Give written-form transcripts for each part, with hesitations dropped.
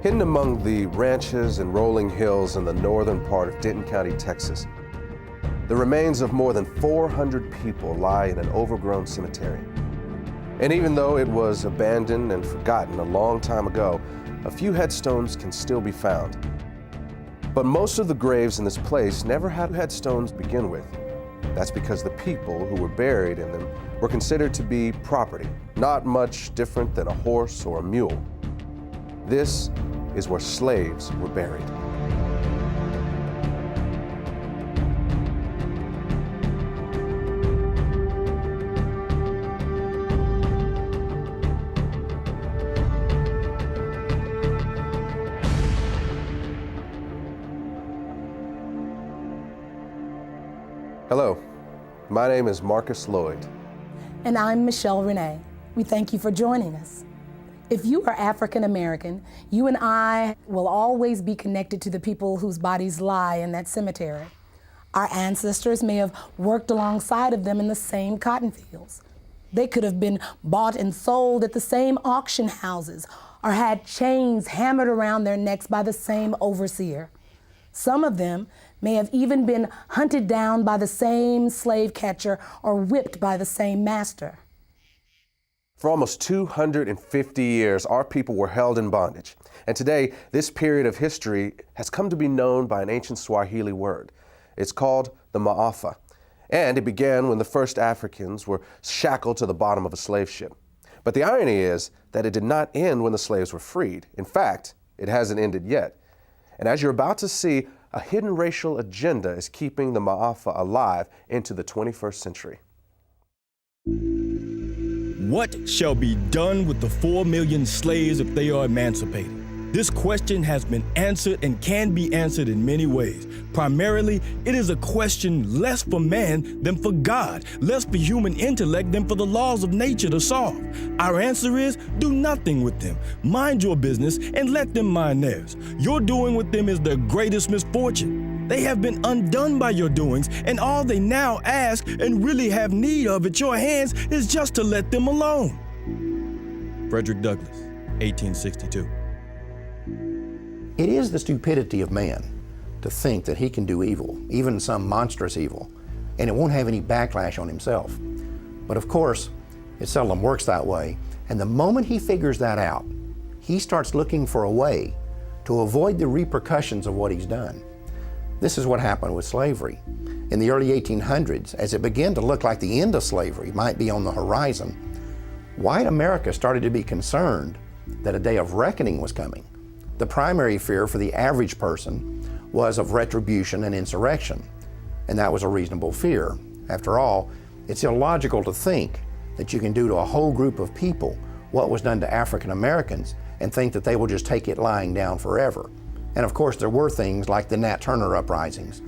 Hidden among the ranches and rolling hills in the northern part of Denton County, Texas, the remains of more than 400 people lie in an overgrown cemetery. And even though it was abandoned and forgotten a long time ago, a few headstones can still be found. But most of the graves in this place never had headstones to begin with. That's because the people who were buried in them were considered to be property, not much different than a horse or a mule. This is where slaves were buried. Hello, my name is Marcus Lloyd. And I'm Michelle Renee. We thank you for joining us. If you are African American, you and I will always be connected to the people whose bodies lie in that cemetery. Our ancestors may have worked alongside of them in the same cotton fields. They could have been bought and sold at the same auction houses or had chains hammered around their necks by the same overseer. Some of them may have even been hunted down by the same slave catcher or whipped by the same master. For almost 250 years, our people were held in bondage. And today, this period of history has come to be known by an ancient Swahili word. It's called the Maafa. And it began when the first Africans were shackled to the bottom of a slave ship. But the irony is that it did not end when the slaves were freed. In fact, it hasn't ended yet. And as you're about to see, a hidden racial agenda is keeping the Maafa alive into the 21st century. What shall be done with the 4 million slaves if they are emancipated? This question has been answered and can be answered in many ways. Primarily, it is a question less for man than for God, less for human intellect than for the laws of nature to solve. Our answer is, do nothing with them. Mind your business and let them mind theirs. Your doing with them is their greatest misfortune. They have been undone by your doings, and all they now ask and really have need of at your hands is just to let them alone. Frederick Douglass, 1862. It is the stupidity of man to think that he can do evil, even some monstrous evil, and it won't have any backlash on himself. But of course, it seldom works that way, and the moment he figures that out, he starts looking for a way to avoid the repercussions of what he's done. This is what happened with slavery. In the early 1800s, as it began to look like the end of slavery might be on the horizon, white America started to be concerned that a day of reckoning was coming. The primary fear for the average person was of retribution and insurrection, and that was a reasonable fear. After all, it's illogical to think that you can do to a whole group of people what was done to African Americans and think that they will just take it lying down forever. And of course, there were things like the Nat Turner uprisings.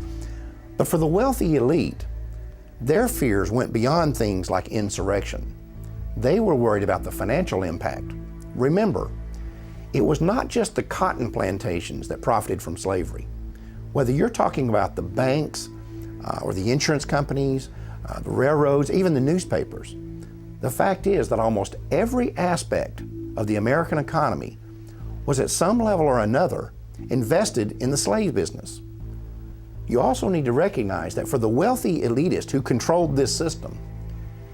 But for the wealthy elite, their fears went beyond things like insurrection. They were worried about the financial impact. Remember, it was not just the cotton plantations that profited from slavery. Whether you're talking about the banks or the insurance companies, the railroads, even the newspapers, the fact is that almost every aspect of the American economy was at some level or another invested in the slave business. You also need to recognize that for the wealthy elitist who controlled this system,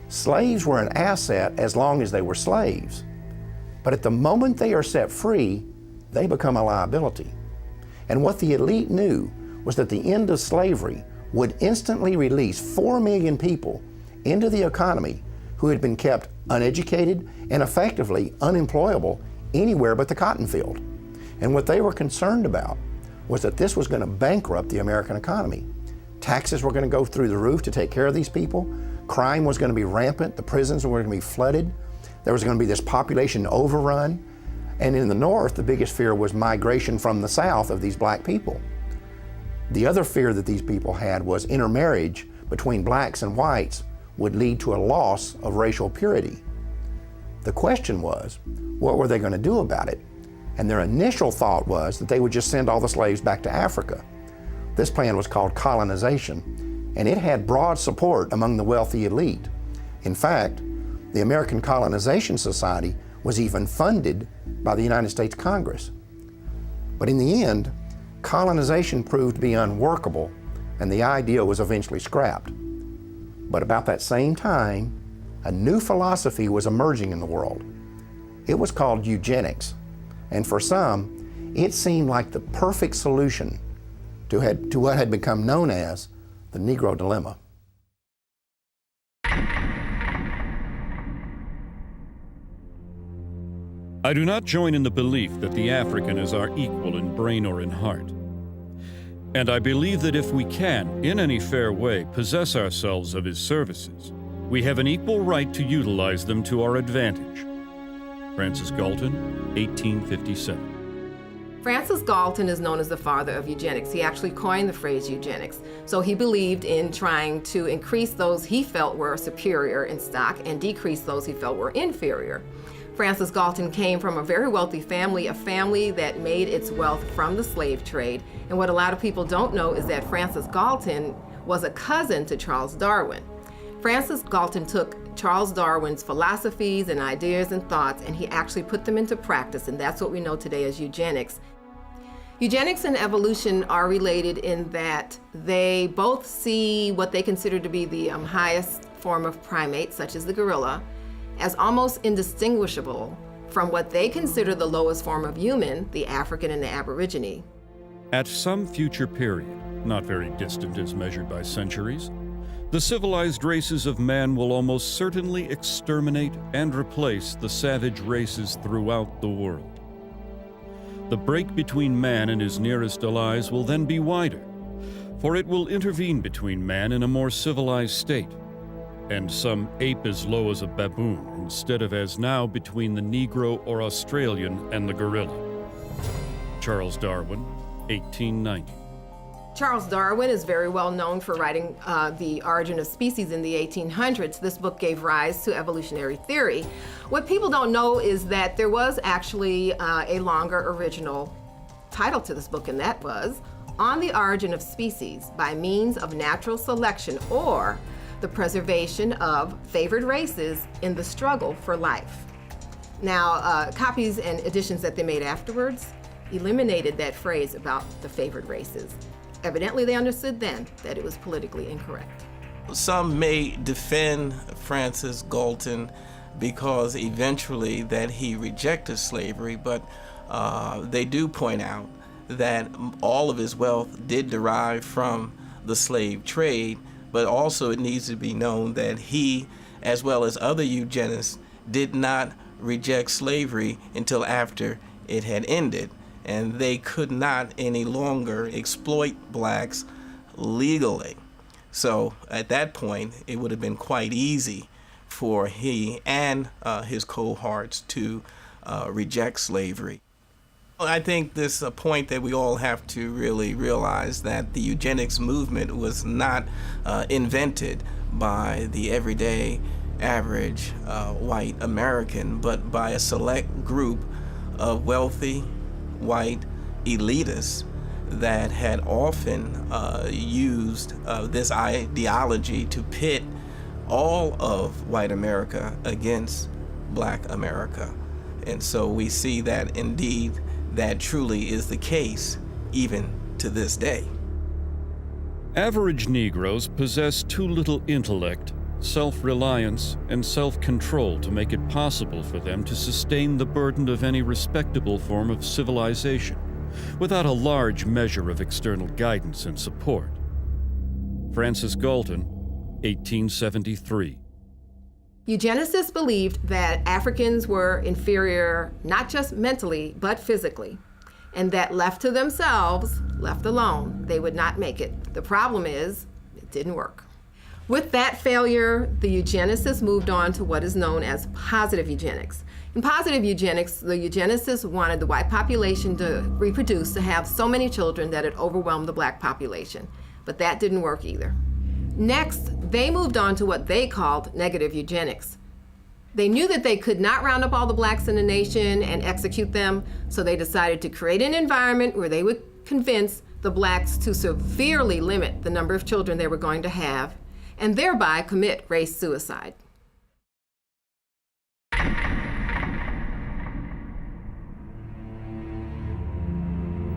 slaves were an asset as long as they were slaves. But at the moment they are set free, they become a liability. And what the elite knew was that the end of slavery would instantly release 4 million people into the economy who had been kept uneducated and effectively unemployable anywhere but the cotton field. And what they were concerned about was that this was going to bankrupt the American economy. Taxes were going to go through the roof to take care of these people. Crime was going to be rampant. The prisons were going to be flooded. There was going to be this population overrun. And in the North, the biggest fear was migration from the South of these black people. The other fear that these people had was intermarriage between blacks and whites would lead to a loss of racial purity. The question was, what were they going to do about it? And their initial thought was that they would just send all the slaves back to Africa. This plan was called colonization, and it had broad support among the wealthy elite. In fact, the American Colonization Society was even funded by the United States Congress. But in the end, colonization proved to be unworkable, and the idea was eventually scrapped. But about that same time, a new philosophy was emerging in the world. It was called eugenics, and for some, it seemed like the perfect solution to what had become known as the Negro dilemma. I do not join in the belief that the African is our equal in brain or in heart. And I believe that if we can, in any fair way, possess ourselves of his services, we have an equal right to utilize them to our advantage. Francis Galton, 1857. Francis Galton is known as the father of eugenics. He actually coined the phrase eugenics. So he believed in trying to increase those he felt were superior in stock and decrease those he felt were inferior. Francis Galton came from a very wealthy family, a family that made its wealth from the slave trade. And what a lot of people don't know is that Francis Galton was a cousin to Charles Darwin. Francis Galton took Charles Darwin's philosophies and ideas and thoughts, and he actually put them into practice, and that's what we know today as eugenics. Eugenics and evolution are related in that they both see what they consider to be the highest form of primate, such as the gorilla, as almost indistinguishable from what they consider the lowest form of human, the African and the Aborigine. At some future period, not very distant as measured by centuries, the civilized races of man will almost certainly exterminate and replace the savage races throughout the world. The break between man and his nearest allies will then be wider, for it will intervene between man and a more civilized state, and some ape as low as a baboon instead of as now between the Negro or Australian and the gorilla. Charles Darwin, 1890. Charles Darwin is very well known for writing The Origin of Species in the 1800s. This book gave rise to evolutionary theory. What people don't know is that there was actually a longer original title to this book, and that was On the Origin of Species by Means of Natural Selection, or the Preservation of Favored Races in the Struggle for Life. Now, copies and editions that they made afterwards eliminated that phrase about the favored races. Evidently, they understood then that it was politically incorrect. Some may defend Francis Galton because eventually that he rejected slavery, but they do point out that all of his wealth did derive from the slave trade, but also it needs to be known that he, as well as other eugenists, did not reject slavery until after it had ended, and they could not any longer exploit blacks legally. So at that point, it would have been quite easy for he and his cohorts to reject slavery. I think this is a point that we all have to really realize, that the eugenics movement was not invented by the everyday average white American, but by a select group of wealthy white elitists that had often used this ideology to pit all of white America against black America. And so we see that indeed that truly is the case even to this day. Average Negroes possess too little intellect, self-reliance, and self-control to make it possible for them to sustain the burden of any respectable form of civilization without a large measure of external guidance and support. Francis Galton, 1873. Eugenicists believed that Africans were inferior not just mentally, but physically, and that left to themselves, left alone, they would not make it. The problem is, it didn't work. With that failure, the eugenicists moved on to what is known as positive eugenics. In positive eugenics, the eugenicists wanted the white population to reproduce, to have so many children that it overwhelmed the black population. But that didn't work either. Next, they moved on to what they called negative eugenics. They knew that they could not round up all the blacks in the nation and execute them, so they decided to create an environment where they would convince the blacks to severely limit the number of children they were going to have, and thereby commit race suicide.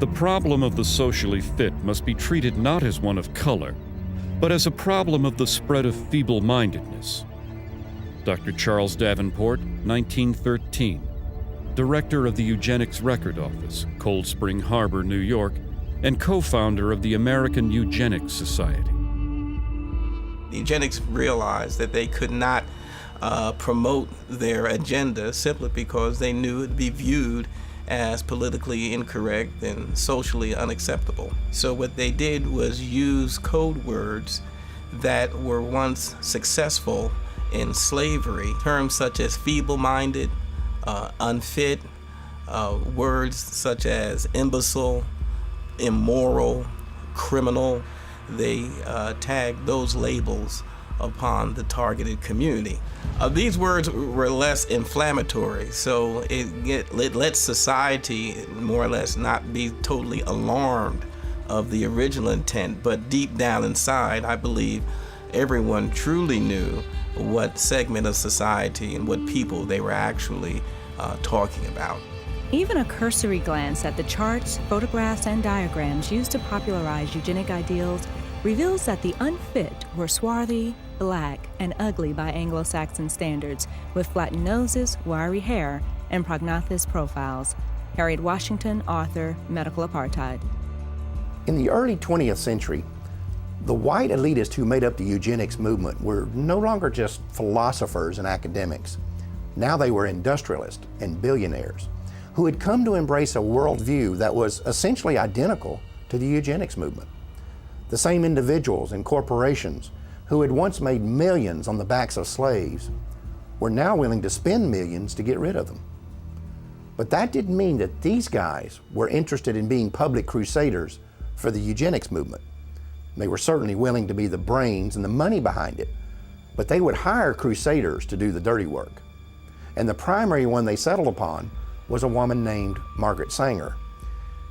The problem of the socially fit must be treated not as one of color, but as a problem of the spread of feeble-mindedness. Dr. Charles Davenport, 1913, director of the Eugenics Record Office, Cold Spring Harbor, New York, and co-founder of the American Eugenics Society. The eugenics realized that they could not promote their agenda simply because they knew it would be viewed as politically incorrect and socially unacceptable. So what they did was use code words that were once successful in slavery, terms such as feeble-minded, unfit, words such as imbecile, immoral, criminal. They tagged those labels upon the targeted community. These words were less inflammatory, so it lets society more or less not be totally alarmed of the original intent, but deep down inside, I believe everyone truly knew what segment of society and what people they were actually talking about. Even a cursory glance at the charts, photographs, and diagrams used to popularize eugenic ideals reveals that the unfit were swarthy, black, and ugly by Anglo-Saxon standards, with flattened noses, wiry hair, and prognathous profiles. Harriet Washington, author, Medical Apartheid. In the early 20th century, the white elitists who made up the eugenics movement were no longer just philosophers and academics. Now they were industrialists and billionaires who had come to embrace a worldview that was essentially identical to the eugenics movement. The same individuals and corporations who had once made millions on the backs of slaves were now willing to spend millions to get rid of them. But that didn't mean that these guys were interested in being public crusaders for the eugenics movement. They were certainly willing to be the brains and the money behind it, but they would hire crusaders to do the dirty work. And the primary one they settled upon was a woman named Margaret Sanger.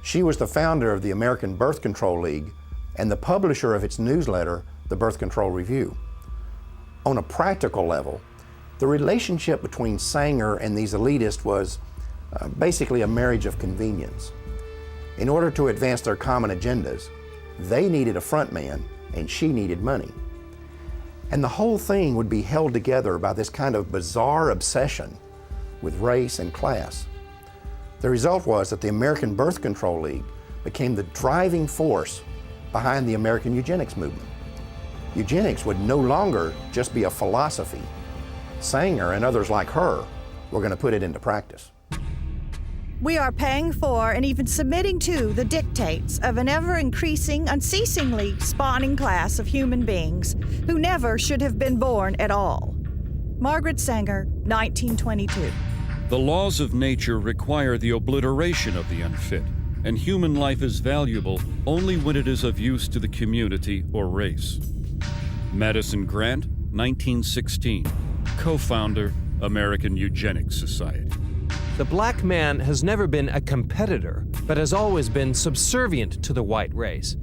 She was the founder of the American Birth Control League and the publisher of its newsletter, the Birth Control Review. On a practical level, the relationship between Sanger and these elitists was basically a marriage of convenience. In order to advance their common agendas, they needed a front man and she needed money. And the whole thing would be held together by this kind of bizarre obsession with race and class. The result was that the American Birth Control League became the driving force behind the American eugenics movement. Eugenics would no longer just be a philosophy. Sanger and others like her were going to put it into practice. We are paying for and even submitting to the dictates of an ever-increasing, unceasingly spawning class of human beings who never should have been born at all. Margaret Sanger, 1922. The laws of nature require the obliteration of the unfit, and human life is valuable only when it is of use to the community or race. Madison Grant, 1916, co-founder, American Eugenics Society. The black man has never been a competitor, but has always been subservient to the white race.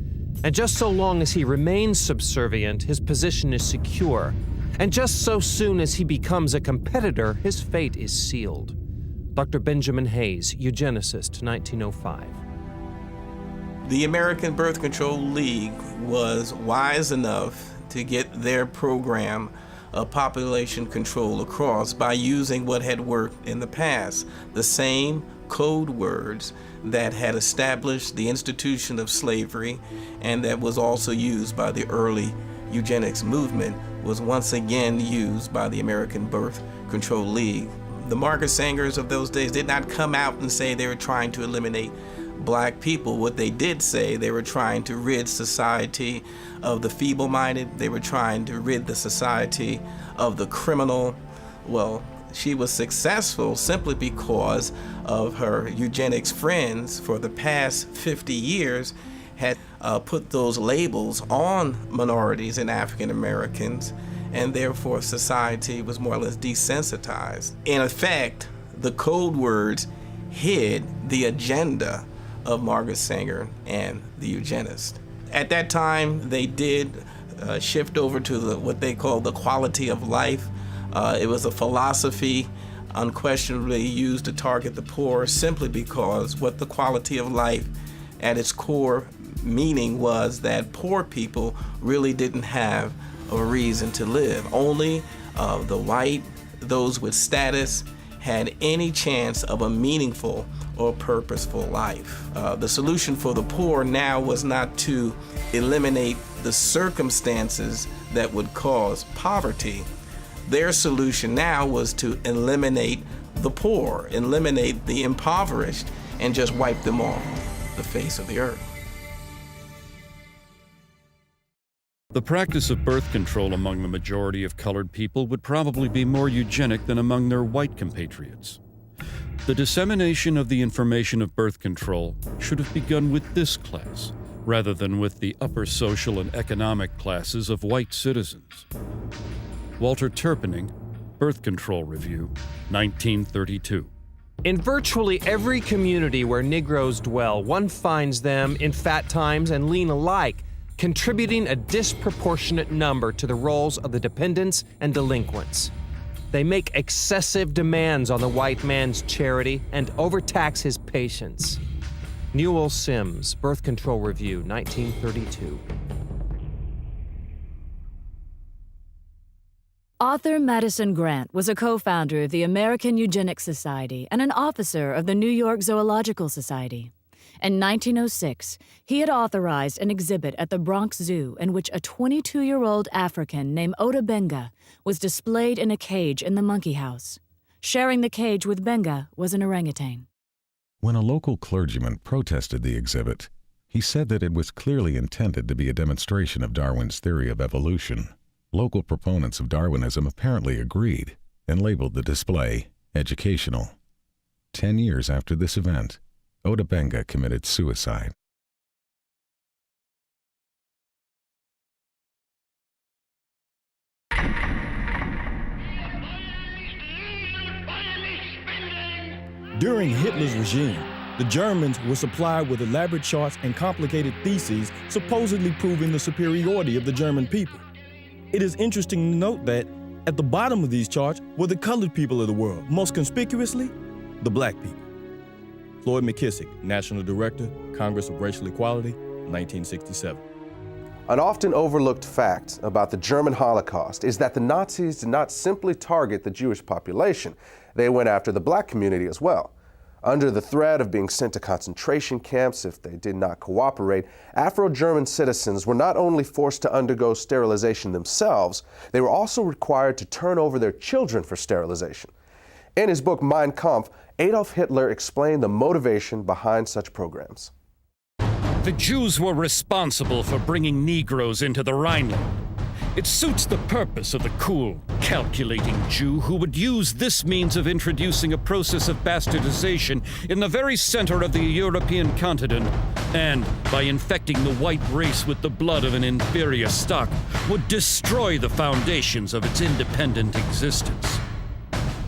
And just so long as he remains subservient, his position is secure. And just so soon as he becomes a competitor, his fate is sealed. Dr. Benjamin Hayes, eugenicist, 1905. The American Birth Control League was wise enough to get their program of population control across by using what had worked in the past, the same code words that had established the institution of slavery and that was also used by the early eugenics movement was once again used by the American Birth Control League. The Margaret Sangers of those days did not come out and say they were trying to eliminate black people. What they did say, they were trying to rid society of the feeble-minded. They were trying to rid the society of the criminal. Well, she was successful simply because of her eugenics friends for the past 50 years had put those labels on minorities and African Americans, and therefore society was more or less desensitized. In effect, the code words hid the agenda of Margaret Sanger and the eugenists. At that time, they did shift over to what they call the quality of life. It was a philosophy unquestionably used to target the poor simply because what the quality of life at its core meaning was that poor people really didn't have a reason to live. Only the white, those with status, had any chance of a meaningful or purposeful life. The solution for the poor now was not to eliminate the circumstances that would cause poverty. Their solution now was to eliminate the poor, eliminate the impoverished, and just wipe them off the face of the earth. The practice of birth control among the majority of colored people would probably be more eugenic than among their white compatriots. The dissemination of the information of birth control should have begun with this class, rather than with the upper social and economic classes of white citizens. Walter Turpening, Birth Control Review, 1932. In virtually every community where Negroes dwell, one finds them in fat times and lean alike, contributing a disproportionate number to the roles of the dependents and delinquents. They make excessive demands on the white man's charity and overtax his patients. Newell Sims, Birth Control Review, 1932. Author Madison Grant was a co-founder of the American Eugenics Society and an officer of the New York Zoological Society. In 1906, he had authorized an exhibit at the Bronx Zoo in which a 22-year-old African named Ota Benga was displayed in a cage in the monkey house. Sharing the cage with Benga was an orangutan. When a local clergyman protested the exhibit, he said that it was clearly intended to be a demonstration of Darwin's theory of evolution. Local proponents of Darwinism apparently agreed and labeled the display educational. 10 years after this event, Ota Benga committed suicide. During Hitler's regime, the Germans were supplied with elaborate charts and complicated theses supposedly proving the superiority of the German people. It is interesting to note that at the bottom of these charts were the colored people of the world, most conspicuously, the black people. Floyd McKissick, National Director, Congress of Racial Equality, 1967. An often overlooked fact about the German Holocaust is that the Nazis did not simply target the Jewish population. They went after the black community as well. Under the threat of being sent to concentration camps if they did not cooperate, Afro-German citizens were not only forced to undergo sterilization themselves, they were also required to turn over their children for sterilization. In his book Mein Kampf, Adolf Hitler explained the motivation behind such programs. The Jews were responsible for bringing Negroes into the Rhineland. It suits the purpose of the cool, calculating Jew who would use this means of introducing a process of bastardization in the very center of the European continent, and, by infecting the white race with the blood of an inferior stock, would destroy the foundations of its independent existence.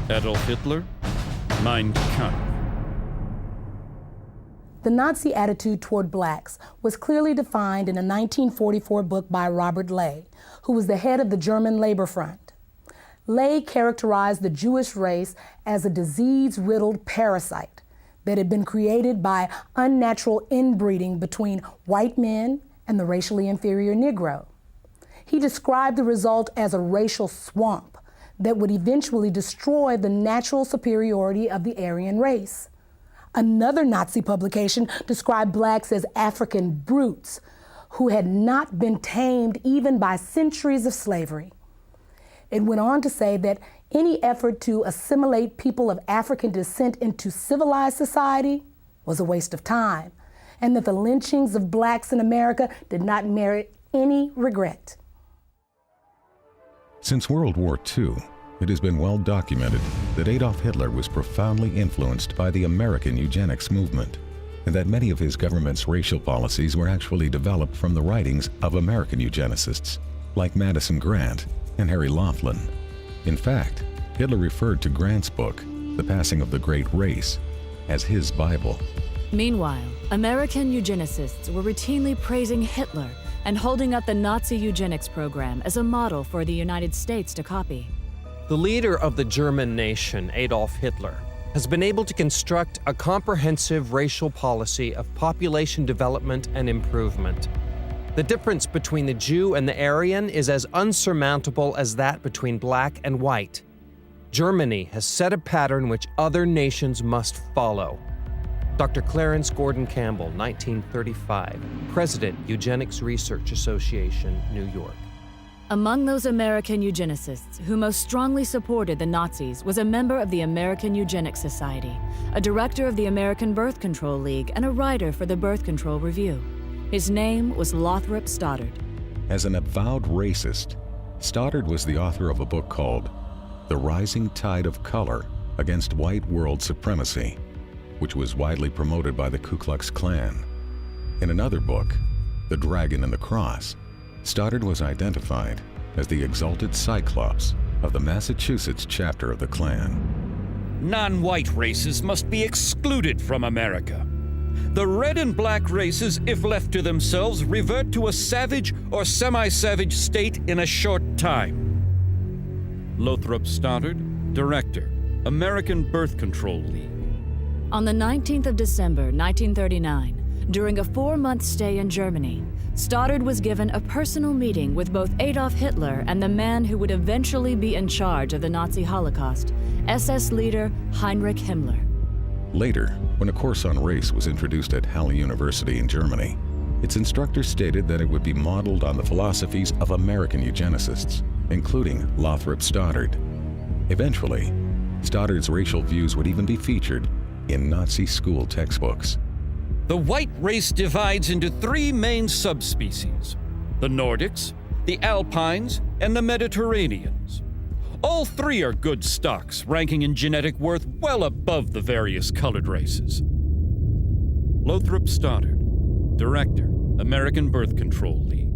Adolf Hitler, Mein Kampf. The Nazi attitude toward blacks was clearly defined in a 1944 book by Robert Ley, who was the head of the German Labor Front. Ley characterized the Jewish race as a disease-riddled parasite that had been created by unnatural inbreeding between white men and the racially inferior Negro. He described the result as a racial swamp that would eventually destroy the natural superiority of the Aryan race. Another Nazi publication described blacks as African brutes who had not been tamed even by centuries of slavery. It went on to say that any effort to assimilate people of African descent into civilized society was a waste of time, and that the lynchings of blacks in America did not merit any regret. Since World War II, it has been well documented that Adolf Hitler was profoundly influenced by the American eugenics movement, and that many of his government's racial policies were actually developed from the writings of American eugenicists, like Madison Grant and Harry Laughlin. In fact, Hitler referred to Grant's book, The Passing of the Great Race, as his Bible. Meanwhile, American eugenicists were routinely praising Hitler and holding up the Nazi eugenics program as a model for the United States to copy. The leader of the German nation, Adolf Hitler, has been able to construct a comprehensive racial policy of population development and improvement. The difference between the Jew and the Aryan is as unsurmountable as that between black and white. Germany has set a pattern which other nations must follow. Dr. Clarence Gordon Campbell, 1935, President, Eugenics Research Association, New York. Among those American eugenicists who most strongly supported the Nazis was a member of the American Eugenics Society, a director of the American Birth Control League, and a writer for the Birth Control Review. His name was Lothrop Stoddard. As an avowed racist, Stoddard was the author of a book called The Rising Tide of Color Against White World Supremacy, which was widely promoted by the Ku Klux Klan. In another book, The Dragon and the Cross, Stoddard was identified as the exalted Cyclops of the Massachusetts chapter of the Klan. Non-white races must be excluded from America. The red and black races, if left to themselves, revert to a savage or semi-savage state in a short time. Lothrop Stoddard, Director, American Birth Control League. On the 19th of December, 1939, during a 4-month stay in Germany, Stoddard was given a personal meeting with both Adolf Hitler and the man who would eventually be in charge of the Nazi Holocaust, SS leader Heinrich Himmler. Later, when a course on race was introduced at Halle University in Germany, its instructor stated that it would be modeled on the philosophies of American eugenicists, including Lothrop Stoddard. Eventually, Stoddard's racial views would even be featured in Nazi school textbooks. The white race divides into 3 main subspecies: the Nordics, the Alpines, and the Mediterraneans. All 3 are good stocks, ranking in genetic worth well above the various colored races. Lothrop Stoddard, Director, American Birth Control League.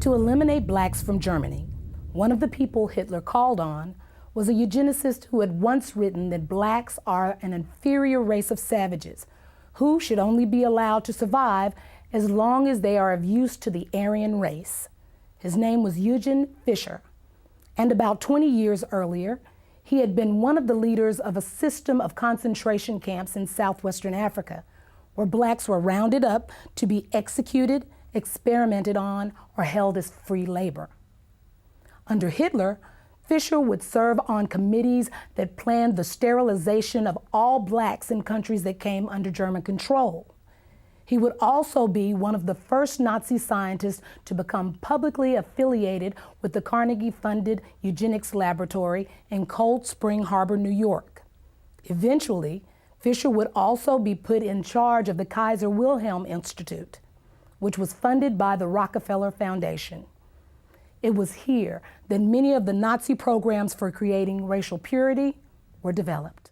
To eliminate blacks from Germany, one of the people Hitler called on was a eugenicist who had once written that blacks are an inferior race of savages who should only be allowed to survive as long as they are of use to the Aryan race. His name was Eugen Fischer, and about 20 years earlier, he had been one of the leaders of a system of concentration camps in southwestern Africa, where blacks were rounded up to be executed, experimented on, or held as free labor. Under Hitler, Fischer would serve on committees that planned the sterilization of all blacks in countries that came under German control. He would also be one of the first Nazi scientists to become publicly affiliated with the Carnegie-funded eugenics laboratory in Cold Spring Harbor, New York. Eventually, Fischer would also be put in charge of the Kaiser Wilhelm Institute, which was funded by the Rockefeller Foundation. It was here that many of the Nazi programs for creating racial purity were developed.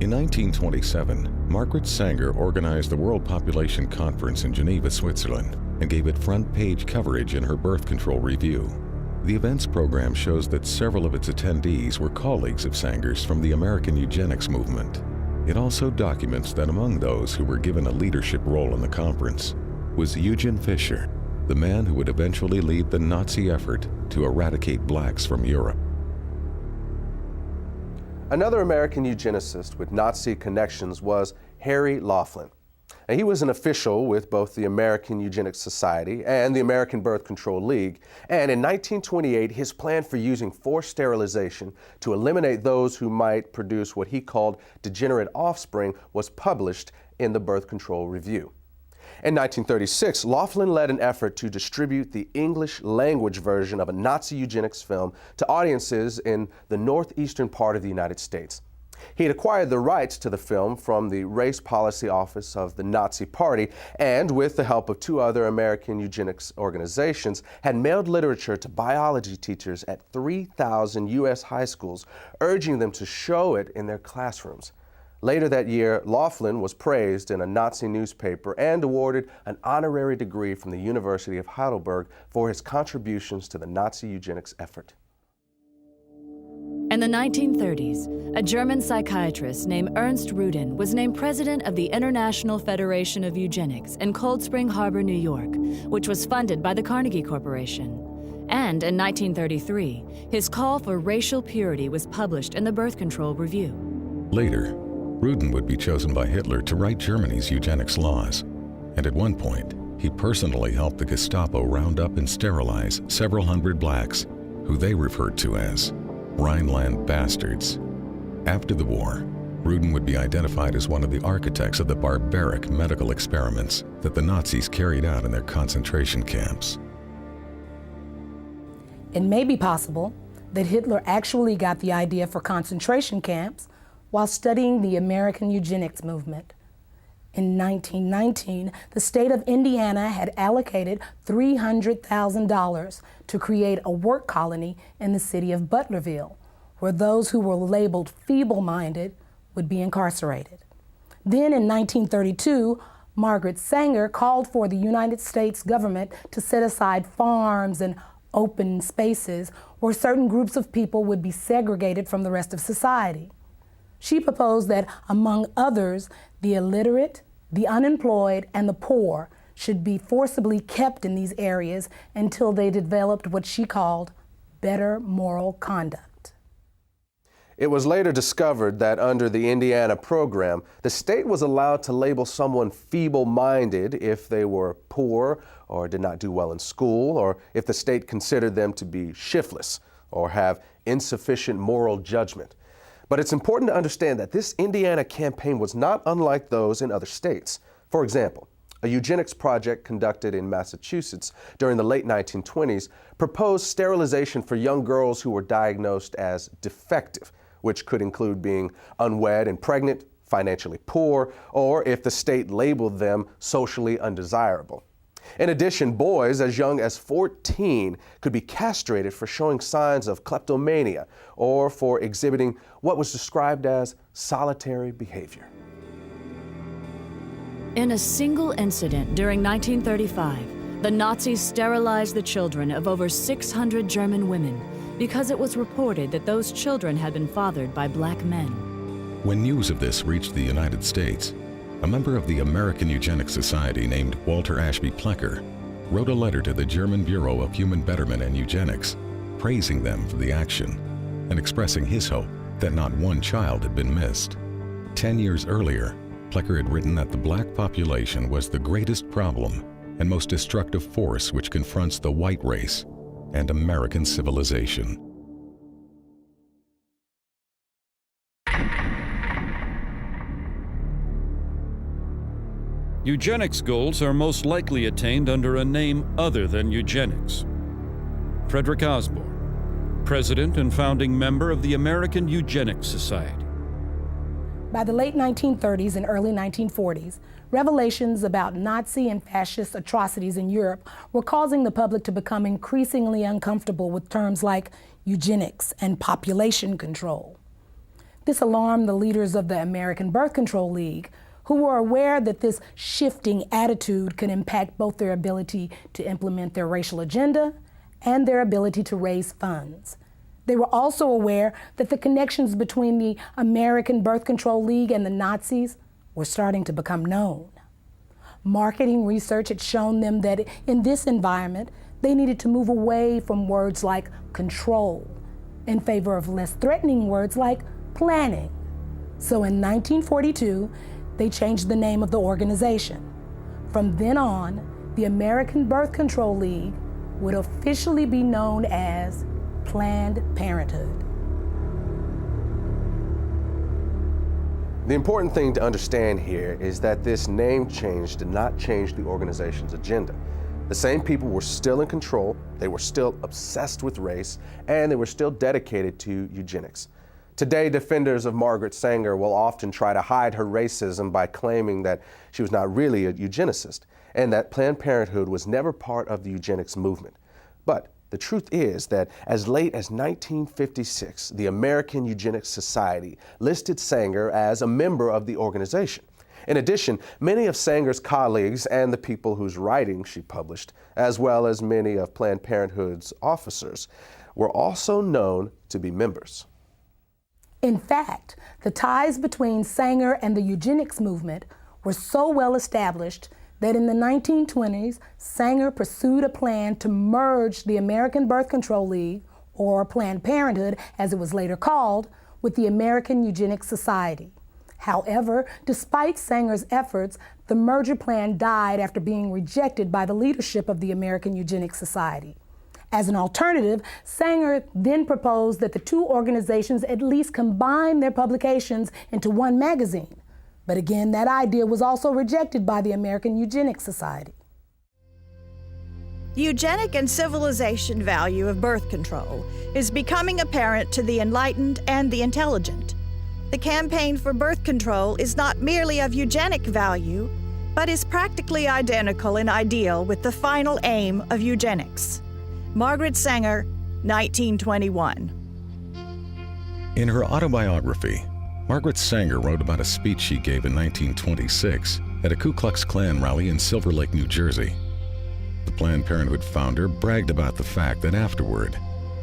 In 1927, Margaret Sanger organized the World Population Conference in Geneva, Switzerland, and gave it front-page coverage in her Birth Control Review. The events program shows that several of its attendees were colleagues of Sanger's from the American eugenics movement. It also documents that among those who were given a leadership role in the conference was Eugen Fischer, the man who would eventually lead the Nazi effort to eradicate blacks from Europe. Another American eugenicist with Nazi connections was Harry Laughlin. Now, he was an official with both the American Eugenics Society and the American Birth Control League, and in 1928 his plan for using forced sterilization to eliminate those who might produce what he called degenerate offspring was published in the Birth Control Review. In 1936, Laughlin led an effort to distribute the English language version of a Nazi eugenics film to audiences in the northeastern part of the United States. He had acquired the rights to the film from the Race Policy Office of the Nazi Party and, with the help of 2 other American eugenics organizations, had mailed literature to biology teachers at 3,000 U.S. high schools, urging them to show it in their classrooms. Later that year, Laughlin was praised in a Nazi newspaper and awarded an honorary degree from the University of Heidelberg for his contributions to the Nazi eugenics effort. In the 1930s, a German psychiatrist named Ernst Rudin was named president of the International Federation of Eugenics in Cold Spring Harbor, New York, which was funded by the Carnegie Corporation. And in 1933, his call for racial purity was published in the Birth Control Review. Later, Rudin would be chosen by Hitler to write Germany's eugenics laws, and at one point, he personally helped the Gestapo round up and sterilize several hundred blacks, who they referred to as Rhineland bastards. After the war, Rudin would be identified as one of the architects of the barbaric medical experiments that the Nazis carried out in their concentration camps. It may be possible that Hitler actually got the idea for concentration camps while studying the American eugenics movement. In 1919, the state of Indiana had allocated $300,000 to create a work colony in the city of Butlerville, where those who were labeled feeble-minded would be incarcerated. Then in 1932, Margaret Sanger called for the United States government to set aside farms and open spaces where certain groups of people would be segregated from the rest of society. She proposed that, among others, the illiterate, the unemployed, and the poor should be forcibly kept in these areas until they developed what she called better moral conduct. It was later discovered that under the Indiana program, the state was allowed to label someone feeble-minded if they were poor or did not do well in school, or if the state considered them to be shiftless or have insufficient moral judgment. But it's important to understand that this Indiana campaign was not unlike those in other states. For example, a eugenics project conducted in Massachusetts during the late 1920s proposed sterilization for young girls who were diagnosed as defective, which could include being unwed and pregnant, financially poor, or if the state labeled them socially undesirable. In addition, boys as young as 14 could be castrated for showing signs of kleptomania or for exhibiting what was described as solitary behavior. In a single incident during 1935, the Nazis sterilized the children of over 600 German women because it was reported that those children had been fathered by black men. When news of this reached the United States, a member of the American Eugenics Society named Walter Ashby Plecker wrote a letter to the German Bureau of Human Betterment and Eugenics, praising them for the action and expressing his hope that not one child had been missed. 10 years earlier, Plecker had written that the black population was the greatest problem and most destructive force which confronts the white race and American civilization. Eugenics goals are most likely attained under a name other than eugenics. Frederick Osborne, president and founding member of the American Eugenics Society. By the late 1930s and early 1940s, revelations about Nazi and fascist atrocities in Europe were causing the public to become increasingly uncomfortable with terms like eugenics and population control. This alarmed the leaders of the American Birth Control League, who were aware that this shifting attitude could impact both their ability to implement their racial agenda and their ability to raise funds. They were also aware that the connections between the American Birth Control League and the Nazis were starting to become known. Marketing research had shown them that in this environment, they needed to move away from words like control in favor of less threatening words like planning. So in 1942, they changed the name of the organization. From then on, the American Birth Control League would officially be known as Planned Parenthood. The important thing to understand here is that this name change did not change the organization's agenda. The same people were still in control, they were still obsessed with race, and they were still dedicated to eugenics. Today, defenders of Margaret Sanger will often try to hide her racism by claiming that she was not really a eugenicist and that Planned Parenthood was never part of the eugenics movement. But the truth is that as late as 1956, the American Eugenics Society listed Sanger as a member of the organization. In addition, many of Sanger's colleagues and the people whose writings she published, as well as many of Planned Parenthood's officers, were also known to be members. In fact, the ties between Sanger and the eugenics movement were so well established that in the 1920s, Sanger pursued a plan to merge the American Birth Control League, or Planned Parenthood as it was later called, with the American Eugenics Society. However, despite Sanger's efforts, the merger plan died after being rejected by the leadership of the American Eugenics Society. As an alternative, Sanger then proposed that the two organizations at least combine their publications into one magazine. But again, that idea was also rejected by the American Eugenics Society. The eugenic and civilization value of birth control is becoming apparent to the enlightened and the intelligent. The campaign for birth control is not merely of eugenic value, but is practically identical in ideal with the final aim of eugenics. Margaret Sanger, 1921. In her autobiography, Margaret Sanger wrote about a speech she gave in 1926 at a Ku Klux Klan rally in Silver Lake, New Jersey. The Planned Parenthood founder bragged about the fact that afterward,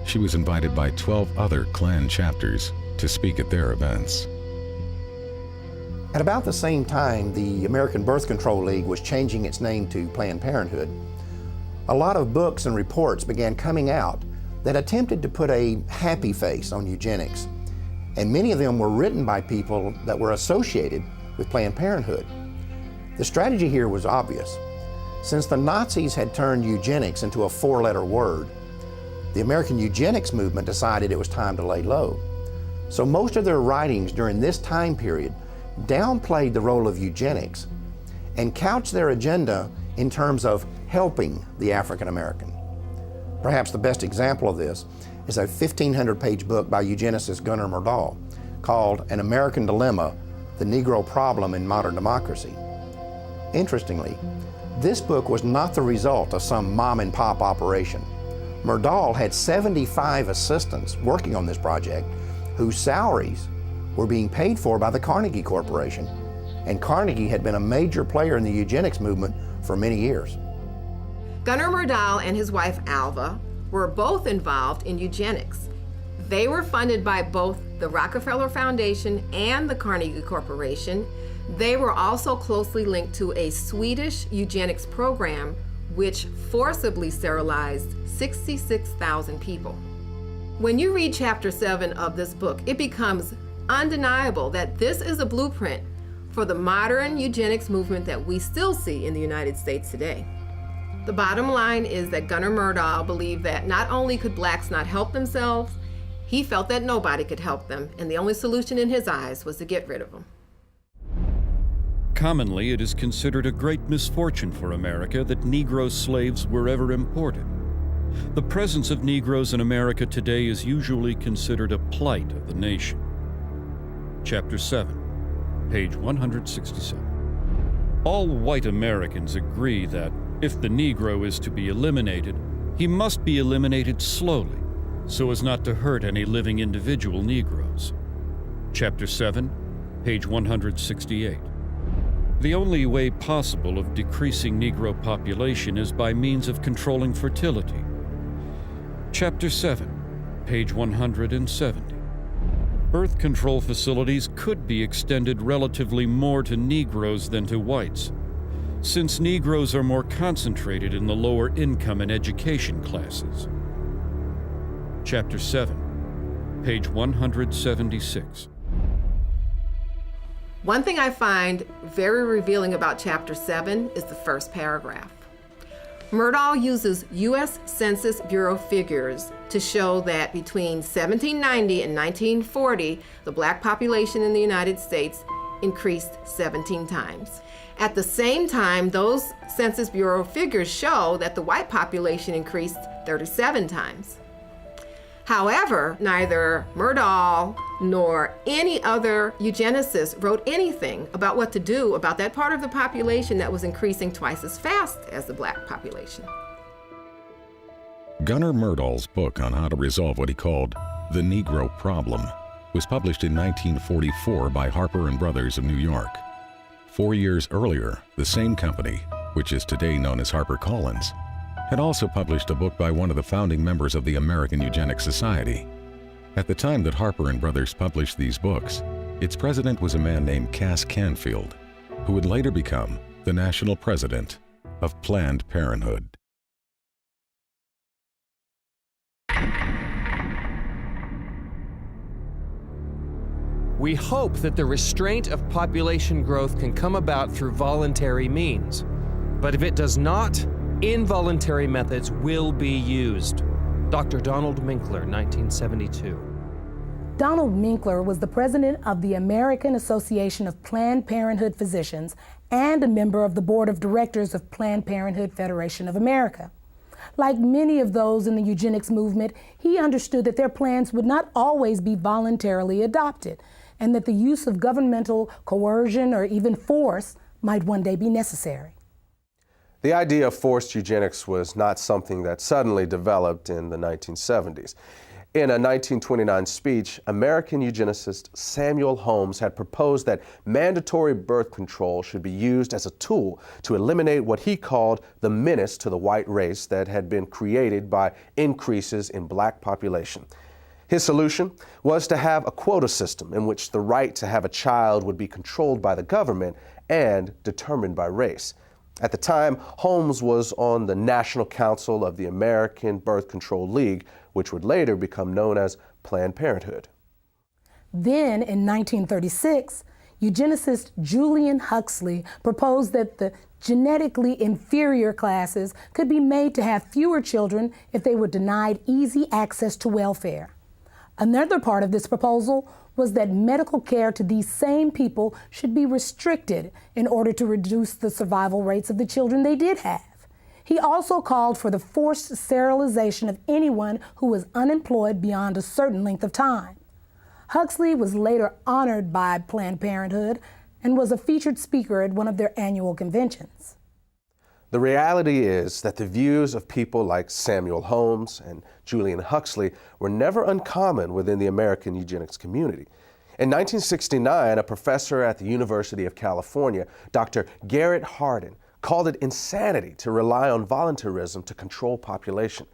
she was invited by 12 other Klan chapters to speak at their events. At about the same time the American Birth Control League was changing its name to Planned Parenthood, a lot of books and reports began coming out that attempted to put a happy face on eugenics, and many of them were written by people that were associated with Planned Parenthood. The strategy here was obvious. Since the Nazis had turned eugenics into a four-letter word, the American eugenics movement decided it was time to lay low. So most of their writings during this time period downplayed the role of eugenics and couched their agenda in terms of helping the African American. Perhaps the best example of this is a 1,500-page book by eugenicist Gunnar Myrdal called An American Dilemma, The Negro Problem in Modern Democracy. Interestingly, this book was not the result of some mom-and-pop operation. Myrdal had 75 assistants working on this project whose salaries were being paid for by the Carnegie Corporation, and Carnegie had been a major player in the eugenics movement for many years. Gunnar Myrdal and his wife Alva were both involved in eugenics. They were funded by both the Rockefeller Foundation and the Carnegie Corporation. They were also closely linked to a Swedish eugenics program which forcibly sterilized 66,000 people. When you read Chapter 7 of this book, it becomes undeniable that this is a blueprint for the modern eugenics movement that we still see in the United States today. The bottom line is that Gunnar Myrdal believed that not only could blacks not help themselves, he felt that nobody could help them, and the only solution in his eyes was to get rid of them. Commonly, it is considered a great misfortune for America that Negro slaves were ever imported. The presence of Negroes in America today is usually considered a plight of the nation. Chapter 7, page 167. All white Americans agree that if the Negro is to be eliminated, he must be eliminated slowly, so as not to hurt any living individual Negroes. Chapter 7, page 168. The only way possible of decreasing Negro population is by means of controlling fertility. Chapter 7, page 170. Birth control facilities could be extended relatively more to Negroes than to whites, since Negroes are more concentrated in the lower income and education classes. Chapter 7, page 176. One thing I find very revealing about Chapter 7 is the first paragraph. Myrdal uses U.S. Census Bureau figures to show that between 1790 and 1940, the black population in the United States increased 17 times. At the same time, those Census Bureau figures show that the white population increased 37 times. However, neither Myrdal nor any other eugenicist wrote anything about what to do about that part of the population that was increasing twice as fast as the black population. Gunnar Myrdal's book on how to resolve what he called the Negro Problem was published in 1944 by Harper & Brothers of New York. 4 years earlier, the same company, which is today known as HarperCollins, had also published a book by one of the founding members of the American Eugenics Society. At the time that Harper & Brothers published these books, its president was a man named Cass Canfield, who would later become the national president of Planned Parenthood. We hope that the restraint of population growth can come about through voluntary means. But if it does not, involuntary methods will be used. Dr. Donald Minkler, 1972. Donald Minkler was the president of the American Association of Planned Parenthood Physicians and a member of the board of directors of Planned Parenthood Federation of America. Like many of those in the eugenics movement, he understood that their plans would not always be voluntarily adopted, and that the use of governmental coercion or even force might one day be necessary. The idea of forced eugenics was not something that suddenly developed in the 1970s. In a 1929 speech, American eugenicist Samuel Holmes had proposed that mandatory birth control should be used as a tool to eliminate what he called the menace to the white race that had been created by increases in black population. His solution was to have a quota system in which the right to have a child would be controlled by the government and determined by race. At the time, Holmes was on the National Council of the American Birth Control League, which would later become known as Planned Parenthood. Then, in 1936, eugenicist Julian Huxley proposed that the genetically inferior classes could be made to have fewer children if they were denied easy access to welfare. Another part of this proposal was that medical care to these same people should be restricted in order to reduce the survival rates of the children they did have. He also called for the forced sterilization of anyone who was unemployed beyond a certain length of time. Huxley was later honored by Planned Parenthood and was a featured speaker at one of their annual conventions. The reality is that the views of people like Samuel Holmes and Julian Huxley were never uncommon within the American eugenics community. In 1969, a professor at the University of California, Dr. Garrett Hardin, called it insanity to rely on voluntarism to control population.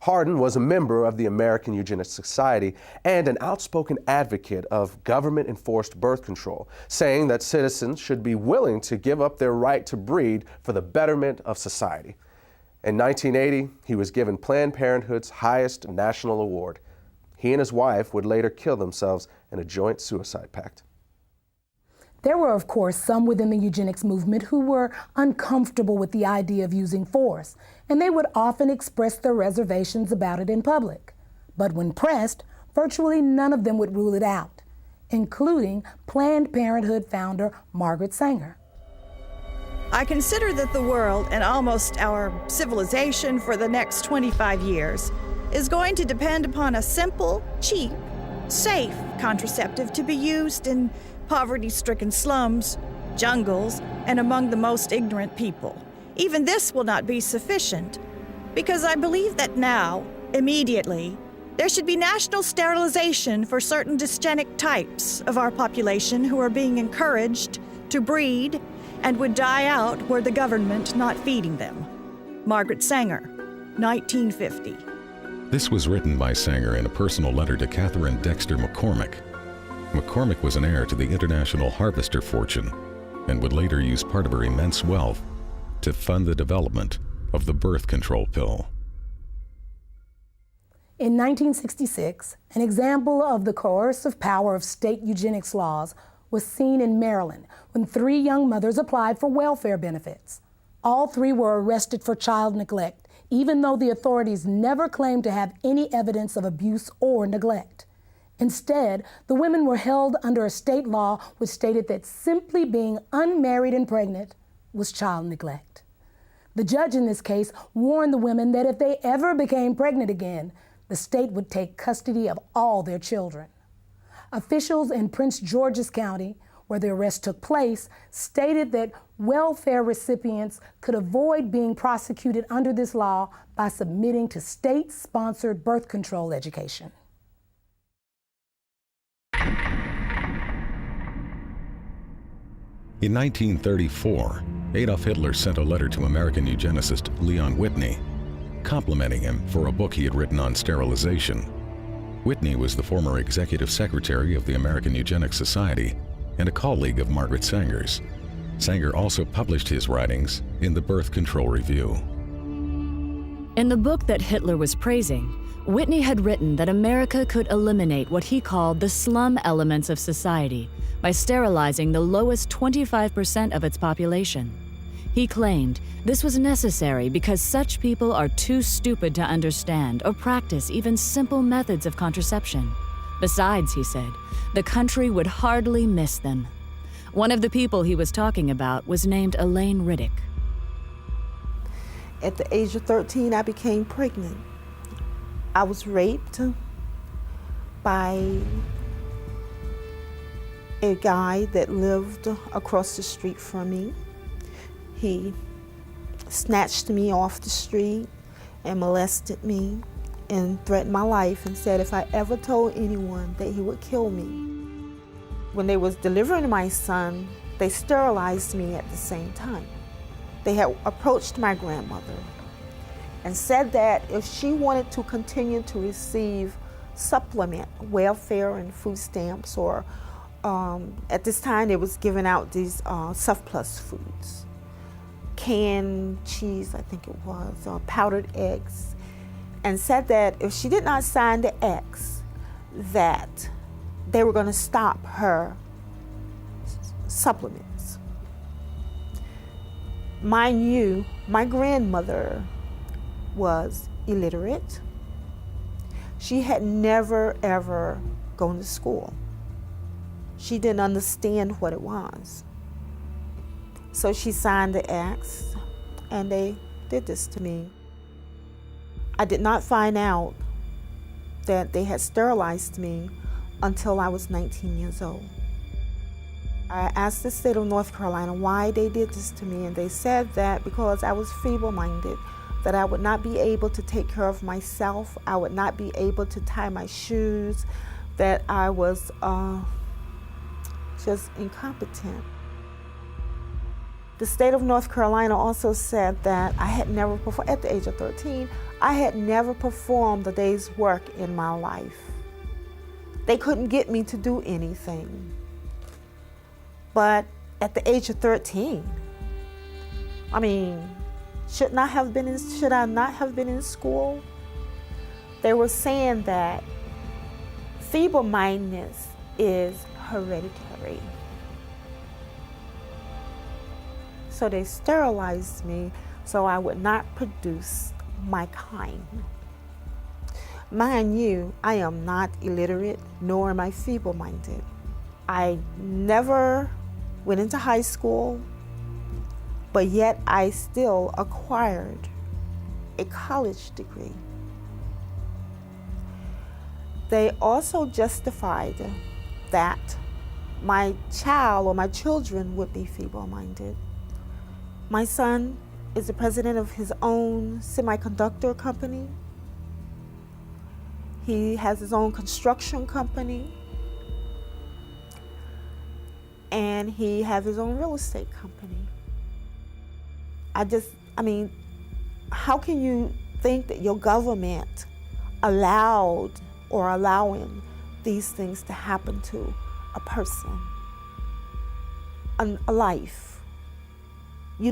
Hardin was a member of the American Eugenics Society and an outspoken advocate of government-enforced birth control, saying that citizens should be willing to give up their right to breed for the betterment of society. In 1980, he was given Planned Parenthood's highest national award. He and his wife would later kill themselves in a joint suicide pact. There were, of course, some within the eugenics movement who were uncomfortable with the idea of using force, and they would often express their reservations about it in public. But when pressed, virtually none of them would rule it out, including Planned Parenthood founder Margaret Sanger. I consider that the world, and almost our civilization for the next 25 years, is going to depend upon a simple, cheap, safe contraceptive to be used in poverty-stricken slums, jungles, and among the most ignorant people. Even this will not be sufficient, because I believe that now, immediately, there should be national sterilization for certain dysgenic types of our population who are being encouraged to breed and would die out were the government not feeding them. Margaret Sanger, 1950. This was written by Sanger in a personal letter to Catherine Dexter McCormick. McCormick was an heir to the international harvester fortune and would later use part of her immense wealth to fund the development of the birth control pill. In 1966, an example of the coercive power of state eugenics laws was seen in Maryland when 3 young mothers applied for welfare benefits. All 3 were arrested for child neglect, even though the authorities never claimed to have any evidence of abuse or neglect. Instead, the women were held under a state law which stated that simply being unmarried and pregnant was child neglect. The judge in this case warned the women that if they ever became pregnant again, the state would take custody of all their children. Officials in Prince George's County, where the arrest took place, stated that welfare recipients could avoid being prosecuted under this law by submitting to state-sponsored birth control education. In 1934, Adolf Hitler sent a letter to American eugenicist Leon Whitney, complimenting him for a book he had written on sterilization. Whitney was the former executive secretary of the American Eugenics Society and a colleague of Margaret Sanger's. Sanger also published his writings in the Birth Control Review. In the book that Hitler was praising, Whitney had written that America could eliminate what he called the slum elements of society by sterilizing the lowest 25% of its population. He claimed this was necessary because such people are too stupid to understand or practice even simple methods of contraception. Besides, he said, the country would hardly miss them. One of the people he was talking about was named Elaine Riddick. At the age of 13, I became pregnant. I was raped by a guy that lived across the street from me. He snatched me off the street and molested me and threatened my life and said if I ever told anyone that he would kill me. When they was delivering my son, they sterilized me at the same time. They had approached my grandmother and said that if she wanted to continue to receive supplement, welfare and food stamps, or at this time they was giving out these surplus foods, canned cheese, I think it was, powdered eggs, and said that if she did not sign the X, that they were going to stop her supplements. Mind you, my grandmother was illiterate. She had never, ever gone to school. She didn't understand what it was. So she signed the X, and they did this to me. I did not find out that they had sterilized me until I was 19 years old. I asked the state of North Carolina why they did this to me, and they said that because I was feeble-minded, that I would not be able to take care of myself, I would not be able to tie my shoes, that I was just incompetent. The state of North Carolina also said that I had never performed, at the age of 13, I had never performed a day's work in my life. They couldn't get me to do anything. But at the age of 13, I mean, should I not have been in school? They were saying that feeble-mindedness is hereditary. So they sterilized me so I would not produce my kind. Mind you, I am not illiterate, nor am I feeble-minded. I never went into high school, but yet I still acquired a college degree. They also justified that my child or my children would be feeble-minded. My son is the president of his own semiconductor company. He has his own construction company. And he has his own real estate company. How can you think that your government allowed or allowing these things to happen to a person, a life? You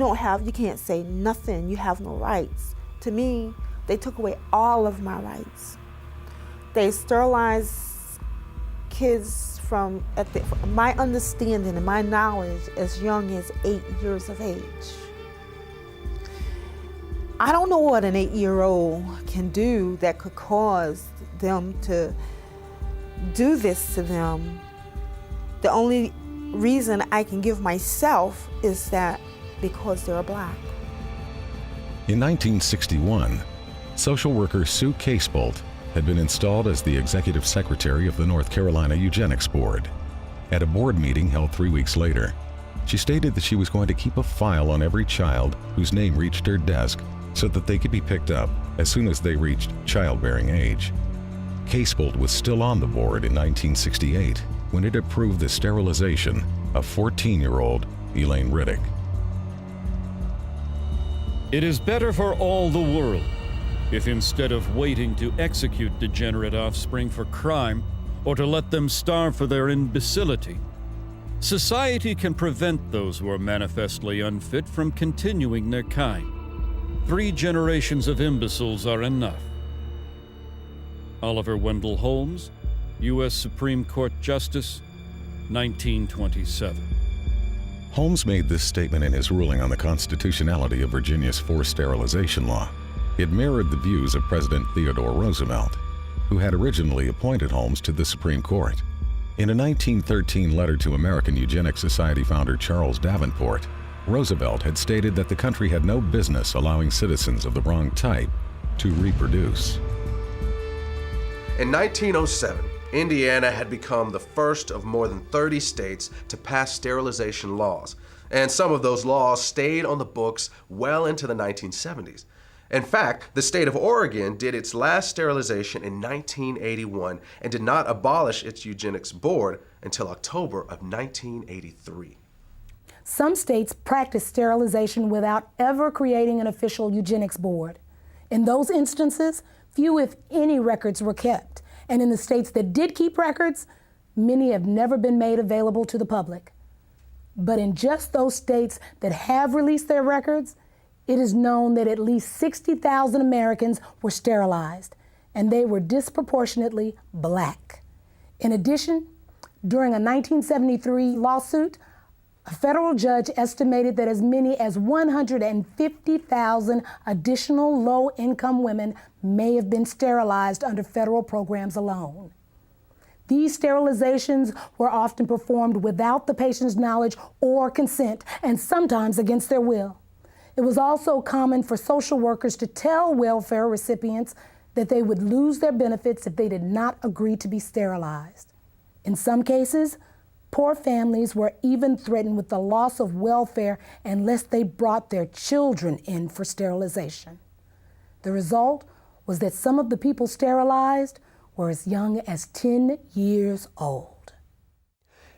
can't say nothing, you have no rights. To me, they took away all of my rights. They sterilized kids from my understanding and my knowledge as young as 8 years of age. I don't know what an 8-year-old can do that could cause them to do this to them. The only reason I can give myself is that because they're black. In 1961, social worker Sue Casebolt had been installed as the executive secretary of the North Carolina Eugenics Board. At a board meeting held 3 weeks later, she stated that she was going to keep a file on every child whose name reached her desk so that they could be picked up as soon as they reached childbearing age. Casebolt was still on the board in 1968 when it approved the sterilization of 14-year-old Elaine Riddick. It is better for all the world if instead of waiting to execute degenerate offspring for crime or to let them starve for their imbecility, Society can prevent those who are manifestly unfit from continuing their kind. 3 generations of imbeciles are enough. Oliver Wendell Holmes, U.S. Supreme Court Justice, 1927. Holmes made this statement in his ruling on the constitutionality of Virginia's forced sterilization law. It mirrored the views of President Theodore Roosevelt, who had originally appointed Holmes to the Supreme Court. In a 1913 letter to American Eugenics Society founder Charles Davenport, Roosevelt had stated that the country had no business allowing citizens of the wrong type to reproduce. In 1907, Indiana had become the first of more than 30 states to pass sterilization laws, and some of those laws stayed on the books well into the 1970s. In fact, the state of Oregon did its last sterilization in 1981 and did not abolish its eugenics board until October of 1983. Some states practice sterilization without ever creating an official eugenics board. In those instances, few if any records were kept. And in the states that did keep records, many have never been made available to the public. But in just those states that have released their records, it is known that at least 60,000 Americans were sterilized, and they were disproportionately Black. In addition, during a 1973 lawsuit, a federal judge estimated that as many as 150,000 additional low-income women may have been sterilized under federal programs alone. These sterilizations were often performed without the patient's knowledge or consent, and sometimes against their will. It was also common for social workers to tell welfare recipients that they would lose their benefits if they did not agree to be sterilized. In some cases, poor families were even threatened with the loss of welfare unless they brought their children in for sterilization. The result was that some of the people sterilized were as young as 10 years old.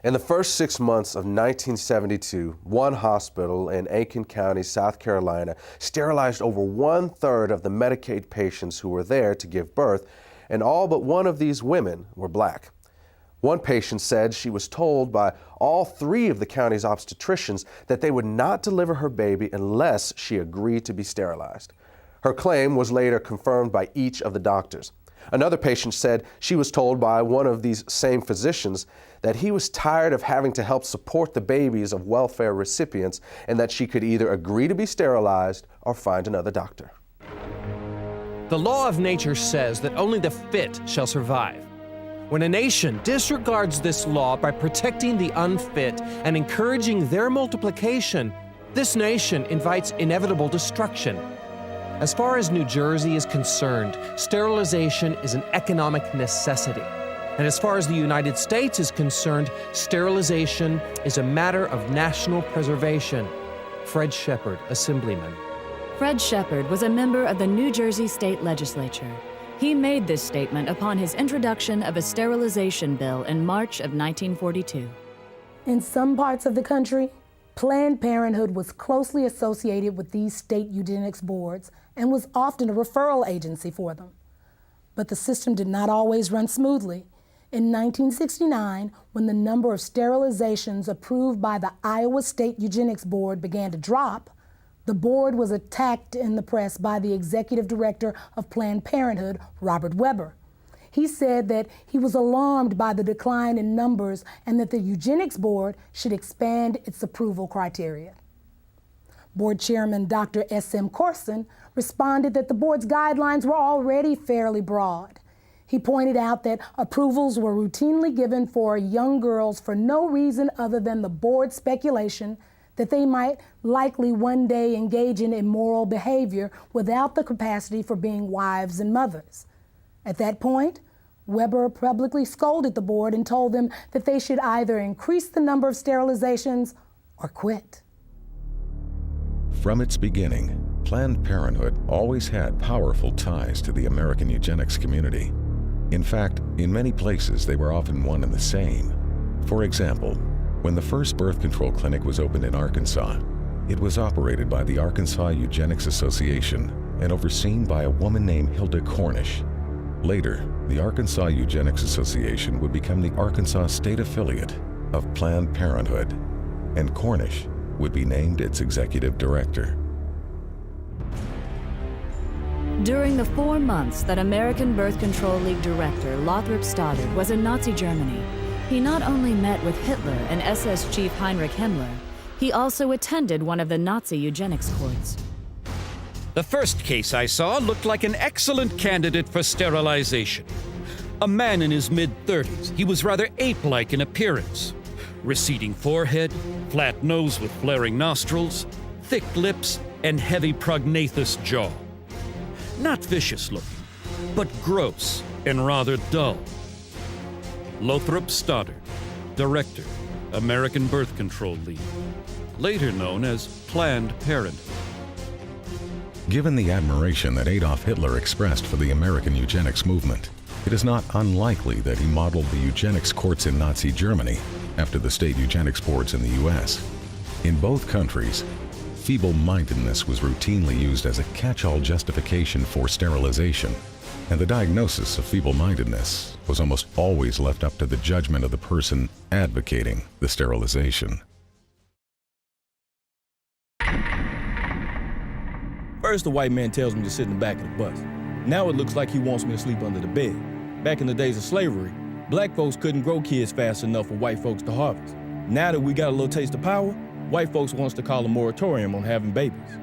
In the first 6 months of 1972, one hospital in Aiken County, South Carolina, sterilized over 1/3 of the Medicaid patients who were there to give birth, and all but one of these women were Black. One patient said she was told by all 3 of the county's obstetricians that they would not deliver her baby unless she agreed to be sterilized. Her claim was later confirmed by each of the doctors. Another patient said she was told by one of these same physicians that he was tired of having to help support the babies of welfare recipients and that she could either agree to be sterilized or find another doctor. The law of nature says that only the fit shall survive. When a nation disregards this law by protecting the unfit and encouraging their multiplication, this nation invites inevitable destruction. As far as New Jersey is concerned, sterilization is an economic necessity. And as far as the United States is concerned, sterilization is a matter of national preservation. Fred Shepard, Assemblyman. Fred Shepard was a member of the New Jersey State Legislature. He made this statement upon his introduction of a sterilization bill in March of 1942. In some parts of the country, Planned Parenthood was closely associated with these state eugenics boards and was often a referral agency for them. But the system did not always run smoothly. In 1969, when the number of sterilizations approved by the Iowa State Eugenics Board began to drop, the board was attacked in the press by the executive director of Planned Parenthood, Robert Weber. He said that he was alarmed by the decline in numbers and that the Eugenics Board should expand its approval criteria. Board Chairman Dr. S.M. Corson responded that the board's guidelines were already fairly broad. He pointed out that approvals were routinely given for young girls for no reason other than the board's speculation that they might likely one day engage in immoral behavior without the capacity for being wives and mothers. At that point, Weber publicly scolded the board and told them that they should either increase the number of sterilizations or quit. From its beginning, Planned Parenthood always had powerful ties to the American eugenics community. In fact, in many places they were often one and the same. For example, when the first birth control clinic was opened in Arkansas, it was operated by the Arkansas Eugenics Association and overseen by a woman named Hilda Cornish. Later, the Arkansas Eugenics Association would become the Arkansas State Affiliate, of Planned Parenthood, and Cornish would be named its executive director. During the 4 months that American Birth Control League director Lothrop Stoddard was in Nazi Germany, he not only met with Hitler and SS chief Heinrich Himmler, he also attended one of the Nazi eugenics courts. The first case I saw looked like an excellent candidate for sterilization. A man in his mid-30s, he was rather ape-like in appearance. Receding forehead, flat nose with flaring nostrils, thick lips, and heavy prognathous jaw. Not vicious looking, but gross and rather dull. Lothrop Stoddard, Director, American Birth Control League, later known as Planned Parenthood. Given the admiration that Adolf Hitler expressed for the American eugenics movement, it is not unlikely that he modeled the eugenics courts in Nazi Germany after the state eugenics boards in the U.S. In both countries, feeble-mindedness was routinely used as a catch-all justification for sterilization, and the diagnosis of feeble-mindedness was almost always left up to the judgment of the person advocating the sterilization. First, the white man tells me to sit in the back of the bus. Now it looks like he wants me to sleep under the bed. Back in the days of slavery, black folks couldn't grow kids fast enough for white folks to harvest. Now that we got a little taste of power, white folks wants to call a moratorium on having babies.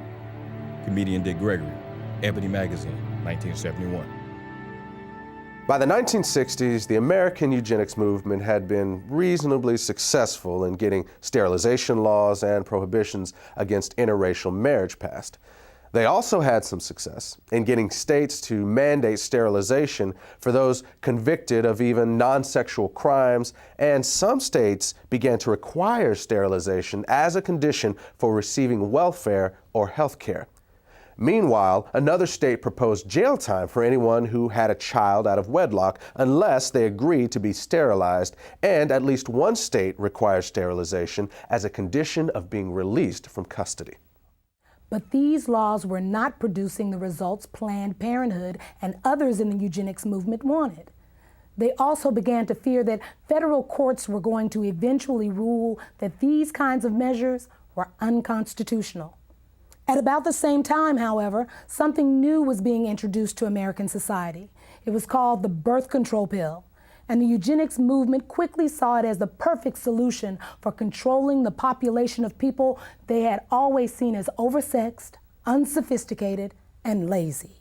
Comedian Dick Gregory, Ebony Magazine, 1971. By the 1960s, the American eugenics movement had been reasonably successful in getting sterilization laws and prohibitions against interracial marriage passed. They also had some success in getting states to mandate sterilization for those convicted of even non-sexual crimes, and some states began to require sterilization as a condition for receiving welfare or health care. Meanwhile, another state proposed jail time for anyone who had a child out of wedlock unless they agreed to be sterilized, and at least one state requires sterilization as a condition of being released from custody. But these laws were not producing the results Planned Parenthood and others in the eugenics movement wanted. They also began to fear that federal courts were going to eventually rule that these kinds of measures were unconstitutional. At about the same time, however, something new was being introduced to American society. It was called the birth control pill, and the eugenics movement quickly saw it as the perfect solution for controlling the population of people they had always seen as oversexed, unsophisticated, and lazy.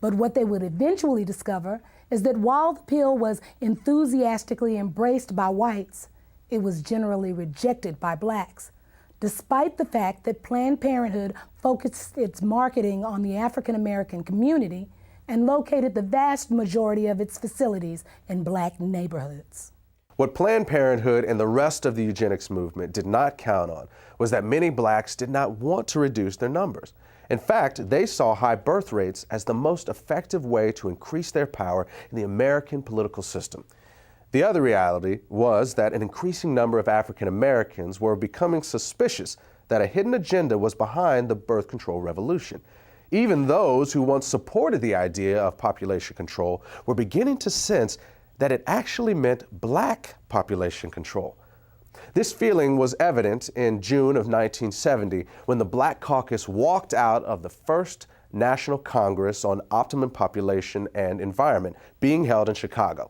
But what they would eventually discover is that while the pill was enthusiastically embraced by whites, it was generally rejected by blacks, despite the fact that Planned Parenthood focused its marketing on the African American community and located the vast majority of its facilities in black neighborhoods. What Planned Parenthood and the rest of the eugenics movement did not count on was that many blacks did not want to reduce their numbers. In fact, they saw high birth rates as the most effective way to increase their power in the American political system. The other reality was that an increasing number of African Americans were becoming suspicious that a hidden agenda was behind the birth control revolution. Even those who once supported the idea of population control were beginning to sense that it actually meant black population control. This feeling was evident in June of 1970 when the Black Caucus walked out of the first National Congress on Optimum Population and Environment being held in Chicago.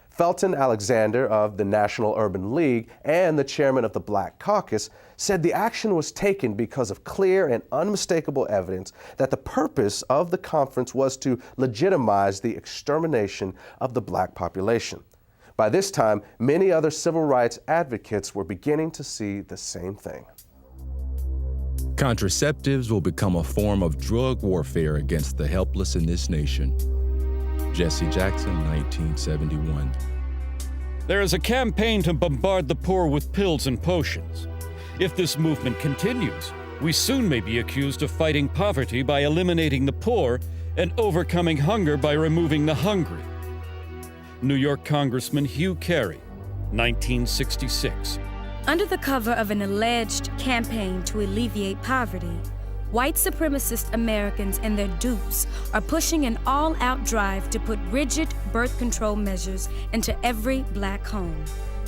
Felton Alexander of the National Urban League and the chairman of the Black Caucus said the action was taken because of clear and unmistakable evidence that the purpose of the conference was to legitimize the extermination of the black population. By this time, many other civil rights advocates were beginning to see the same thing. Contraceptives will become a form of drug warfare against the helpless in this nation. Jesse Jackson, 1971. There is a campaign to bombard the poor with pills and potions. If this movement continues, we soon may be accused of fighting poverty by eliminating the poor and overcoming hunger by removing the hungry. New York Congressman Hugh Carey, 1966. Under the cover of an alleged campaign to alleviate poverty, white supremacist Americans and their dupes are pushing an all-out drive to put rigid birth control measures into every black home.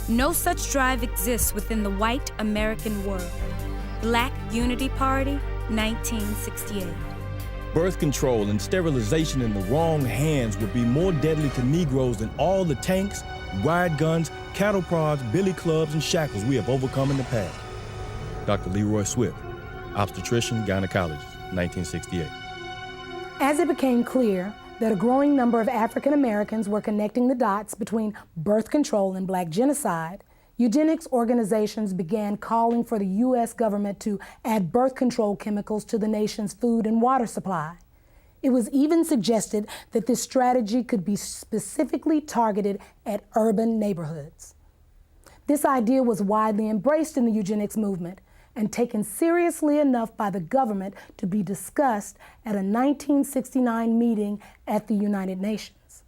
No such drive exists within the white American world. Black Unity Party, 1968. Birth control and sterilization in the wrong hands would be more deadly to Negroes than all the tanks, riot guns, cattle prods, billy clubs, and shackles we have overcome in the past. Dr. Leroy Swift, obstetrician, gynecologist, 1968. As it became clear that a growing number of African Americans were connecting the dots between birth control and black genocide, eugenics organizations began calling for the U.S. government to add birth control chemicals to the nation's food and water supply. It was even suggested that this strategy could be specifically targeted at urban neighborhoods. This idea was widely embraced in the eugenics movement and taken seriously enough by the government to be discussed at a 1969 meeting at the United Nations.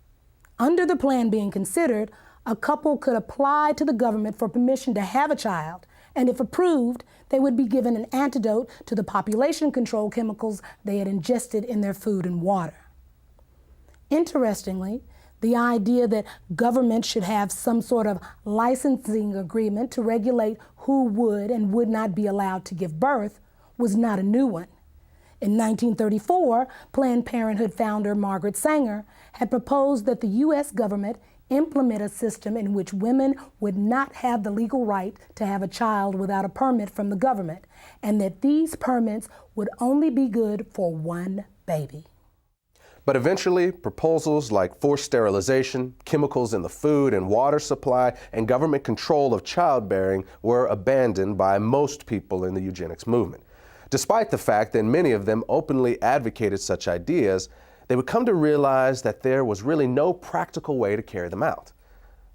Under the plan being considered, a couple could apply to the government for permission to have a child, and if approved, they would be given an antidote to the population control chemicals they had ingested in their food and water. Interestingly, the idea that government should have some sort of licensing agreement to regulate who would and would not be allowed to give birth was not a new one. In 1934, Planned Parenthood founder Margaret Sanger had proposed that the U.S. government implement a system in which women would not have the legal right to have a child without a permit from the government, and that these permits would only be good for one baby. But eventually, proposals like forced sterilization, chemicals in the food and water supply, and government control of childbearing were abandoned by most people in the eugenics movement. Despite the fact that many of them openly advocated such ideas, they would come to realize that there was really no practical way to carry them out.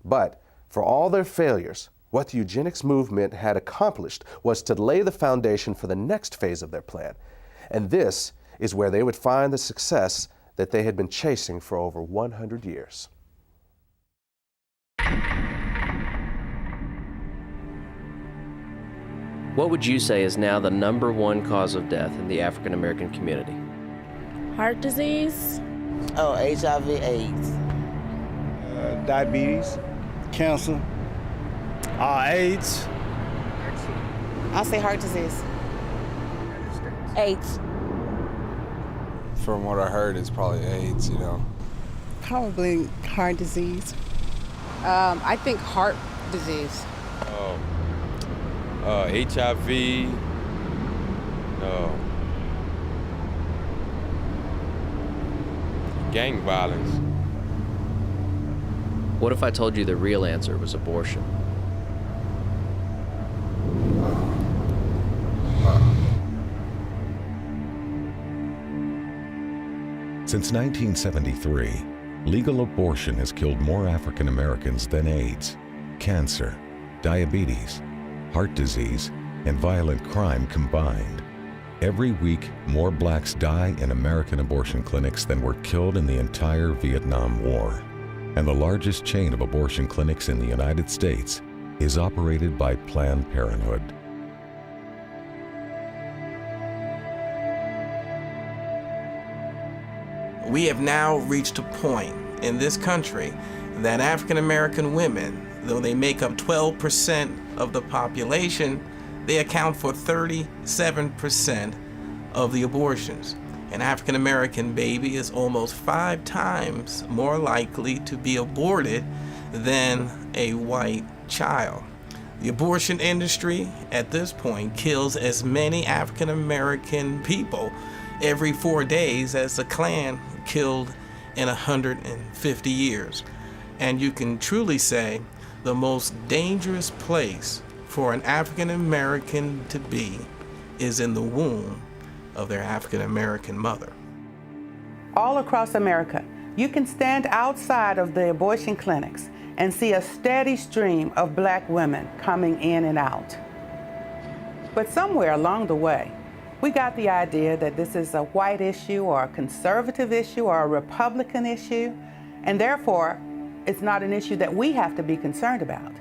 But for all their failures, what the eugenics movement had accomplished was to lay the foundation for the next phase of their plan. And this is where they would find the success that they had been chasing for over 100 years. What would you say is now the #1 cause of death in the African American community? Heart disease. Oh, HIV/AIDS. Diabetes, cancer, AIDS. I'll say heart disease. AIDS. From what I heard, it's probably AIDS, you know. Probably heart disease. I think heart disease. HIV. Gang violence. What if I told you the real answer was abortion? Since 1973, legal abortion has killed more African Americans than AIDS, cancer, diabetes, heart disease, and violent crime combined. Every week, more blacks die in American abortion clinics than were killed in the entire Vietnam War. And the largest chain of abortion clinics in the United States is operated by Planned Parenthood. We have now reached a point in this country that African American women, though they make up 12% of the population, they account for 37% of the abortions. An African American baby is almost 5 times more likely to be aborted than a white child. The abortion industry at this point kills as many African American people every 4 days as the Klan killed in 150 years. And you can truly say the most dangerous place for an African American to be is in the womb of their African American mother. All across America, you can stand outside of the abortion clinics and see a steady stream of black women coming in and out. But somewhere along the way, we got the idea that this is a white issue or a conservative issue or a Republican issue, and therefore, it's not an issue that we have to be concerned about.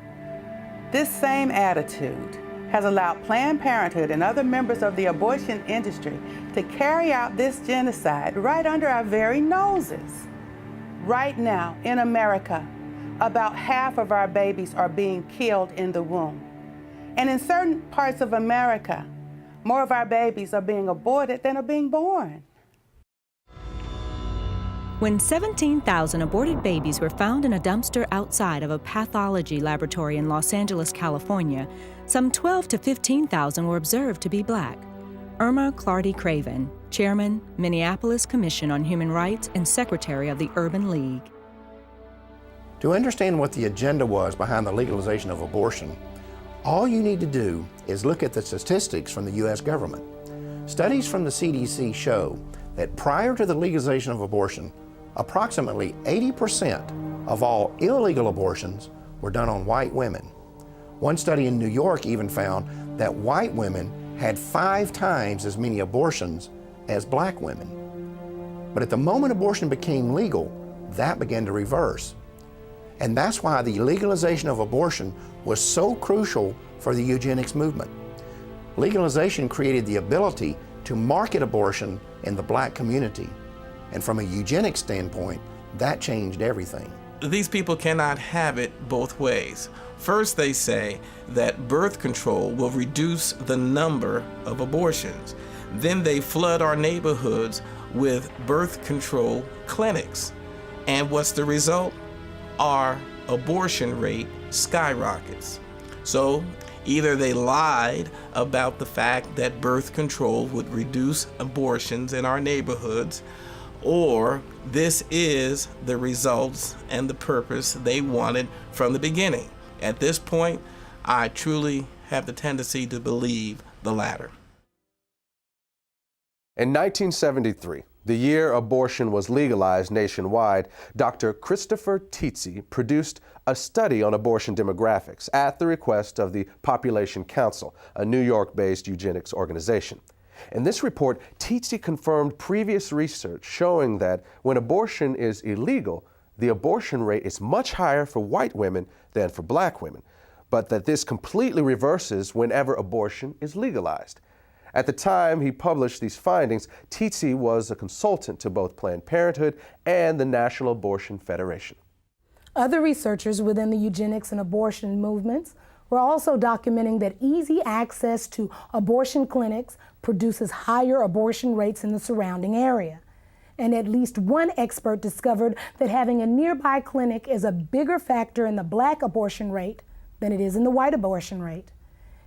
This same attitude has allowed Planned Parenthood and other members of the abortion industry to carry out this genocide right under our very noses. Right now, in America, about half of our babies are being killed in the womb. And in certain parts of America, more of our babies are being aborted than are being born. When 17,000 aborted babies were found in a dumpster outside of a pathology laboratory in Los Angeles, California, some 12 to 15,000 were observed to be Black. Irma Clardy Craven, Chairman, Minneapolis Commission on Human Rights and Secretary of the Urban League. To understand what the agenda was behind the legalization of abortion, all you need to do is look at the statistics from the U.S. government. Studies from the CDC show that prior to the legalization of abortion, approximately 80% of all illegal abortions were done on white women. One study in New York even found that white women had 5 times as many abortions as Black women. But at the moment abortion became legal, that began to reverse. And that's why the legalization of abortion was so crucial for the eugenics movement. Legalization created the ability to market abortion in the Black community. And from a eugenics standpoint, that changed everything. These people cannot have it both ways. First, they say that birth control will reduce the number of abortions. Then they flood our neighborhoods with birth control clinics. And what's the result? Our abortion rate skyrockets. So either they lied about the fact that birth control would reduce abortions in our neighborhoods, or this is the results and the purpose they wanted from the beginning. At this point, I truly have the tendency to believe the latter. In 1973, the year abortion was legalized nationwide, Dr. Christopher Tietze produced a study on abortion demographics at the request of the Population Council, a New York-based eugenics organization. In this report, Tietze confirmed previous research showing that when abortion is illegal, the abortion rate is much higher for white women than for Black women, but that this completely reverses whenever abortion is legalized. At the time he published these findings, Tietze was a consultant to both Planned Parenthood and the National Abortion Federation. Other researchers within the eugenics and abortion movements were also documenting that easy access to abortion clinics produces higher abortion rates in the surrounding area. And at least one expert discovered that having a nearby clinic is a bigger factor in the Black abortion rate than it is in the white abortion rate.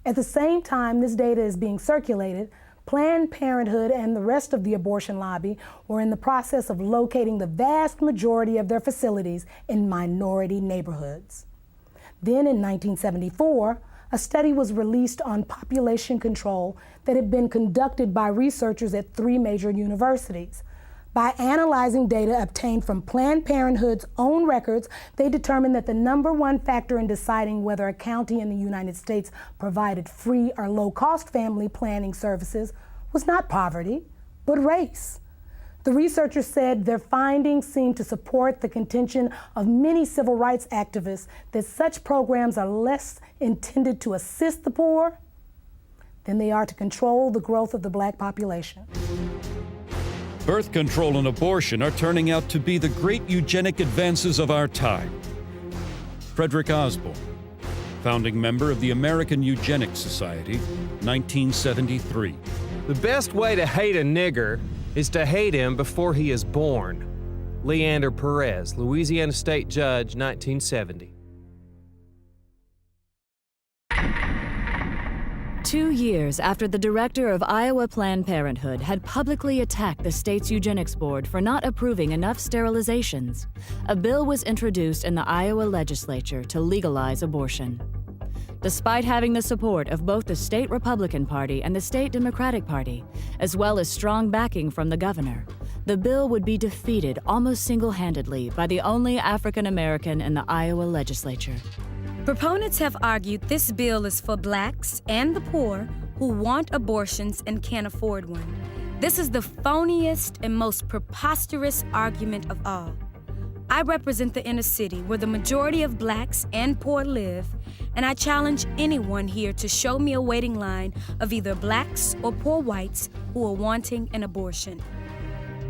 At the same time this data is being circulated, Planned Parenthood and the rest of the abortion lobby were in the process of locating the vast majority of their facilities in minority neighborhoods. Then in 1974, a study was released on population control that had been conducted by researchers at 3 major universities. By analyzing data obtained from Planned Parenthood's own records, they determined that the #1 factor in deciding whether a county in the United States provided free or low-cost family planning services was not poverty, but race. The researchers said their findings seemed to support the contention of many civil rights activists that such programs are less intended to assist the poor than they are to control the growth of the Black population. Birth control and abortion are turning out to be the great eugenic advances of our time. Frederick Osborne, founding member of the American Eugenics Society, 1973. The best way to hate a nigger is to hate him before he is born. Leander Perez, Louisiana State Judge, 1970. 2 years after the director of Iowa Planned Parenthood had publicly attacked the state's eugenics board for not approving enough sterilizations, a bill was introduced in the Iowa legislature to legalize abortion. Despite having the support of both the state Republican Party and the state Democratic Party, as well as strong backing from the governor, the bill would be defeated almost single-handedly by the only African American in the Iowa legislature. Proponents have argued this bill is for Blacks and the poor who want abortions and can't afford one. This is the phoniest and most preposterous argument of all. I represent the inner city where the majority of Blacks and poor live, and I challenge anyone here to show me a waiting line of either Blacks or poor whites who are wanting an abortion.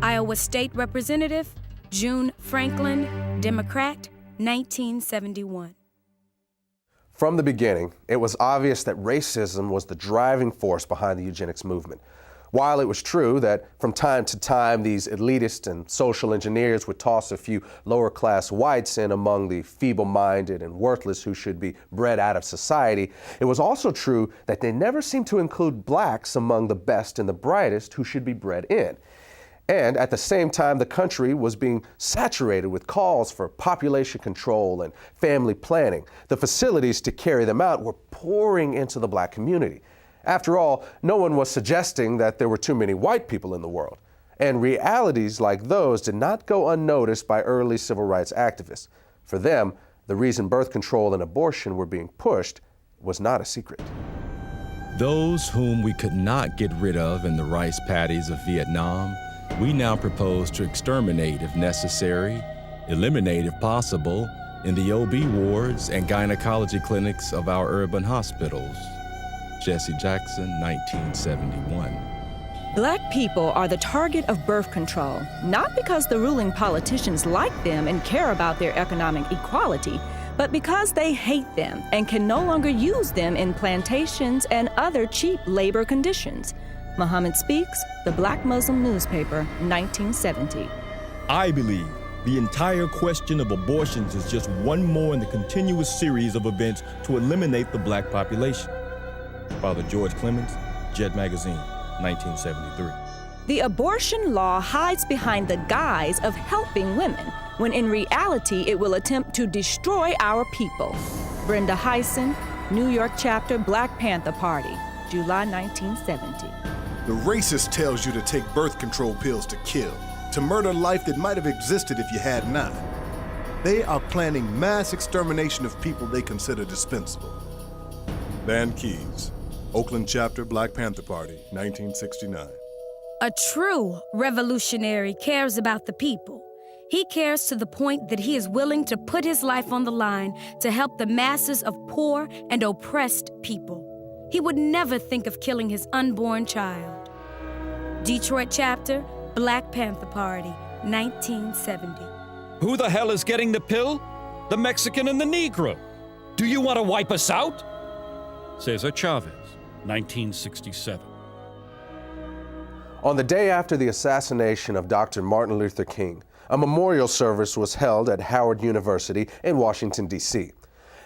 Iowa State Representative June Franklin, Democrat, 1971. From the beginning, it was obvious that racism was the driving force behind the eugenics movement. While it was true that from time to time these elitist and social engineers would toss a few lower-class whites in among the feeble-minded and worthless who should be bred out of society, it was also true that they never seemed to include blacks among the best and the brightest who should be bred in. And at the same time, the country was being saturated with calls for population control and family planning. The facilities to carry them out were pouring into the black community. After all, no one was suggesting that there were too many white people in the world. And realities like those did not go unnoticed by early civil rights activists. For them, the reason birth control and abortion were being pushed was not a secret. Those whom we could not get rid of in the rice paddies of Vietnam, we now propose to exterminate if necessary, eliminate if possible, in the OB wards and gynecology clinics of our urban hospitals. Jesse Jackson, 1971. Black people are the target of birth control, not because the ruling politicians like them and care about their economic equality, but because they hate them and can no longer use them in plantations and other cheap labor conditions. Muhammad Speaks, the Black Muslim newspaper, 1970. I believe the entire question of abortions is just one more in the continuous series of events to eliminate the black population. Father George Clemens, Jet Magazine, 1973. The abortion law hides behind the guise of helping women, when in reality it will attempt to destroy our people. Brenda Hyson, New York chapter, Black Panther Party, July 1970. The racist tells you to take birth control pills to kill, to murder life that might have existed if you had not. They are planning mass extermination of people they consider dispensable. Van Keys, Oakland chapter, Black Panther Party, 1969. A true revolutionary cares about the people. He cares to the point that he is willing to put his life on the line to help the masses of poor and oppressed people. He would never think of killing his unborn child. Detroit chapter, Black Panther Party, 1970. Who the hell is getting the pill? The Mexican and the Negro. Do you want to wipe us out? Cesar Chavez, 1967. On the day after the assassination of Dr. Martin Luther King, a memorial service was held at Howard University in Washington, D.C.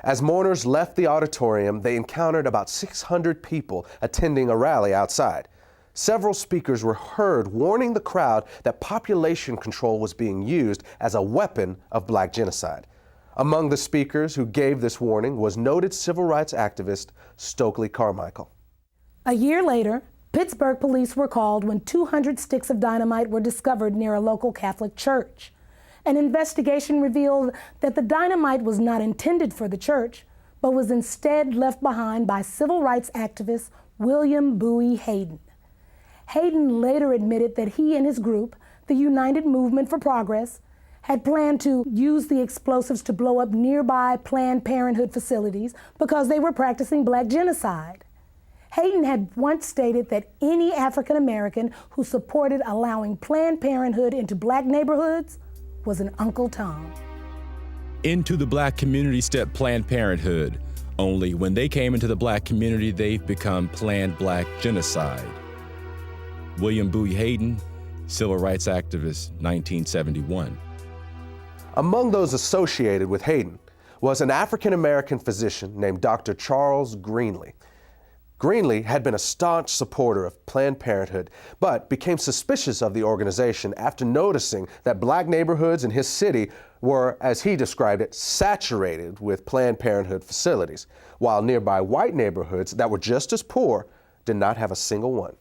As mourners left the auditorium, they encountered about 600 people attending a rally outside. Several speakers were heard warning the crowd that population control was being used as a weapon of black genocide. Among the speakers who gave this warning was noted civil rights activist Stokely Carmichael. A year later, Pittsburgh police were called when 200 sticks of dynamite were discovered near a local Catholic church. An investigation revealed that the dynamite was not intended for the church, but was instead left behind by civil rights activist William Bowie Hayden. Hayden later admitted that he and his group, the United Movement for Progress, had planned to use the explosives to blow up nearby Planned Parenthood facilities because they were practicing black genocide. Hayden had once stated that any African American who supported allowing Planned Parenthood into black neighborhoods was an Uncle Tom. Into the black community stepped Planned Parenthood. Only when they came into the black community, they've become Planned Black Genocide. William Bowie Hayden, civil rights activist, 1971. Among those associated with Hayden was an African-American physician named Dr. Charles Greenlee. Greenlee had been a staunch supporter of Planned Parenthood, but became suspicious of the organization after noticing that black neighborhoods in his city were, as he described it, saturated with Planned Parenthood facilities, while nearby white neighborhoods that were just as poor did not have a single one.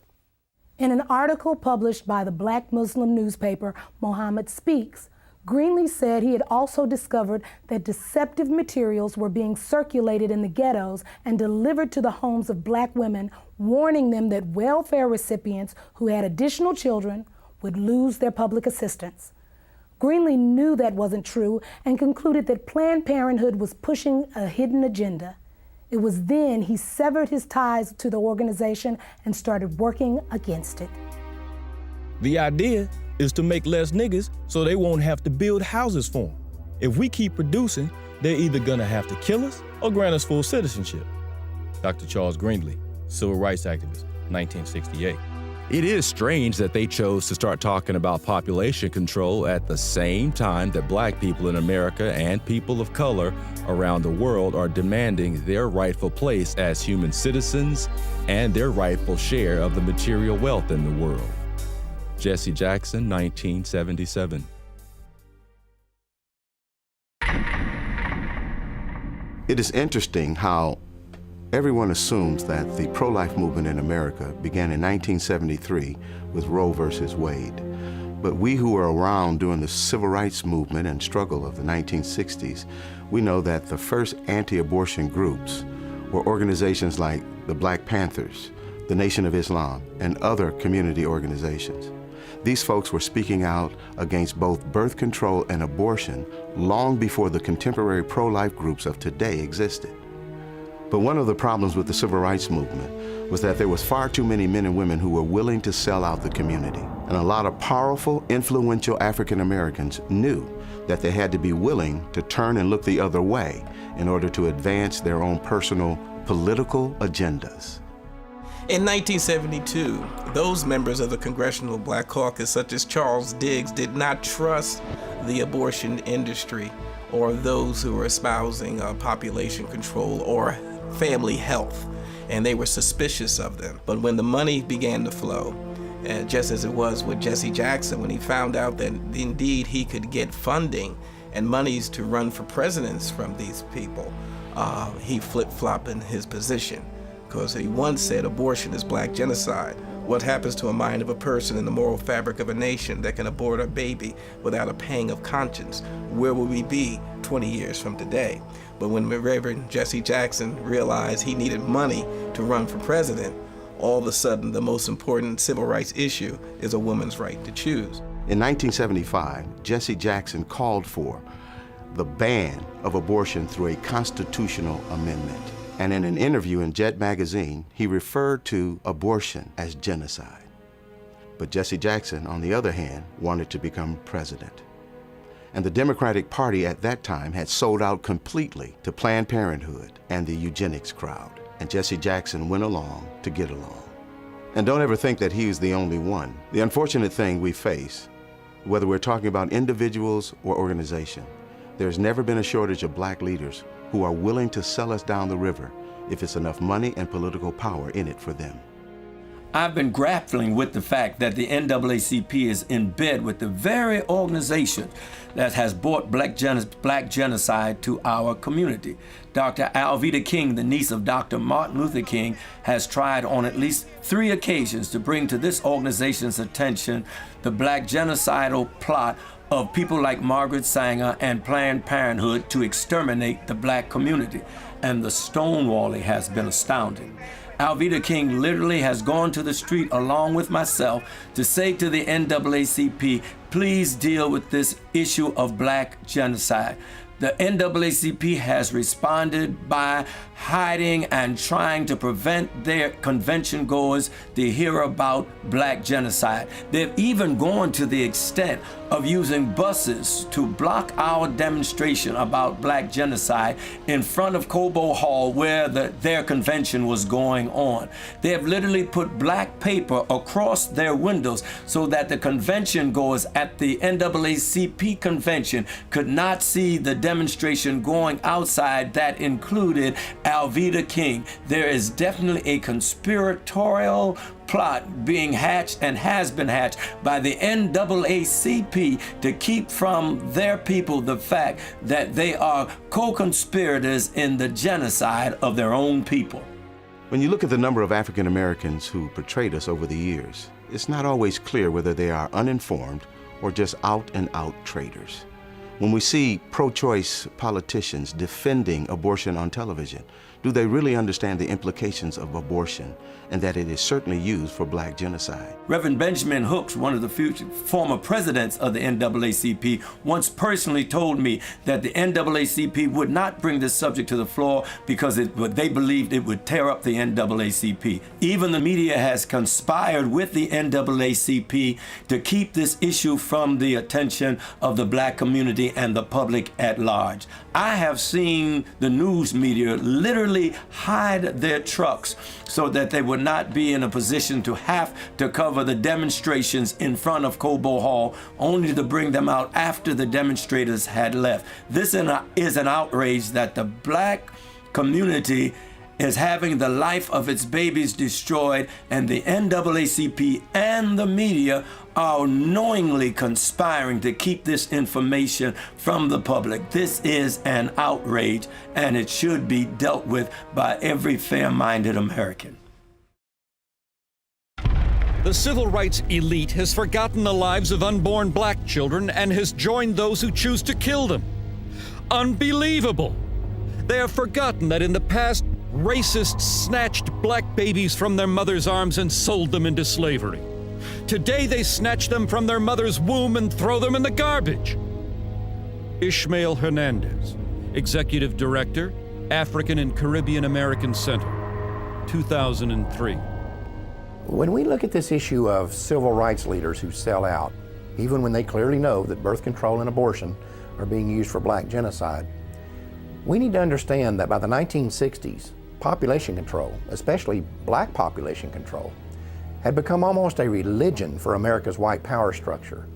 In an article published by the Black Muslim newspaper Muhammad Speaks, Greenlee said he had also discovered that deceptive materials were being circulated in the ghettos and delivered to the homes of black women, warning them that welfare recipients who had additional children would lose their public assistance. Greenlee knew that wasn't true and concluded that Planned Parenthood was pushing a hidden agenda. It was then he severed his ties to the organization and started working against it. The idea is to make less niggas so they won't have to build houses for them. If we keep producing, they're either gonna have to kill us or grant us full citizenship. Dr. Charles Greenlee, civil rights activist, 1968. It is strange that they chose to start talking about population control at the same time that black people in America and people of color around the world are demanding their rightful place as human citizens and their rightful share of the material wealth in the world. Jesse Jackson, 1977. It is interesting how everyone assumes that the pro-life movement in America began in 1973 with Roe versus Wade. But we who were around during the civil rights movement and struggle of the 1960s, we know that the first anti-abortion groups were organizations like the Black Panthers, the Nation of Islam, and other community organizations. These folks were speaking out against both birth control and abortion long before the contemporary pro-life groups of today existed. But one of the problems with the civil rights movement was that there was far too many men and women who were willing to sell out the community. And a lot of powerful, influential African Americans knew that they had to be willing to turn and look the other way in order to advance their own personal political agendas. In 1972, those members of the Congressional Black Caucus, such as Charles Diggs, did not trust the abortion industry or those who were espousing population control or family health, and they were suspicious of them. But when the money began to flow, just as it was with Jesse Jackson, when he found out that indeed he could get funding and monies to run for presidents from these people, he flip-flopped in his position, because he once said abortion is black genocide. What happens to a mind of a person in the moral fabric of a nation that can abort a baby without a pang of conscience? Where will we be 20 years from today? But when Reverend Jesse Jackson realized he needed money to run for president, all of a sudden the most important civil rights issue is a woman's right to choose. In 1975, Jesse Jackson called for the ban of abortion through a constitutional amendment. And in an interview in Jet magazine, he referred to abortion as genocide. But Jesse Jackson, on the other hand, wanted to become president. And the Democratic Party at that time had sold out completely to Planned Parenthood and the eugenics crowd. And Jesse Jackson went along to get along. And don't ever think that he was the only one. The unfortunate thing we face, whether we're talking about individuals or organization, there's never been a shortage of black leaders who are willing to sell us down the river if it's enough money and political power in it for them. I've been grappling with the fact that the NAACP is in bed with the very organization that has brought black genocide to our community. Dr. Alveda King, the niece of Dr. Martin Luther King, has tried on at least 3 occasions to bring to this organization's attention the black genocidal plot of people like Margaret Sanger and Planned Parenthood to exterminate the black community. And the stonewalling has been astounding. Alveda King literally has gone to the street along with myself to say to the NAACP, please deal with this issue of black genocide. The NAACP has responded by hiding and trying to prevent their convention goers to hear about black genocide. They've even gone to the extent of using buses to block our demonstration about black genocide in front of Cobo Hall where their convention was going on. They have literally put black paper across their windows so that the convention goers at the NAACP convention could not see the demonstration going outside that included Alveda King. There is definitely a conspiratorial plot being hatched and has been hatched by the NAACP to keep from their people the fact that they are co-conspirators in the genocide of their own people. When you look at the number of African Americans who portrayed us over the years, it's not always clear whether they are uninformed or just out-and-out traitors. When we see pro-choice politicians defending abortion on television, do they really understand the implications of abortion and that it is certainly used for black genocide? Reverend Benjamin Hooks, one of the former presidents of the NAACP, once personally told me that the NAACP would not bring this subject to the floor because they believed it would tear up the NAACP. Even the media has conspired with the NAACP to keep this issue from the attention of the black community community and the public at large. I have seen the news media literally hide their trucks so that they would not be in a position to have to cover the demonstrations in front of Cobo Hall, only to bring them out after the demonstrators had left. This is an outrage that the black community is having the life of its babies destroyed, and the NAACP and the media are knowingly conspiring to keep this information from the public. This is an outrage, and it should be dealt with by every fair-minded American. The civil rights elite has forgotten the lives of unborn black children and has joined those who choose to kill them. Unbelievable! They have forgotten that in the past, racists snatched black babies from their mother's arms and sold them into slavery. Today they snatch them from their mother's womb and throw them in the garbage. Ishmael Hernandez, Executive Director, African and Caribbean American Center, 2003. When we look at this issue of civil rights leaders who sell out, even when they clearly know that birth control and abortion are being used for black genocide, we need to understand that by the 1960s, population control, especially black population control, had become almost a religion for America's white power structure.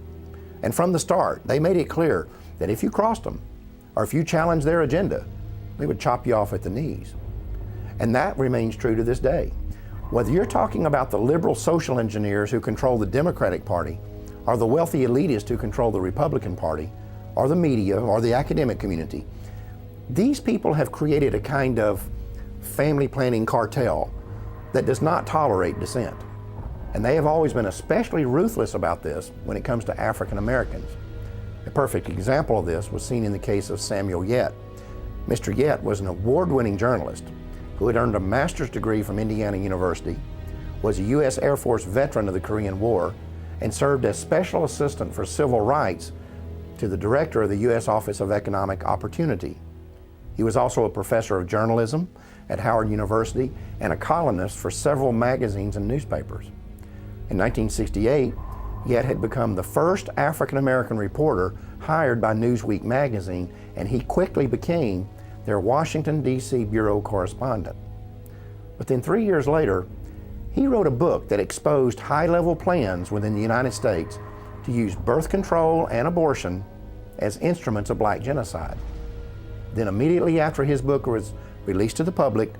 And from the start, they made it clear that if you crossed them, or if you challenged their agenda, they would chop you off at the knees. And that remains true to this day. Whether you're talking about the liberal social engineers who control the Democratic Party, or the wealthy elitists who control the Republican Party, or the media, or the academic community, these people have created a kind of family planning cartel that does not tolerate dissent. And they have always been especially ruthless about this when it comes to African Americans. A perfect example of this was seen in the case of Samuel Yet. Mr. Yet was an award-winning journalist who had earned a master's degree from Indiana University, was a U.S. Air Force veteran of the Korean War, and served as special assistant for civil rights to the director of the U.S. Office of Economic Opportunity. He was also a professor of journalism at Howard University and a columnist for several magazines and newspapers. In 1968, Yet had become the first African-American reporter hired by Newsweek magazine, and he quickly became their Washington, D.C. bureau correspondent. But then 3 years later, he wrote a book that exposed high-level plans within the United States to use birth control and abortion as instruments of black genocide. Then immediately after his book was released to the public,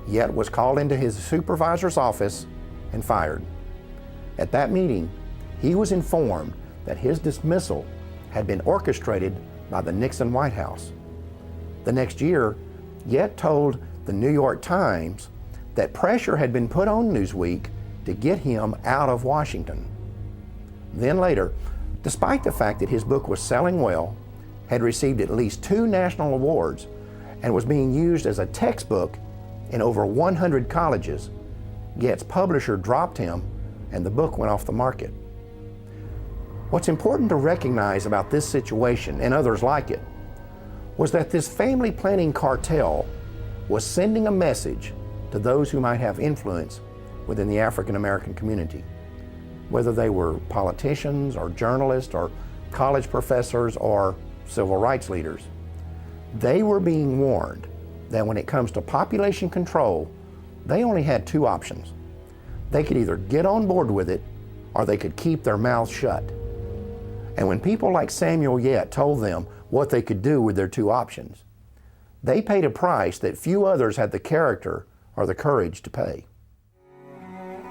Yet was called into his supervisor's office and fired. At that meeting, he was informed that his dismissal had been orchestrated by the Nixon White House. The next year, Yet told the New York Times that pressure had been put on Newsweek to get him out of Washington. Then later, despite the fact that his book was selling well, had received at least 2 national awards, and was being used as a textbook in over 100 colleges, Yet's publisher dropped him and the book went off the market. What's important to recognize about this situation and others like it was that this family planning cartel was sending a message to those who might have influence within the African American community, whether they were politicians or journalists or college professors or civil rights leaders. They were being warned that when it comes to population control, they only had 2 options. They could either get on board with it or they could keep their mouths shut. And when people like Samuel Yet told them what they could do with their 2 options, they paid a price that few others had the character or the courage to pay.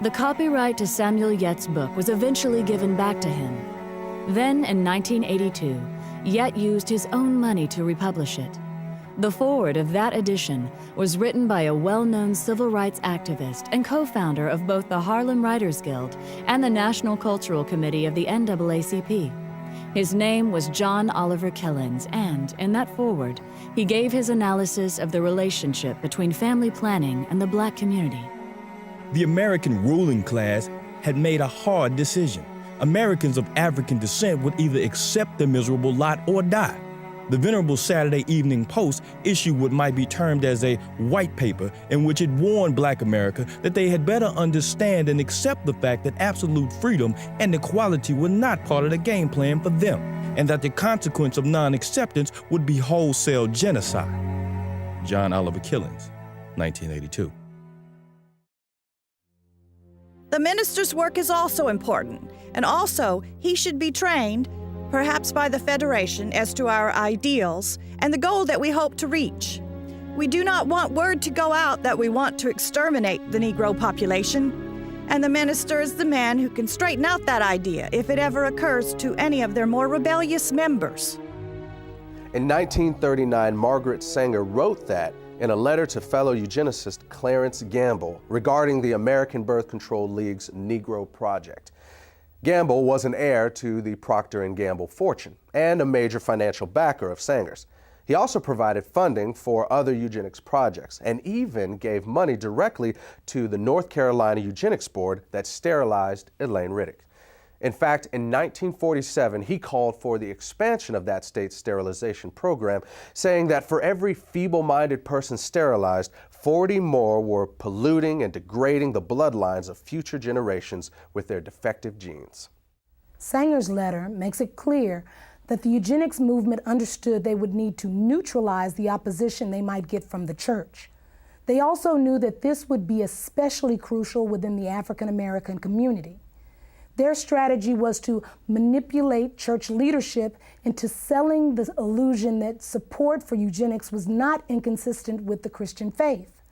The copyright to Samuel Yet's book was eventually given back to him. Then, in 1982, Yet used his own money to republish it. The foreword of that edition was written by a well-known civil rights activist and co-founder of both the Harlem Writers Guild and the National Cultural Committee of the NAACP. His name was John Oliver Killens, and in that foreword, he gave his analysis of the relationship between family planning and the black community. The American ruling class had made a hard decision. Americans of African descent would either accept the miserable lot or die. The venerable Saturday Evening Post issued what might be termed as a white paper in which it warned Black America that they had better understand and accept the fact that absolute freedom and equality were not part of the game plan for them, and that the consequence of non-acceptance would be wholesale genocide. John Oliver Killings, 1982. The minister's work is also important, and also he should be trained, perhaps by the Federation, as to our ideals and the goal that we hope to reach. We do not want word to go out that we want to exterminate the Negro population, and the minister is the man who can straighten out that idea if it ever occurs to any of their more rebellious members. In 1939, Margaret Sanger wrote that in a letter to fellow eugenicist Clarence Gamble regarding the American Birth Control League's Negro Project. Gamble was an heir to the Procter & Gamble fortune and a major financial backer of Sanger's. He also provided funding for other eugenics projects and even gave money directly to the North Carolina Eugenics Board that sterilized Elaine Riddick. In fact, in 1947, he called for the expansion of that state's sterilization program, saying that for every feeble-minded person sterilized, 40 more were polluting and degrading the bloodlines of future generations with their defective genes. Sanger's letter makes it clear that the eugenics movement understood they would need to neutralize the opposition they might get from the church. They also knew that this would be especially crucial within the African American community. Their strategy was to manipulate church leadership into selling the illusion that support for eugenics was not inconsistent with the Christian faith.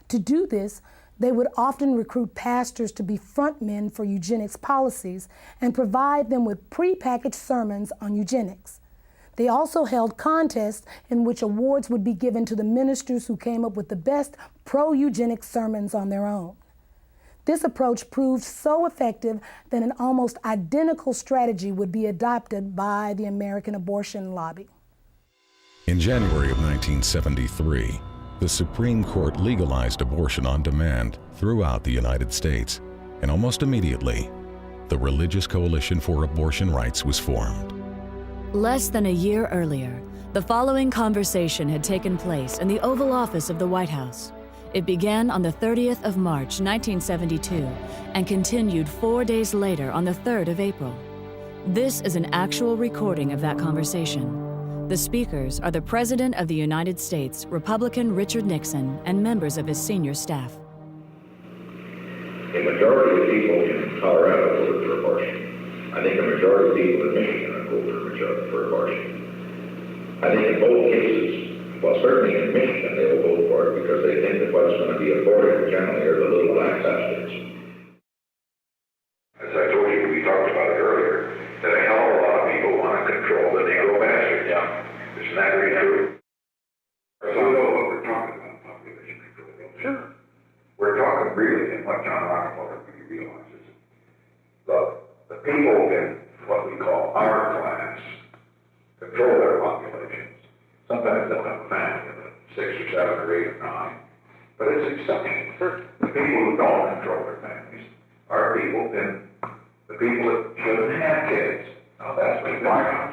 To do this, they would often recruit pastors to be frontmen for eugenics policies and provide them with prepackaged sermons on eugenics. They also held contests in which awards would be given to the ministers who came up with the best pro-eugenics sermons on their own. This approach proved so effective that an almost identical strategy would be adopted by the American abortion lobby. In January of 1973, the Supreme Court legalized abortion on demand throughout the United States, and almost immediately, the Religious Coalition for Abortion Rights was formed. Less than a year earlier, the following conversation had taken place in the Oval Office of the White House. It began on the 30th of March, 1972, and continued 4 days later on the 3rd of April. This is an actual recording of that conversation. The speakers are the President of the United States, Republican Richard Nixon, and members of his senior staff. A majority of people in Colorado voted for abortion. I think a majority of people in Michigan have voted for abortion. I think in both cases, well, certainly in Michigan, they will vote for it because they think that what's going to be aborted generally are the little black bastards. As I told you, we talked about it earlier, that a hell of a lot of people want to control the Negro bastard. Yeah. Isn't that really true? So you know what we're talking about, population control. Sure. We're talking really, and what John Rockefeller really realizes, the people in what we call our class control their populations. Sometimes they'll have a family of 6 or 7 or 8 or 9, but it's exceptional. The people who don't control their families are people the people that shouldn't have kids. Now that's the black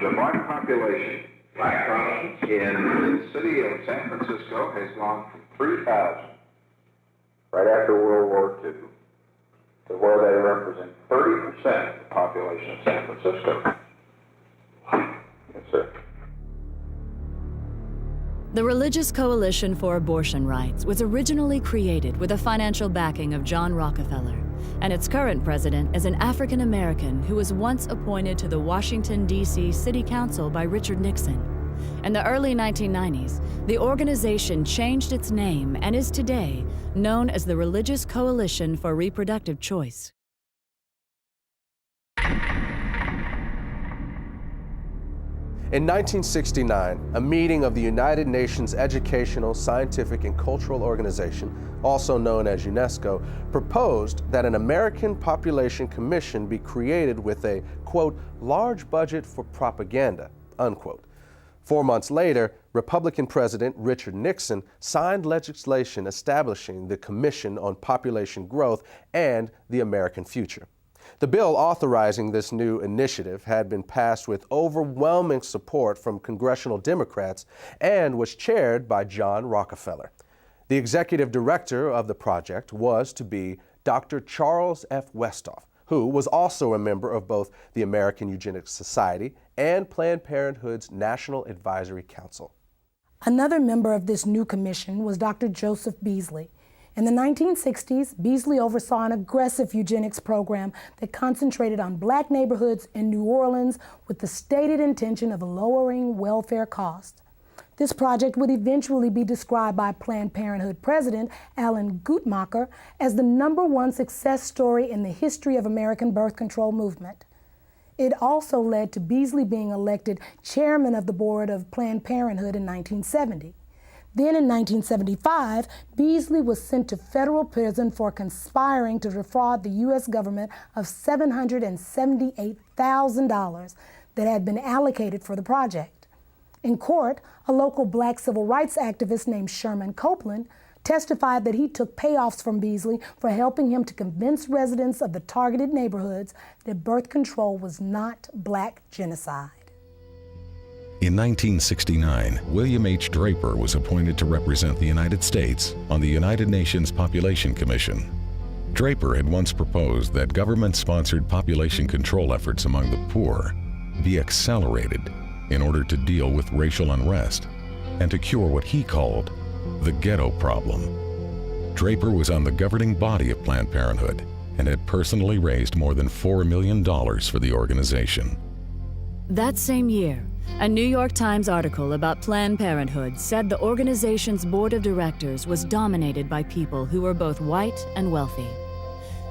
population. Black Protestants in the city of San Francisco has gone from 3,000 right after World War II to where they represent 30% of the population of San Francisco. Yes, sir. The Religious Coalition for Abortion Rights was originally created with the financial backing of John Rockefeller, and its current president is an African American who was once appointed to the Washington, D.C. City Council by Richard Nixon. In the early 1990s, the organization changed its name and is today known as the Religious Coalition for Reproductive Choice. In 1969, a meeting of the United Nations Educational, Scientific, and Cultural Organization, also known as UNESCO, proposed that an American Population Commission be created with a, quote, large budget for propaganda, unquote. 4 months later, Republican President Richard Nixon signed legislation establishing the Commission on Population Growth and the American Future. The bill authorizing this new initiative had been passed with overwhelming support from congressional Democrats and was chaired by John Rockefeller. The executive director of the project was to be Dr. Charles F. Westhoff, who was also a member of both the American Eugenics Society and Planned Parenthood's National Advisory Council. Another member of this new commission was Dr. Joseph Beasley. In the 1960s, Beasley oversaw an aggressive eugenics program that concentrated on black neighborhoods in New Orleans with the stated intention of lowering welfare costs. This project would eventually be described by Planned Parenthood President Alan Guttmacher as the #1 success story in the history of American birth control movement. It also led to Beasley being elected chairman of the board of Planned Parenthood in 1970. Then in 1975, Beasley was sent to federal prison for conspiring to defraud the U.S. government of $778,000 that had been allocated for the project. In court, a local black civil rights activist named Sherman Copeland testified that he took payoffs from Beasley for helping him to convince residents of the targeted neighborhoods that birth control was not black genocide. In 1969, William H. Draper was appointed to represent the United States on the United Nations Population Commission. Draper had once proposed that government-sponsored population control efforts among the poor be accelerated in order to deal with racial unrest and to cure what he called the ghetto problem. Draper was on the governing body of Planned Parenthood and had personally raised more than $4 million for the organization. That same year, a New York Times article about Planned Parenthood said the organization's board of directors was dominated by people who were both white and wealthy.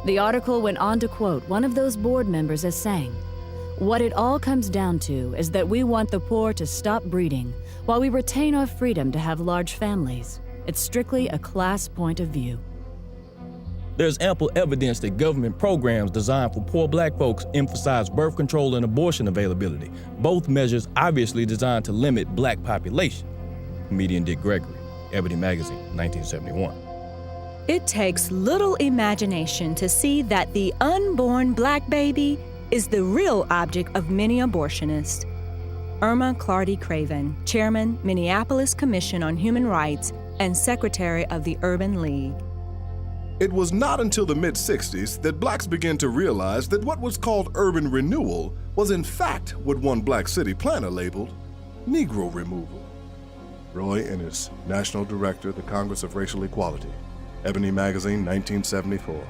The article went on to quote one of those board members as saying, "What it all comes down to is that we want the poor to stop breeding while we retain our freedom to have large families. It's strictly a class point of view." There's ample evidence that government programs designed for poor black folks emphasize birth control and abortion availability, both measures obviously designed to limit black population. Comedian Dick Gregory, Ebony Magazine, 1971. It takes little imagination to see that the unborn black baby is the real object of many abortionists. Irma Clardy Craven, Chairman, Minneapolis Commission on Human Rights and Secretary of the Urban League. It was not until the mid-60s that blacks began to realize that what was called urban renewal was in fact what one black city planner labeled Negro removal. Roy Ennis, National Director, the Congress of Racial Equality, Ebony Magazine, 1974.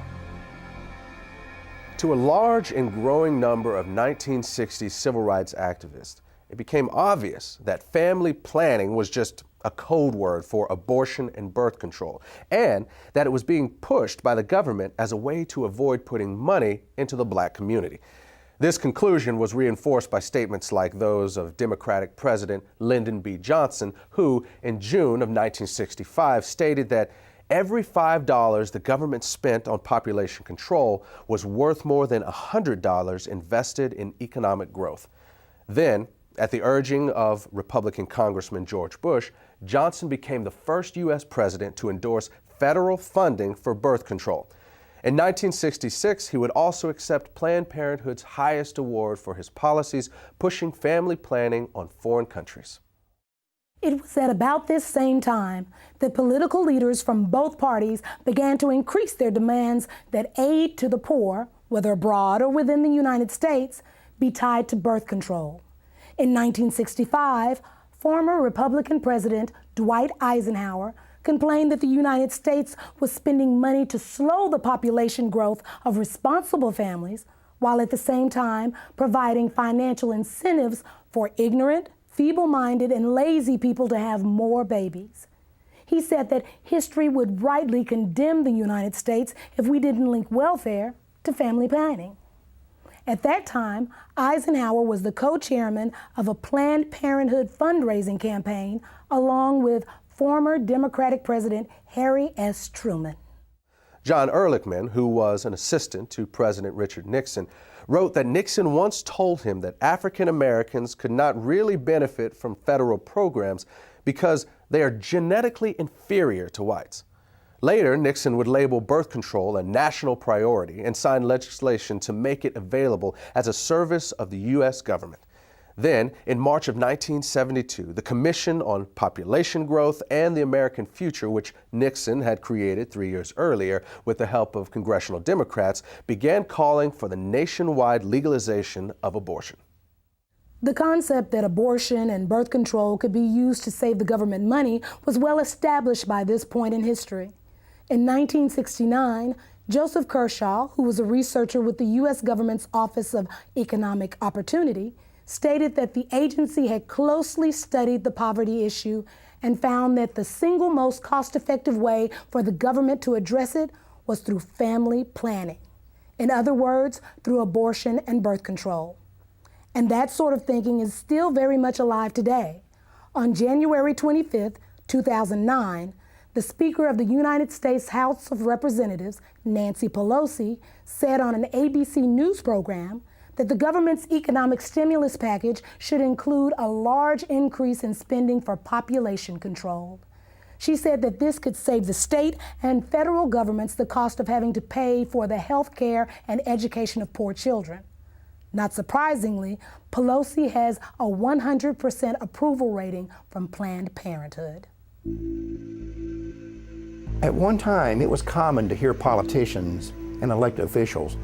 To a large and growing number of 1960s civil rights activists, it became obvious that family planning was just a code word for abortion and birth control, and that it was being pushed by the government as a way to avoid putting money into the black community. This conclusion was reinforced by statements like those of Democratic President Lyndon B. Johnson, who in June of 1965 stated that every $5 the government spent on population control was worth more than $100 invested in economic growth. Then, at the urging of Republican Congressman George Bush, Johnson became the first U.S. president to endorse federal funding for birth control. In 1966, he would also accept Planned Parenthood's highest award for his policies, pushing family planning on foreign countries. It was at about this same time that political leaders from both parties began to increase their demands that aid to the poor, whether abroad or within the United States, be tied to birth control. In 1965, former Republican President Dwight Eisenhower complained that the United States was spending money to slow the population growth of responsible families, while at the same time providing financial incentives for ignorant, feeble-minded, and lazy people to have more babies. He said that history would rightly condemn the United States if we didn't link welfare to family planning. At that time, Eisenhower was the co-chairman of a Planned Parenthood fundraising campaign, along with former Democratic President Harry S. Truman. John Ehrlichman, who was an assistant to President Richard Nixon, wrote that Nixon once told him that African Americans could not really benefit from federal programs because they are genetically inferior to whites. Later, Nixon would label birth control a national priority and sign legislation to make it available as a service of the U.S. government. Then, in March of 1972, the Commission on Population Growth and the American Future, which Nixon had created 3 years earlier with the help of congressional Democrats, began calling for the nationwide legalization of abortion. The concept that abortion and birth control could be used to save the government money was well established by this point in history. In 1969, Joseph Kershaw, who was a researcher with the U.S. government's Office of Economic Opportunity, stated that the agency had closely studied the poverty issue and found that the single most cost-effective way for the government to address it was through family planning. In other words, through abortion and birth control. And that sort of thinking is still very much alive today. On January 25th, 2009, the Speaker of the United States House of Representatives, Nancy Pelosi, said on an ABC News program that the government's economic stimulus package should include a large increase in spending for population control. She said that this could save the state and federal governments the cost of having to pay for the health care and education of poor children. Not surprisingly, Pelosi has a 100% approval rating from Planned Parenthood. At one time, it was common to hear politicians and elected officials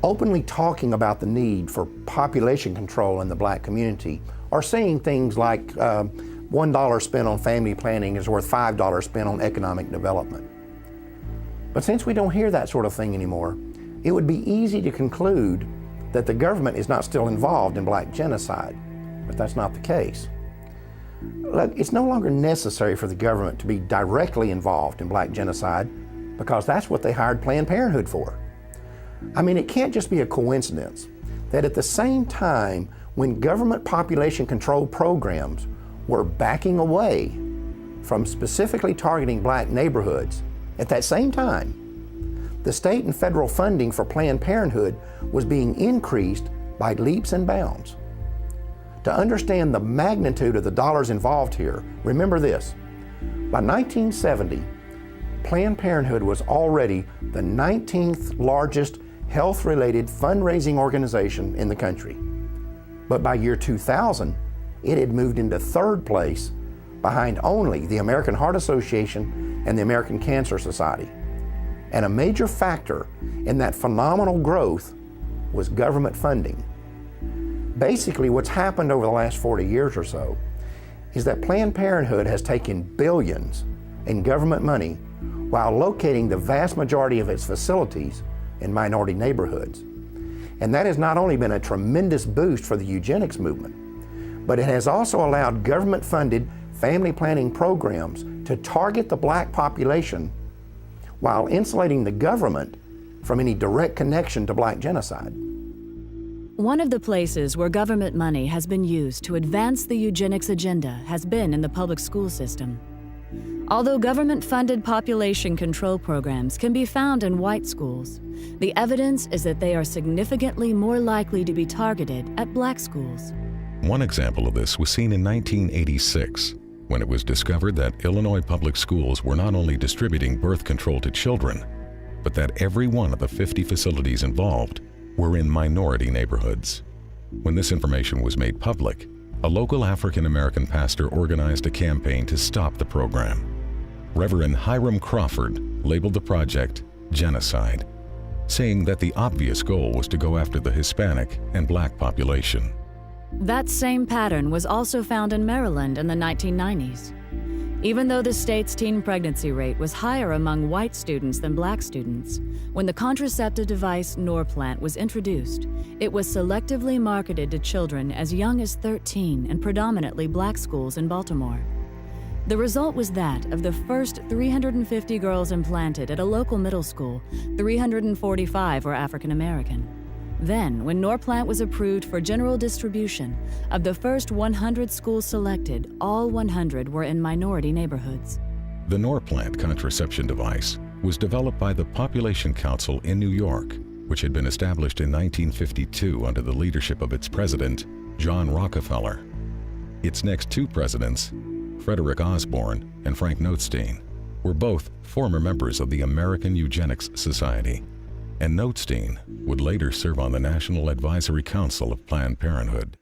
openly talking about the need for population control in the black community, or saying things like $1 spent on family planning is worth $5 spent on economic development. But since we don't hear that sort of thing anymore, it would be easy to conclude that the government is not still involved in black genocide, but that's not the case. Look, it's no longer necessary for the government to be directly involved in black genocide because that's what they hired Planned Parenthood for. I mean, it can't just be a coincidence that at the same time when government population control programs were backing away from specifically targeting black neighborhoods, at that same time, the state and federal funding for Planned Parenthood was being increased by leaps and bounds. To understand the magnitude of the dollars involved here, remember this. By 1970, Planned Parenthood was already the 19th largest health-related fundraising organization in the country. But by year 2000, it had moved into third place behind only the American Heart Association and the American Cancer Society. And a major factor in that phenomenal growth was government funding. Basically, what's happened over the last 40 years or so is that Planned Parenthood has taken billions in government money while locating the vast majority of its facilities in minority neighborhoods. And that has not only been a tremendous boost for the eugenics movement, but it has also allowed government-funded family planning programs to target the black population while insulating the government from any direct connection to black genocide. One of the places where government money has been used to advance the eugenics agenda has been in the public school system. Although government-funded population control programs can be found in white schools, the evidence is that they are significantly more likely to be targeted at black schools. One example of this was seen in 1986, when it was discovered that Illinois public schools were not only distributing birth control to children, but that every one of the 50 facilities involved were in minority neighborhoods. When this information was made public, a local African-American pastor organized a campaign to stop the program. Reverend Hiram Crawford labeled the project genocide, saying that the obvious goal was to go after the Hispanic and black population. That same pattern was also found in Maryland in the 1990s. Even though the state's teen pregnancy rate was higher among white students than black students, when the contraceptive device Norplant was introduced, it was selectively marketed to children as young as 13 in predominantly black schools in Baltimore. The result was that of the first 350 girls implanted at a local middle school, 345 were African American. Then, when Norplant was approved for general distribution, of the first 100 schools selected, all 100 were in minority neighborhoods. The Norplant contraception device was developed by the Population Council in New York, which had been established in 1952 under the leadership of its president, John Rockefeller. Its next two presidents, Frederick Osborne and Frank Notestein, were both former members of the American Eugenics Society, and Notestein would later serve on the National Advisory Council of Planned Parenthood.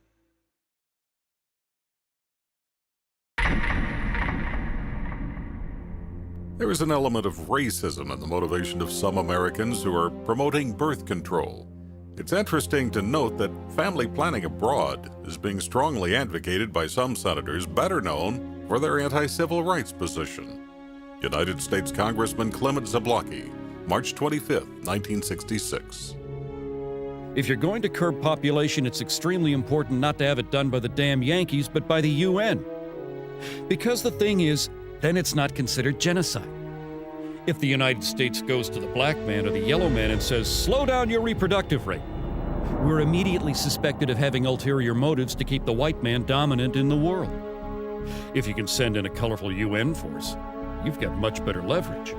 There is an element of racism in the motivation of some Americans who are promoting birth control. It's interesting to note that family planning abroad is being strongly advocated by some senators better known for their anti-civil rights position. United States Congressman Clement Zablocki, March 25, 1966. If you're going to curb population, it's extremely important not to have it done by the damn Yankees, but by the UN. Because the thing is, then it's not considered genocide. If the United States goes to the black man or the yellow man and says, slow down your reproductive rate, we're immediately suspected of having ulterior motives to keep the white man dominant in the world. If you can send in a colorful UN force, you've got much better leverage.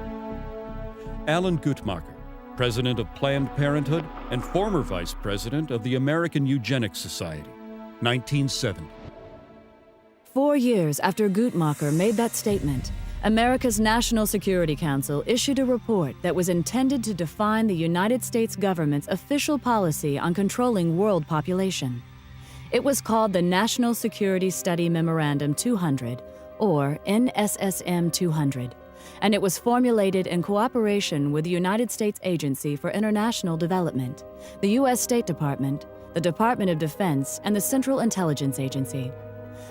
Alan Guttmacher, president of Planned Parenthood and former vice president of the American Eugenics Society, 1970. 4 years after Guttmacher made that statement, America's National Security Council issued a report that was intended to define the United States government's official policy on controlling world population. It was called the National Security Study Memorandum 200, or NSSM 200, and it was formulated in cooperation with the United States Agency for International Development, the U.S. State Department, the Department of Defense, and the Central Intelligence Agency.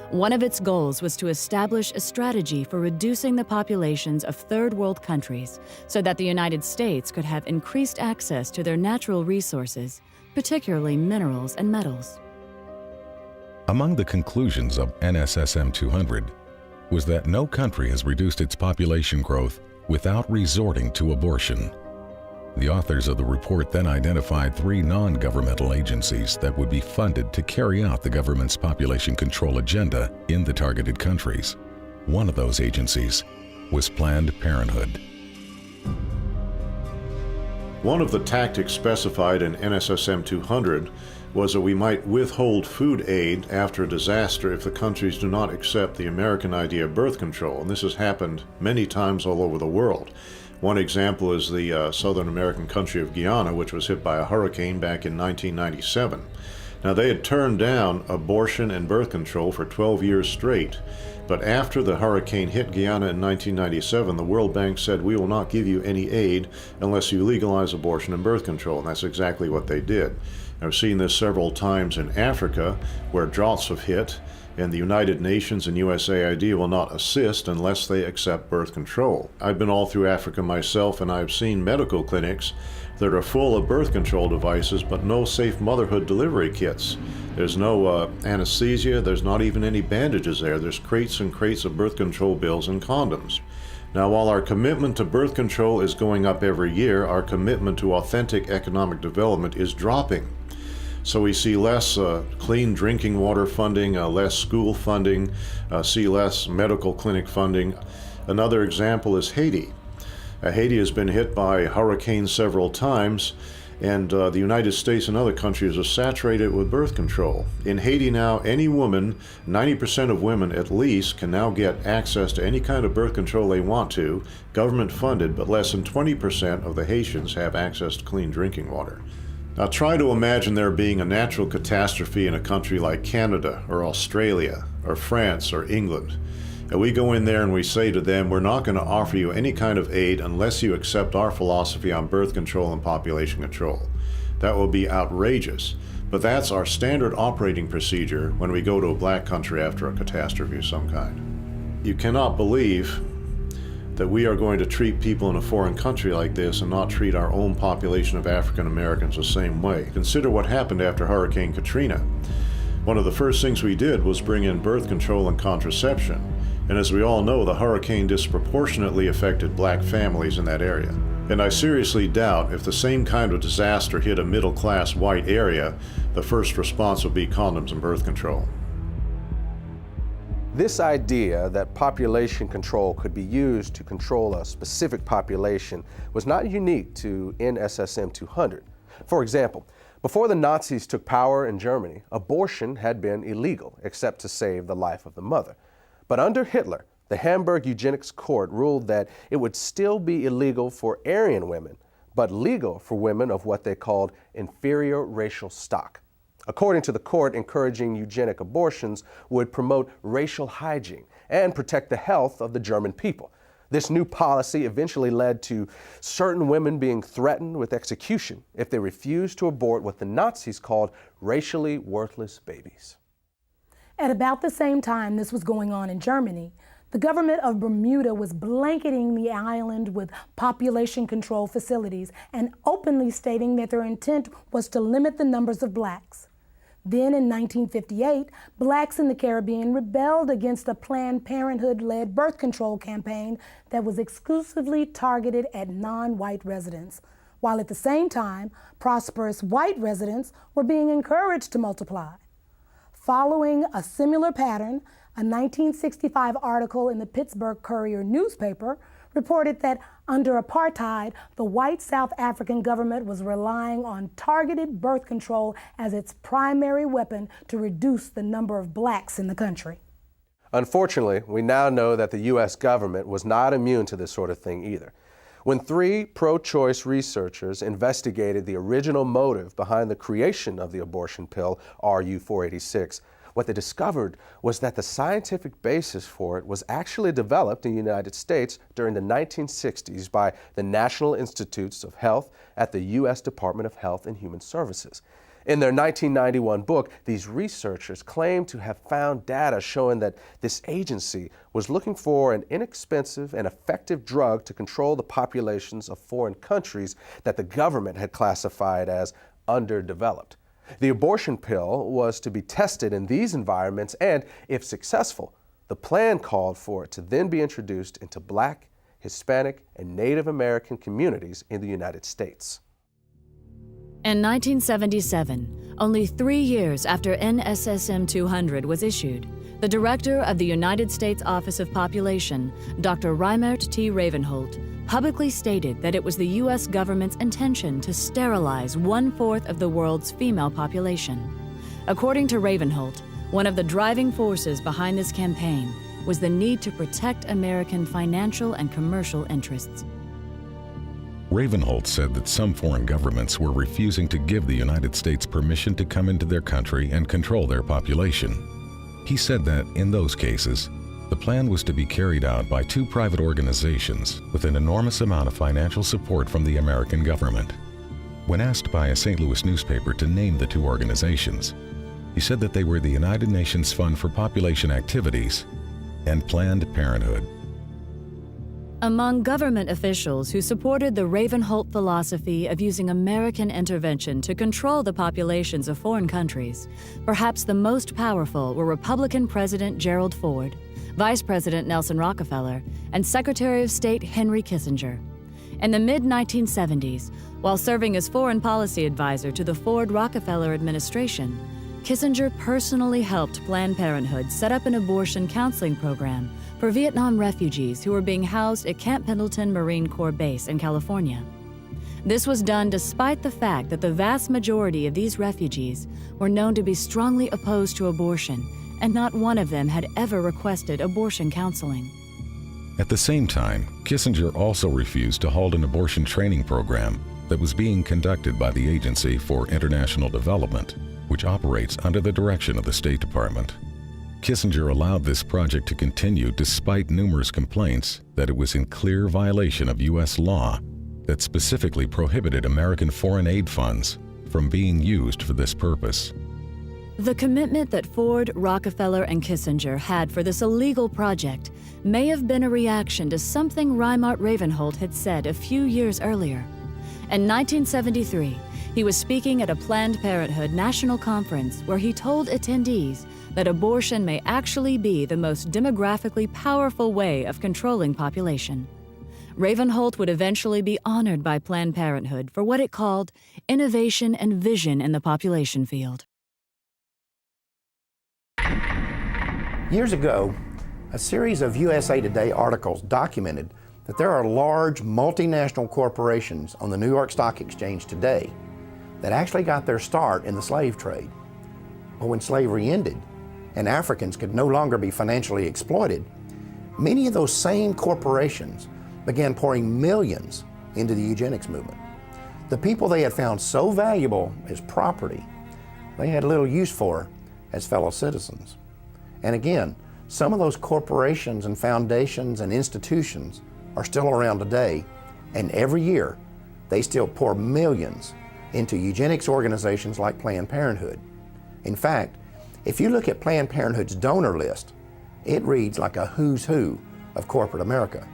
One of its goals was to establish a strategy for reducing the populations of third world countries so that the United States could have increased access to their natural resources, particularly minerals and metals. Among the conclusions of NSSM 200 was that no country has reduced its population growth without resorting to abortion. The authors of the report then identified 3 non-governmental agencies that would be funded to carry out the government's population control agenda in the targeted countries. One of those agencies was Planned Parenthood. One of the tactics specified in NSSM 200 was that we might withhold food aid after a disaster if the countries do not accept the American idea of birth control, and this has happened many times all over the world. One example is the Southern American country of Guyana, which was hit by a hurricane back in 1997. Now, they had turned down abortion and birth control for 12 years straight, but after the hurricane hit Guyana in 1997, the World Bank said, we will not give you any aid unless you legalize abortion and birth control, and that's exactly what they did. I've seen this several times in Africa, where droughts have hit, and the United Nations and USAID will not assist unless they accept birth control. I've been all through Africa myself, and I've seen medical clinics that are full of birth control devices, but no safe motherhood delivery kits. There's no anesthesia, there's not even any bandages there. There's crates and crates of birth control pills and condoms. Now, while our commitment to birth control is going up every year, our commitment to authentic economic development is dropping. So we see less clean drinking water funding, less school funding, see less medical clinic funding. Another example is Haiti. Haiti has been hit by hurricanes several times, and the United States and other countries are saturated with birth control. In Haiti now, any woman, 90% of women at least, can now get access to any kind of birth control they want to, government funded, but less than 20% of the Haitians have access to clean drinking water. Now try to imagine there being a natural catastrophe in a country like Canada or Australia or France or England. And we go in there and we say to them, we're not going to offer you any kind of aid unless you accept our philosophy on birth control and population control. That will be outrageous. But that's our standard operating procedure when we go to a black country after a catastrophe of some kind. You cannot believe that we are going to treat people in a foreign country like this and not treat our own population of African Americans the same way. Consider what happened after Hurricane Katrina. One of the first things we did was bring in birth control and contraception. And as we all know, the hurricane disproportionately affected black families in that area. And I seriously doubt if the same kind of disaster hit a middle-class white area, the first response would be condoms and birth control. This idea that population control could be used to control a specific population was not unique to NSSM 200. For example, before the Nazis took power in Germany, abortion had been illegal except to save the life of the mother. But under Hitler, the Hamburg Eugenics Court ruled that it would still be illegal for Aryan women, but legal for women of what they called inferior racial stock. According to the court, encouraging eugenic abortions would promote racial hygiene and protect the health of the German people. This new policy eventually led to certain women being threatened with execution if they refused to abort what the Nazis called racially worthless babies. At about the same time this was going on in Germany, the government of Bermuda was blanketing the island with population control facilities and openly stating that their intent was to limit the numbers of blacks. Then in 1958, blacks in the Caribbean rebelled against a Planned Parenthood-led birth control campaign that was exclusively targeted at non-white residents, while at the same time, prosperous white residents were being encouraged to multiply. Following a similar pattern, a 1965 article in the Pittsburgh Courier newspaper reported that under apartheid, the white South African government was relying on targeted birth control as its primary weapon to reduce the number of blacks in the country. Unfortunately, we now know that the U.S. government was not immune to this sort of thing either. When 3 pro-choice researchers investigated the original motive behind the creation of the abortion pill, RU-486, what they discovered was that the scientific basis for it was actually developed in the United States during the 1960s by the National Institutes of Health at the U.S. Department of Health and Human Services. In their 1991 book, these researchers claimed to have found data showing that this agency was looking for an inexpensive and effective drug to control the populations of foreign countries that the government had classified as underdeveloped. The abortion pill was to be tested in these environments, and if successful, the plan called for it to then be introduced into Black, Hispanic, and Native American communities in the United States. In 1977, only 3 years after NSSM 200 was issued, the director of the United States Office of Population, Dr. Reimert T. Ravenholt, publicly stated that it was the U.S. government's intention to sterilize 1/4 of the world's female population. According to Ravenholt, one of the driving forces behind this campaign was the need to protect American financial and commercial interests. Ravenholt said that some foreign governments were refusing to give the United States permission to come into their country and control their population. He said that, in those cases, the plan was to be carried out by 2 private organizations with an enormous amount of financial support from the American government. When asked by a St. Louis newspaper to name the 2 organizations, he said that they were the United Nations Fund for Population Activities and Planned Parenthood. Among government officials who supported the Ravenholt philosophy of using American intervention to control the populations of foreign countries, perhaps the most powerful were Republican President Gerald Ford, Vice President Nelson Rockefeller, and Secretary of State Henry Kissinger. In the mid-1970s, while serving as foreign policy advisor to the Ford-Rockefeller administration, Kissinger personally helped Planned Parenthood set up an abortion counseling program for Vietnam refugees who were being housed at Camp Pendleton Marine Corps Base in California. This was done despite the fact that the vast majority of these refugees were known to be strongly opposed to abortion, and not one of them had ever requested abortion counseling. At the same time, Kissinger also refused to hold an abortion training program that was being conducted by the Agency for International Development, which operates under the direction of the State Department. Kissinger allowed this project to continue despite numerous complaints that it was in clear violation of U.S. law that specifically prohibited American foreign aid funds from being used for this purpose. The commitment that Ford, Rockefeller, and Kissinger had for this illegal project may have been a reaction to something Reimert Ravenholt had said a few years earlier. In 1973, he was speaking at a Planned Parenthood national conference where he told attendees that abortion may actually be the most demographically powerful way of controlling population. Ravenholt would eventually be honored by Planned Parenthood for what it called innovation and vision in the population field. Years ago, a series of USA Today articles documented that there are large multinational corporations on the New York Stock Exchange today that actually got their start in the slave trade. But when slavery ended and Africans could no longer be financially exploited, Many of those same corporations began pouring millions into the eugenics movement. The people they had found so valuable as property, they had little use for as fellow citizens. And again, some of those corporations and foundations and institutions are still around today, and every year they still pour millions into eugenics organizations like Planned Parenthood. In fact, if you look at Planned Parenthood's donor list, it reads like a who's who of corporate America.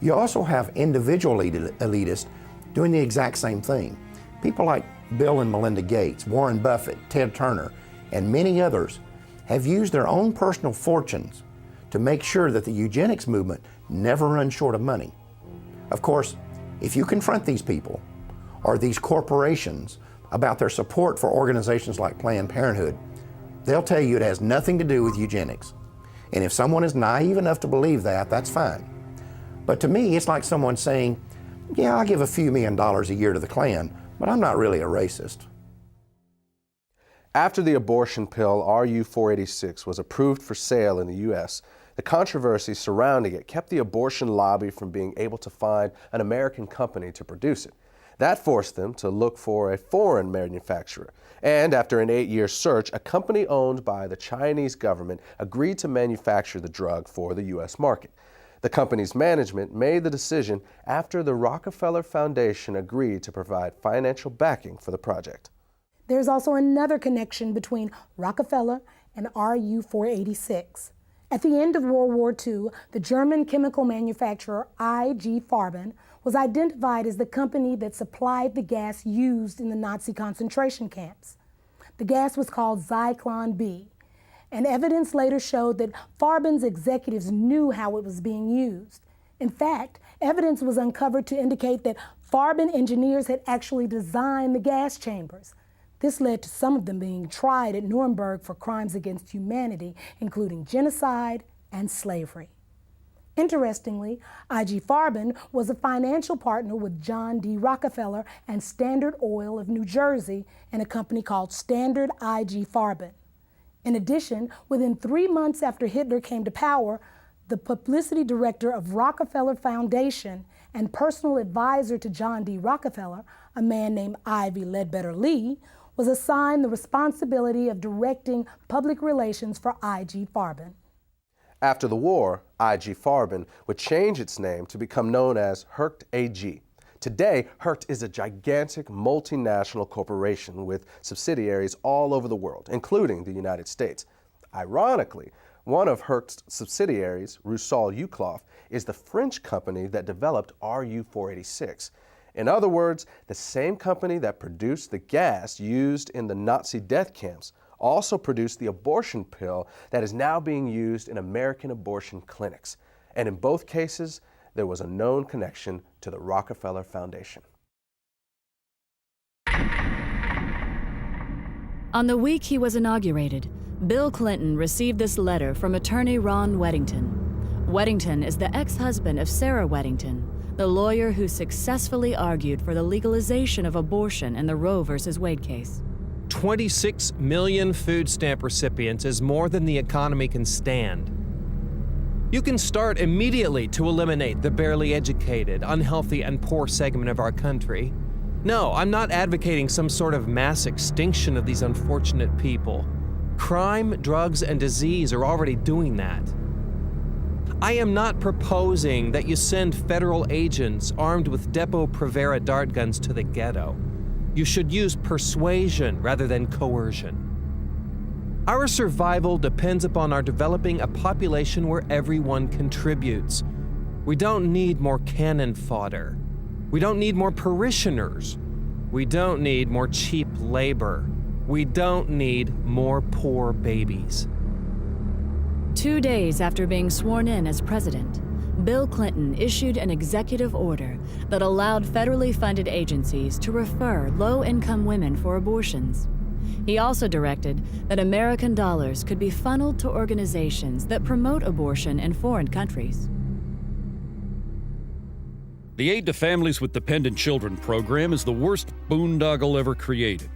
You also have individual elitists doing the exact same thing. People like Bill and Melinda Gates, Warren Buffett, Ted Turner, and many others have used their own personal fortunes to make sure that the eugenics movement never runs short of money. Of course, if you confront these people or these corporations about their support for organizations like Planned Parenthood, they'll tell you it has nothing to do with eugenics. And if someone is naive enough to believe that, that's fine. But to me, it's like someone saying, yeah, I'll give a few $1 million a year to the Klan, but I'm not really a racist. After the abortion pill RU-486 was approved for sale in the U.S., the controversy surrounding it kept the abortion lobby from being able to find an American company to produce it. That forced them to look for a foreign manufacturer. And after an 8-year search, a company owned by the Chinese government agreed to manufacture the drug for the U.S. market. The company's management made the decision after the Rockefeller Foundation agreed to provide financial backing for the project. There's also another connection between Rockefeller and RU-486. At the end of World War II, the German chemical manufacturer IG Farben was identified as the company that supplied the gas used in the Nazi concentration camps. The gas was called Zyklon B, and evidence later showed that Farben's executives knew how it was being used. In fact, evidence was uncovered to indicate that Farben engineers had actually designed the gas chambers. This led to some of them being tried at Nuremberg for crimes against humanity, including genocide and slavery. Interestingly, IG Farben was a financial partner with John D. Rockefeller and Standard Oil of New Jersey in a company called Standard IG Farben. In addition, within 3 months after Hitler came to power, the publicity director of Rockefeller Foundation and personal advisor to John D. Rockefeller, a man named Ivy Ledbetter Lee, was assigned the responsibility of directing public relations for IG Farben. After the war, IG Farben would change its name to become known as Hercht AG. Today, Hercht is a gigantic multinational corporation with subsidiaries all over the world, including the United States. Ironically, one of Hercht's subsidiaries, Rusal Uclof, is the French company that developed RU-486. In other words, the same company that produced the gas used in the Nazi death camps also produced the abortion pill that is now being used in American abortion clinics. And in both cases, there was a known connection to the Rockefeller Foundation. On the week he was inaugurated, Bill Clinton received this letter from attorney Ron Weddington. Weddington is the ex-husband of Sarah Weddington, the lawyer who successfully argued for the legalization of abortion in the Roe v. Wade case. 26 million food stamp recipients is more than the economy can stand. You can start immediately to eliminate the barely educated, unhealthy, and poor segment of our country. No, I'm not advocating some sort of mass extinction of these unfortunate people. Crime, drugs, and disease are already doing that. I am not proposing that you send federal agents armed with Depo-Provera dart guns to the ghetto. You should use persuasion rather than coercion. Our survival depends upon our developing a population where everyone contributes. We don't need more cannon fodder. We don't need more parishioners. We don't need more cheap labor. We don't need more poor babies. 2 days after being sworn in as president, Bill Clinton issued an executive order that allowed federally funded agencies to refer low-income women for abortions. He also directed that American dollars could be funneled to organizations that promote abortion in foreign countries. The Aid to Families with Dependent Children program is the worst boondoggle ever created.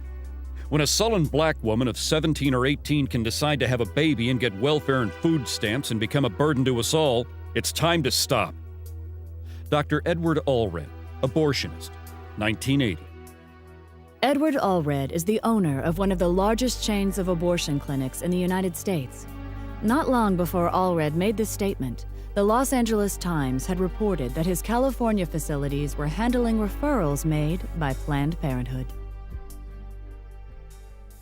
When a sullen black woman of 17 or 18 can decide to have a baby and get welfare and food stamps and become a burden to us all, it's time to stop. Dr. Edward Allred, abortionist, 1980. Edward Allred is the owner of one of the largest chains of abortion clinics in the United States. Not long before Allred made this statement, the Los Angeles Times had reported that his California facilities were handling referrals made by Planned Parenthood.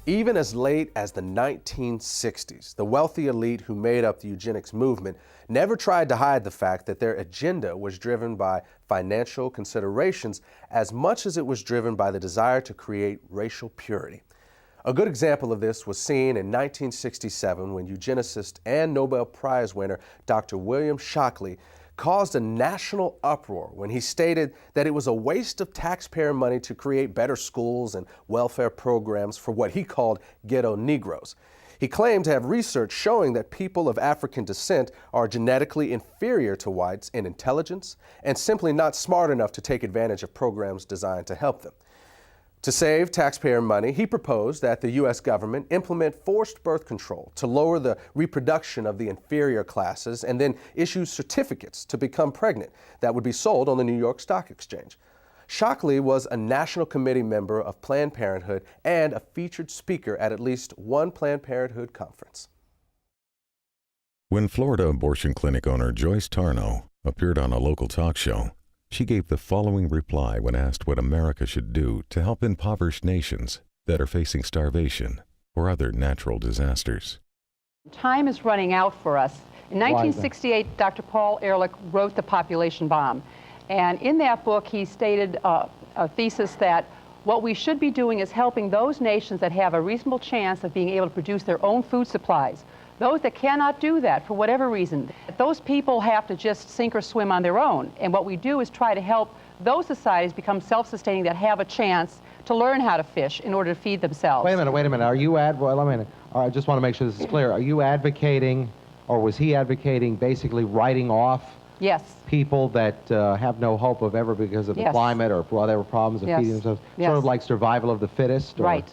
Even as late as the 1960s, the wealthy elite who made up the eugenics movement never tried to hide the fact that their agenda was driven by financial considerations as much as it was driven by the desire to create racial purity. A good example of this was seen in 1967 when eugenicist and Nobel Prize winner Dr. William Shockley caused a national uproar when he stated that it was a waste of taxpayer money to create better schools and welfare programs for what he called ghetto Negroes. He claimed to have research showing that people of African descent are genetically inferior to whites in intelligence and simply not smart enough to take advantage of programs designed to help them. To save taxpayer money, he proposed that the U.S. government implement forced birth control to lower the reproduction of the inferior classes and then issue certificates to become pregnant that would be sold on the New York Stock Exchange. Shockley was a National Committee member of Planned Parenthood and a featured speaker at least one Planned Parenthood conference. When Florida abortion clinic owner Joyce Tarnow appeared on a local talk show, she gave the following reply when asked what America should do to help impoverished nations that are facing starvation or other natural disasters. Time is running out for us. In 1968, Dr. Paul Ehrlich wrote The Population Bomb. And in that book, he stated a thesis that what we should be doing is helping those nations that have a reasonable chance of being able to produce their own food supplies. Those that cannot do that for whatever reason, those people have to just sink or swim on their own. And what we do is try to help those societies become self-sustaining that have a chance to learn how to fish in order to feed themselves. Wait a minute. Are you I just want to make sure this is clear. Are you advocating, or was he advocating, basically writing off people that have no hope of ever because of the climate or for whatever problems of feeding themselves? Sort of like survival of the fittest? Or... Right.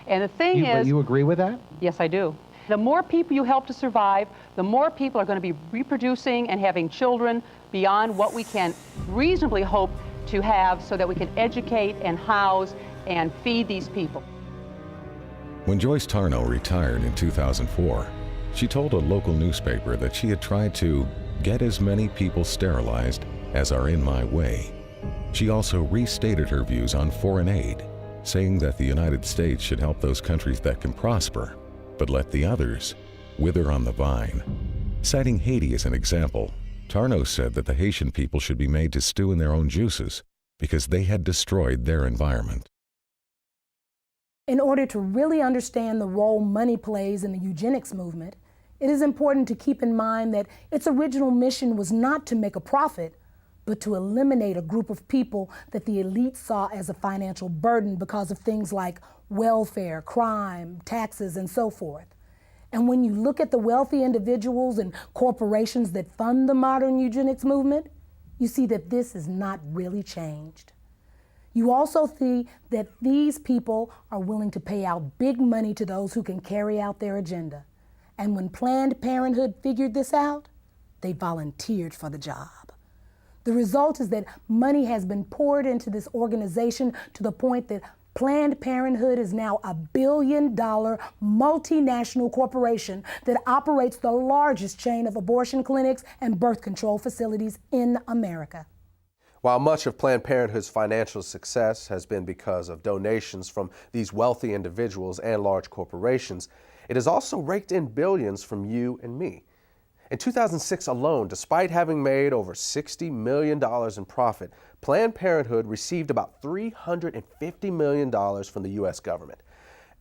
And the thing is... You agree with that? Yes, I do. The more people you help to survive, the more people are going to be reproducing and having children beyond what we can reasonably hope to have so that we can educate and house and feed these people. When Joyce Tarnow retired in 2004, she told a local newspaper that she had tried to get as many people sterilized as are in my way. She also restated her views on foreign aid, saying that the United States should help those countries that can prosper, but let the others wither on the vine. Citing Haiti as an example, Tarnow said that the Haitian people should be made to stew in their own juices because they had destroyed their environment. In order to really understand the role money plays in the eugenics movement, it is important to keep in mind that its original mission was not to make a profit, but to eliminate a group of people that the elite saw as a financial burden because of things like welfare, crime, taxes, and so forth. And when you look at the wealthy individuals and corporations that fund the modern eugenics movement, you see that this is not really changed. You also see that these people are willing to pay out big money to those who can carry out their agenda. And when Planned Parenthood figured this out, they volunteered for the job. The result is that money has been poured into this organization to the point that Planned Parenthood is now a billion-dollar multinational corporation that operates the largest chain of abortion clinics and birth control facilities in America. While much of Planned Parenthood's financial success has been because of donations from these wealthy individuals and large corporations, it has also raked in billions from you and me. In 2006 alone, despite having made over $60 million in profit, Planned Parenthood received about $350 million from the U.S. government.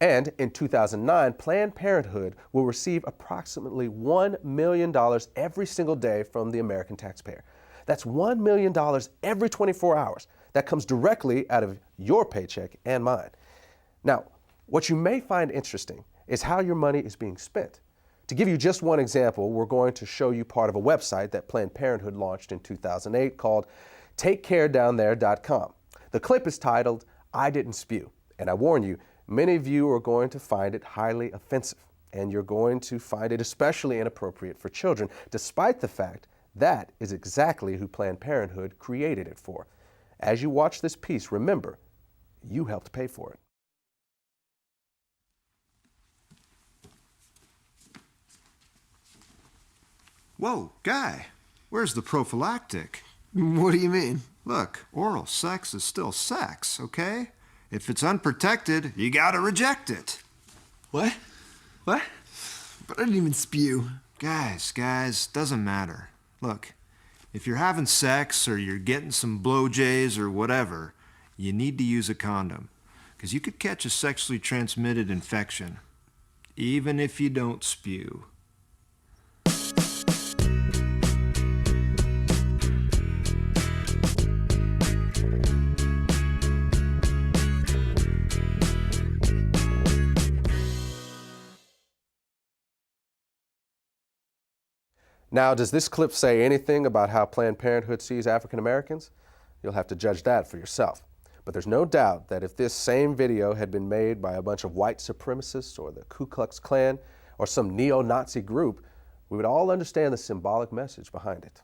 And in 2009, Planned Parenthood will receive approximately $1 million every single day from the American taxpayer. That's $1 million every 24 hours. That comes directly out of your paycheck and mine. Now, what you may find interesting is how your money is being spent. To give you just one example, we're going to show you part of a website that Planned Parenthood launched in 2008 called TakeCareDownThere.com. The clip is titled, "I Didn't Spew," and I warn you, Many of you are going to find it highly offensive, and you're going to find it especially inappropriate for children, despite the fact that is exactly who Planned Parenthood created it for. As you watch this piece, remember, you helped pay for it. Whoa, Guy, where's the prophylactic? What do you mean? Look, oral sex is still sex, okay? If it's unprotected, you gotta reject it. What? What? But I didn't even spew. Guys, doesn't matter. Look, if you're having sex or you're getting some blowjays or whatever, you need to use a condom, because you could catch a sexually transmitted infection, even if you don't spew. Now, does this clip say anything about how Planned Parenthood sees African Americans? You'll have to judge that for yourself. But there's no doubt that if this same video had been made by a bunch of white supremacists or the Ku Klux Klan or some neo-Nazi group, we would all understand the symbolic message behind it.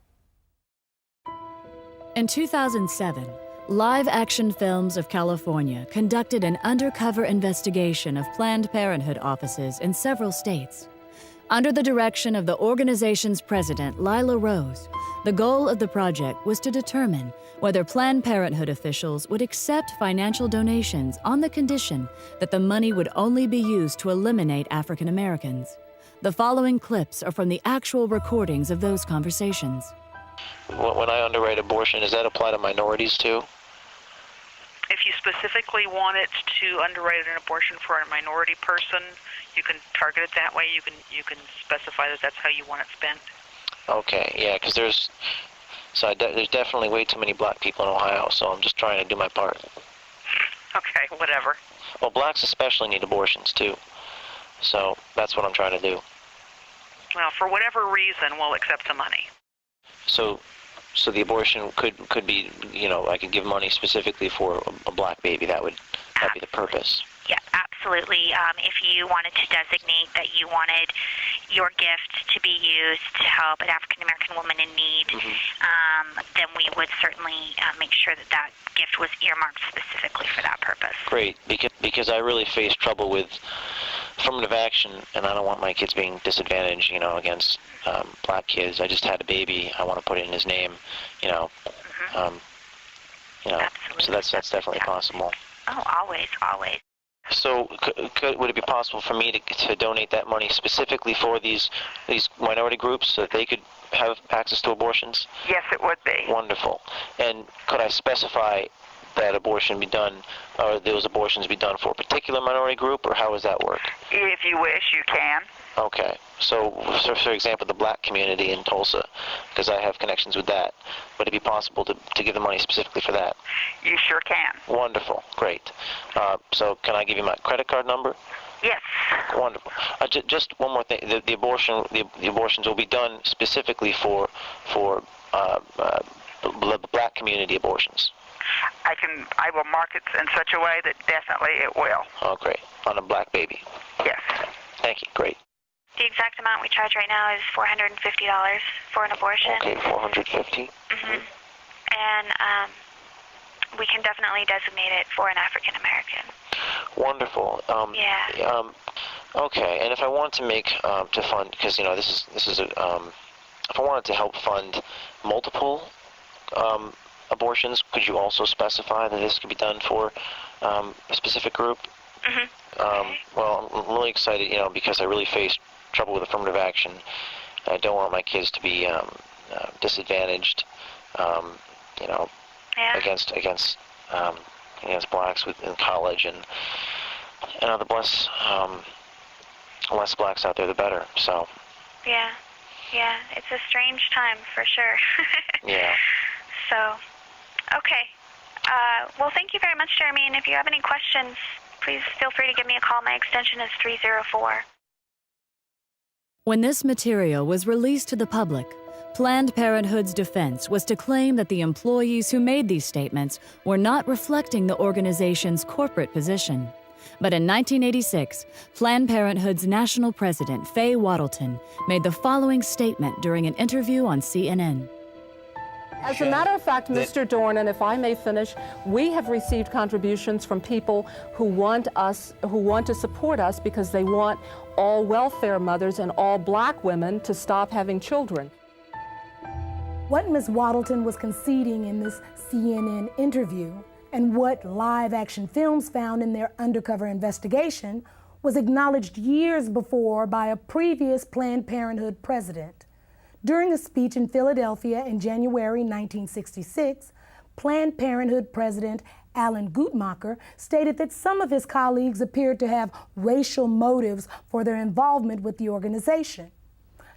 In 2007, Live Action Films of California conducted an undercover investigation of Planned Parenthood offices in several states. Under the direction of the organization's president, Lila Rose, the goal of the project was to determine whether Planned Parenthood officials would accept financial donations on the condition that the money would only be used to eliminate African Americans. The following clips are from the actual recordings of those conversations. When I underwrite abortion, does that apply to minorities too? If you specifically want it to underwrite an abortion for a minority person, you can target it that way. You can specify that that's how you want it spent. Okay, yeah, because there's definitely way too many black people in Ohio, so I'm just trying to do my part. Okay, whatever. Well, blacks especially need abortions too, so that's what I'm trying to do. Well, for whatever reason, we'll accept the money. So the abortion could be, you know, I could give money specifically for a black baby. That'd be the purpose. Yeah, absolutely. If you wanted to designate that you wanted your gift to be used to help an African American woman in need, then we would certainly make sure that that gift was earmarked specifically for that purpose. Great, because I really face trouble with affirmative action, and I don't want my kids being disadvantaged, you know, against black kids. I just had a baby. I want to put it in his name, you know. You know, so that's definitely possible. Oh, always. So would it be possible for me to donate that money specifically for these minority groups so that they could have access to abortions? Yes, it would be. Wonderful. And could I specify that abortion be done, or those abortions be done for a particular minority group, or how does that work? If you wish, you can. Okay. So for example, the black community in Tulsa, because I have connections with that, would it be possible to give the money specifically for that? You sure can. Wonderful. Great. So can I give you my credit card number? Yes. Wonderful. Just one more thing. The abortions will be done specifically for the black community abortions. I will mark it in such a way that definitely it will. Oh, great. On a black baby. Yes. Thank you. Great. The exact amount we charge right now is $450 for an abortion. Okay, $450. And we can definitely designate it for an African American. Wonderful. Okay, and if I want to make to fund, because you know this is a if I wanted to help fund multiple abortions, could you also specify that this could be done for a specific group? Well, I'm really excited, you know, because I really face trouble with affirmative action. I don't want my kids to be disadvantaged, you know, against blacks in college, and the less blacks out there, the better. So. Yeah, it's a strange time for sure. Yeah. So, okay. Well, thank you very much, Jeremy. And if you have any questions, please feel free to give me a call. My extension is 304. When this material was released to the public, Planned Parenthood's defense was to claim that the employees who made these statements were not reflecting the organization's corporate position. But in 1986, Planned Parenthood's national president, Faye Wattleton, made the following statement during an interview on CNN. As a matter of fact, Mr. Dornan, if I may finish, we have received contributions from people who want to support us because they want all welfare mothers and all black women to stop having children. What Ms. Wattleton was conceding in this CNN interview and what live action films found in their undercover investigation was acknowledged years before by a previous Planned Parenthood president. During a speech in Philadelphia in January 1966, Planned Parenthood President Alan Guttmacher stated that some of his colleagues appeared to have racial motives for their involvement with the organization.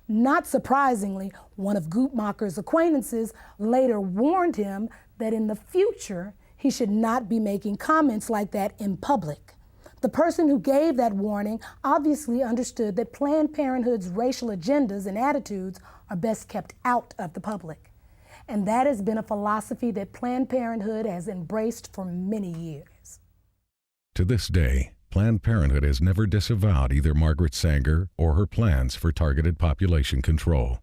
Not surprisingly, one of Guttmacher's acquaintances later warned him that in the future, he should not be making comments like that in public. The person who gave that warning obviously understood that Planned Parenthood's racial agendas and attitudes are best kept out of the public. And that has been a philosophy that Planned Parenthood has embraced for many years. To this day, Planned Parenthood has never disavowed either Margaret Sanger or her plans for targeted population control.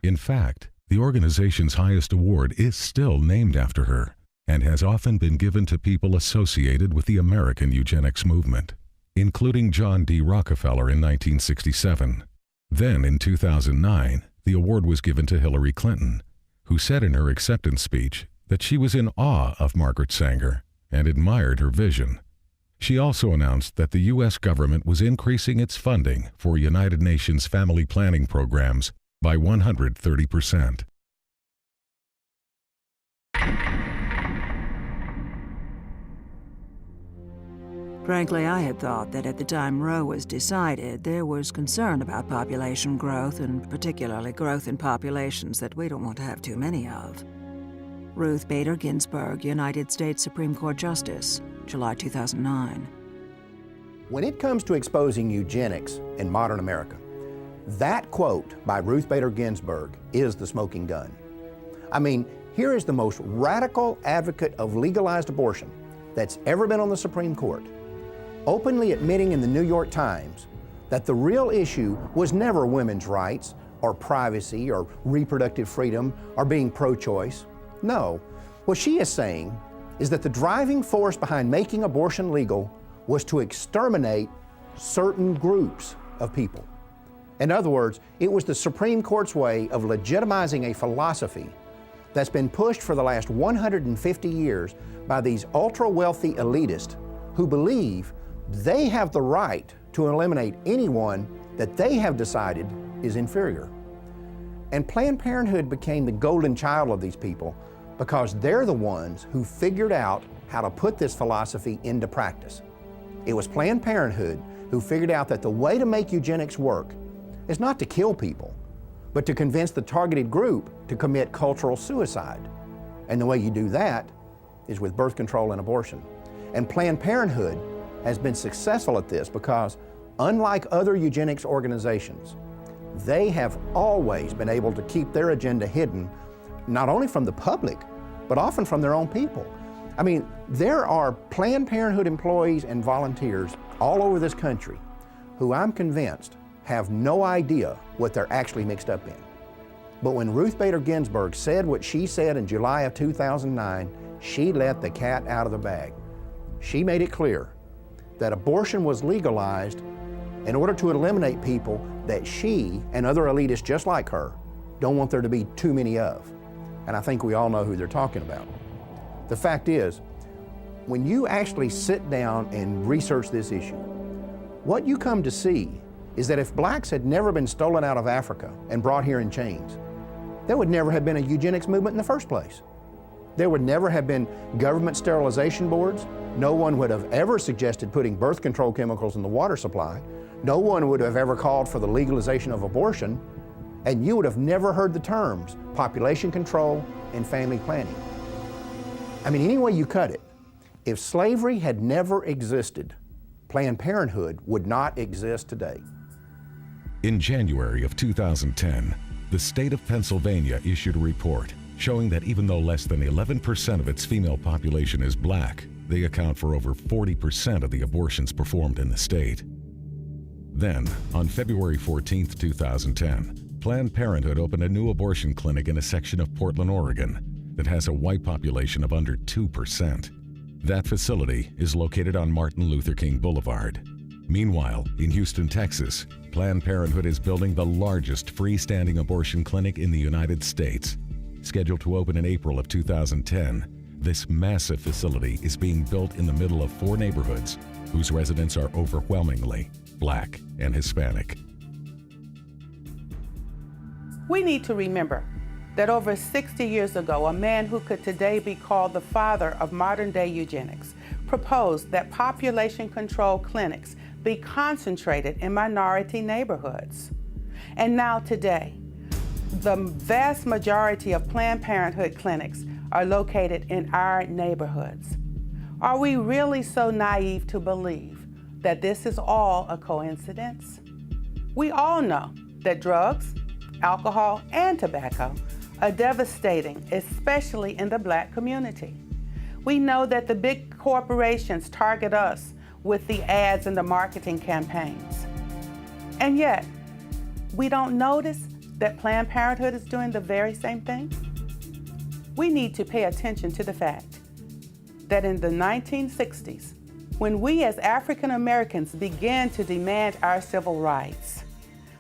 In fact, the organization's highest award is still named after her and has often been given to people associated with the American eugenics movement, including John D. Rockefeller in 1967. Then, in 2009, the award was given to Hillary Clinton, who said in her acceptance speech that she was in awe of Margaret Sanger and admired her vision. She also announced that the U.S. government was increasing its funding for United Nations family planning programs by 130%. Frankly, I had thought that at the time Roe was decided, there was concern about population growth, and particularly growth in populations that we don't want to have too many of. Ruth Bader Ginsburg, United States Supreme Court Justice, July 2009. When it comes to exposing eugenics in modern America, that quote by Ruth Bader Ginsburg is the smoking gun. I mean, here is the most radical advocate of legalized abortion that's ever been on the Supreme Court, openly admitting in the New York Times that the real issue was never women's rights or privacy or reproductive freedom or being pro-choice. No, what she is saying is that the driving force behind making abortion legal was to exterminate certain groups of people. In other words, it was the Supreme Court's way of legitimizing a philosophy that's been pushed for the last 150 years by these ultra-wealthy elitists who believe they have the right to eliminate anyone that they have decided is inferior. And Planned Parenthood became the golden child of these people because they're the ones who figured out how to put this philosophy into practice. It was Planned Parenthood who figured out that the way to make eugenics work is not to kill people, but to convince the targeted group to commit cultural suicide. And the way you do that is with birth control and abortion. And Planned Parenthood has been successful at this because, unlike other eugenics organizations, they have always been able to keep their agenda hidden, not only from the public, but often from their own people. I mean, there are Planned Parenthood employees and volunteers all over this country who I'm convinced have no idea what they're actually mixed up in. But when Ruth Bader Ginsburg said what she said in July of 2009, she let the cat out of the bag. She made it clear that abortion was legalized in order to eliminate people that she and other elitists just like her don't want there to be too many of. And I think we all know who they're talking about. The fact is, when you actually sit down and research this issue, what you come to see is that if blacks had never been stolen out of Africa and brought here in chains, there would never have been a eugenics movement in the first place. There would never have been government sterilization boards. No one would have ever suggested putting birth control chemicals in the water supply. No one would have ever called for the legalization of abortion. And you would have never heard the terms population control and family planning. I mean, any way you cut it, if slavery had never existed, Planned Parenthood would not exist today. In January of 2010, the state of Pennsylvania issued a report showing that even though less than 11% of its female population is black, they account for over 40% of the abortions performed in the state. Then, on February 14, 2010, Planned Parenthood opened a new abortion clinic in a section of Portland, Oregon that has a white population of under 2%. That facility is located on Martin Luther King Boulevard. Meanwhile, in Houston, Texas, Planned Parenthood is building the largest freestanding abortion clinic in the United States. Scheduled to open in April of 2010, this massive facility is being built in the middle of 4 neighborhoods whose residents are overwhelmingly Black and Hispanic. We need to remember that over 60 years ago, a man who could today be called the father of modern-day eugenics proposed that population control clinics be concentrated in minority neighborhoods. And now today, the vast majority of Planned Parenthood clinics are located in our neighborhoods. Are we really so naive to believe that this is all a coincidence? We all know that drugs, alcohol, and tobacco are devastating, especially in the Black community. We know that the big corporations target us with the ads and the marketing campaigns. And yet, we don't notice that Planned Parenthood is doing the very same thing? We need to pay attention to the fact that in the 1960s, when we as African Americans began to demand our civil rights,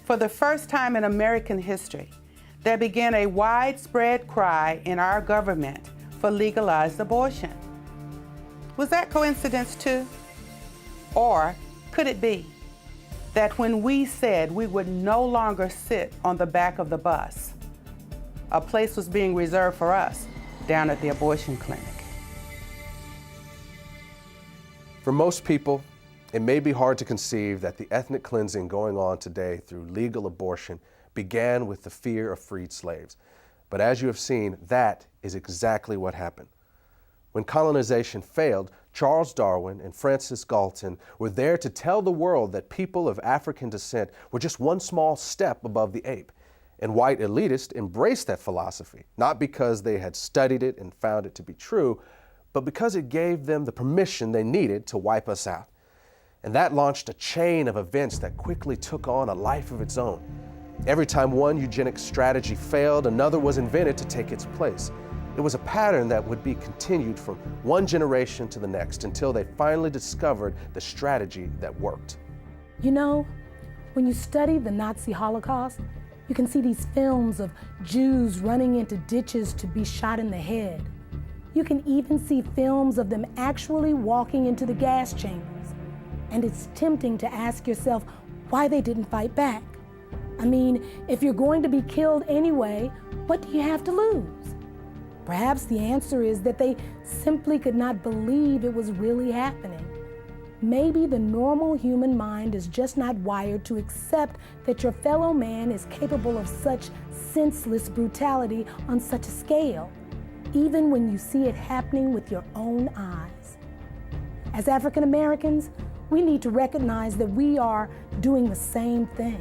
for the first time in American history, there began a widespread cry in our government for legalized abortion. Was that coincidence too? Or could it be that when we said we would no longer sit on the back of the bus, a place was being reserved for us down at the abortion clinic? For most people, it may be hard to conceive that the ethnic cleansing going on today through legal abortion began with the fear of freed slaves. But as you have seen, that is exactly what happened. When colonization failed, Charles Darwin and Francis Galton were there to tell the world that people of African descent were just one small step above the ape. And white elitists embraced that philosophy, not because they had studied it and found it to be true, but because it gave them the permission they needed to wipe us out. And that launched a chain of events that quickly took on a life of its own. Every time one eugenics strategy failed, another was invented to take its place. It was a pattern that would be continued from one generation to the next until they finally discovered the strategy that worked. You know, when you study the Nazi Holocaust, you can see these films of Jews running into ditches to be shot in the head. You can even see films of them actually walking into the gas chambers. And it's tempting to ask yourself why they didn't fight back. I mean, if you're going to be killed anyway, what do you have to lose? Perhaps the answer is that they simply could not believe it was really happening. Maybe the normal human mind is just not wired to accept that your fellow man is capable of such senseless brutality on such a scale, even when you see it happening with your own eyes. As African Americans, we need to recognize that we are doing the same thing.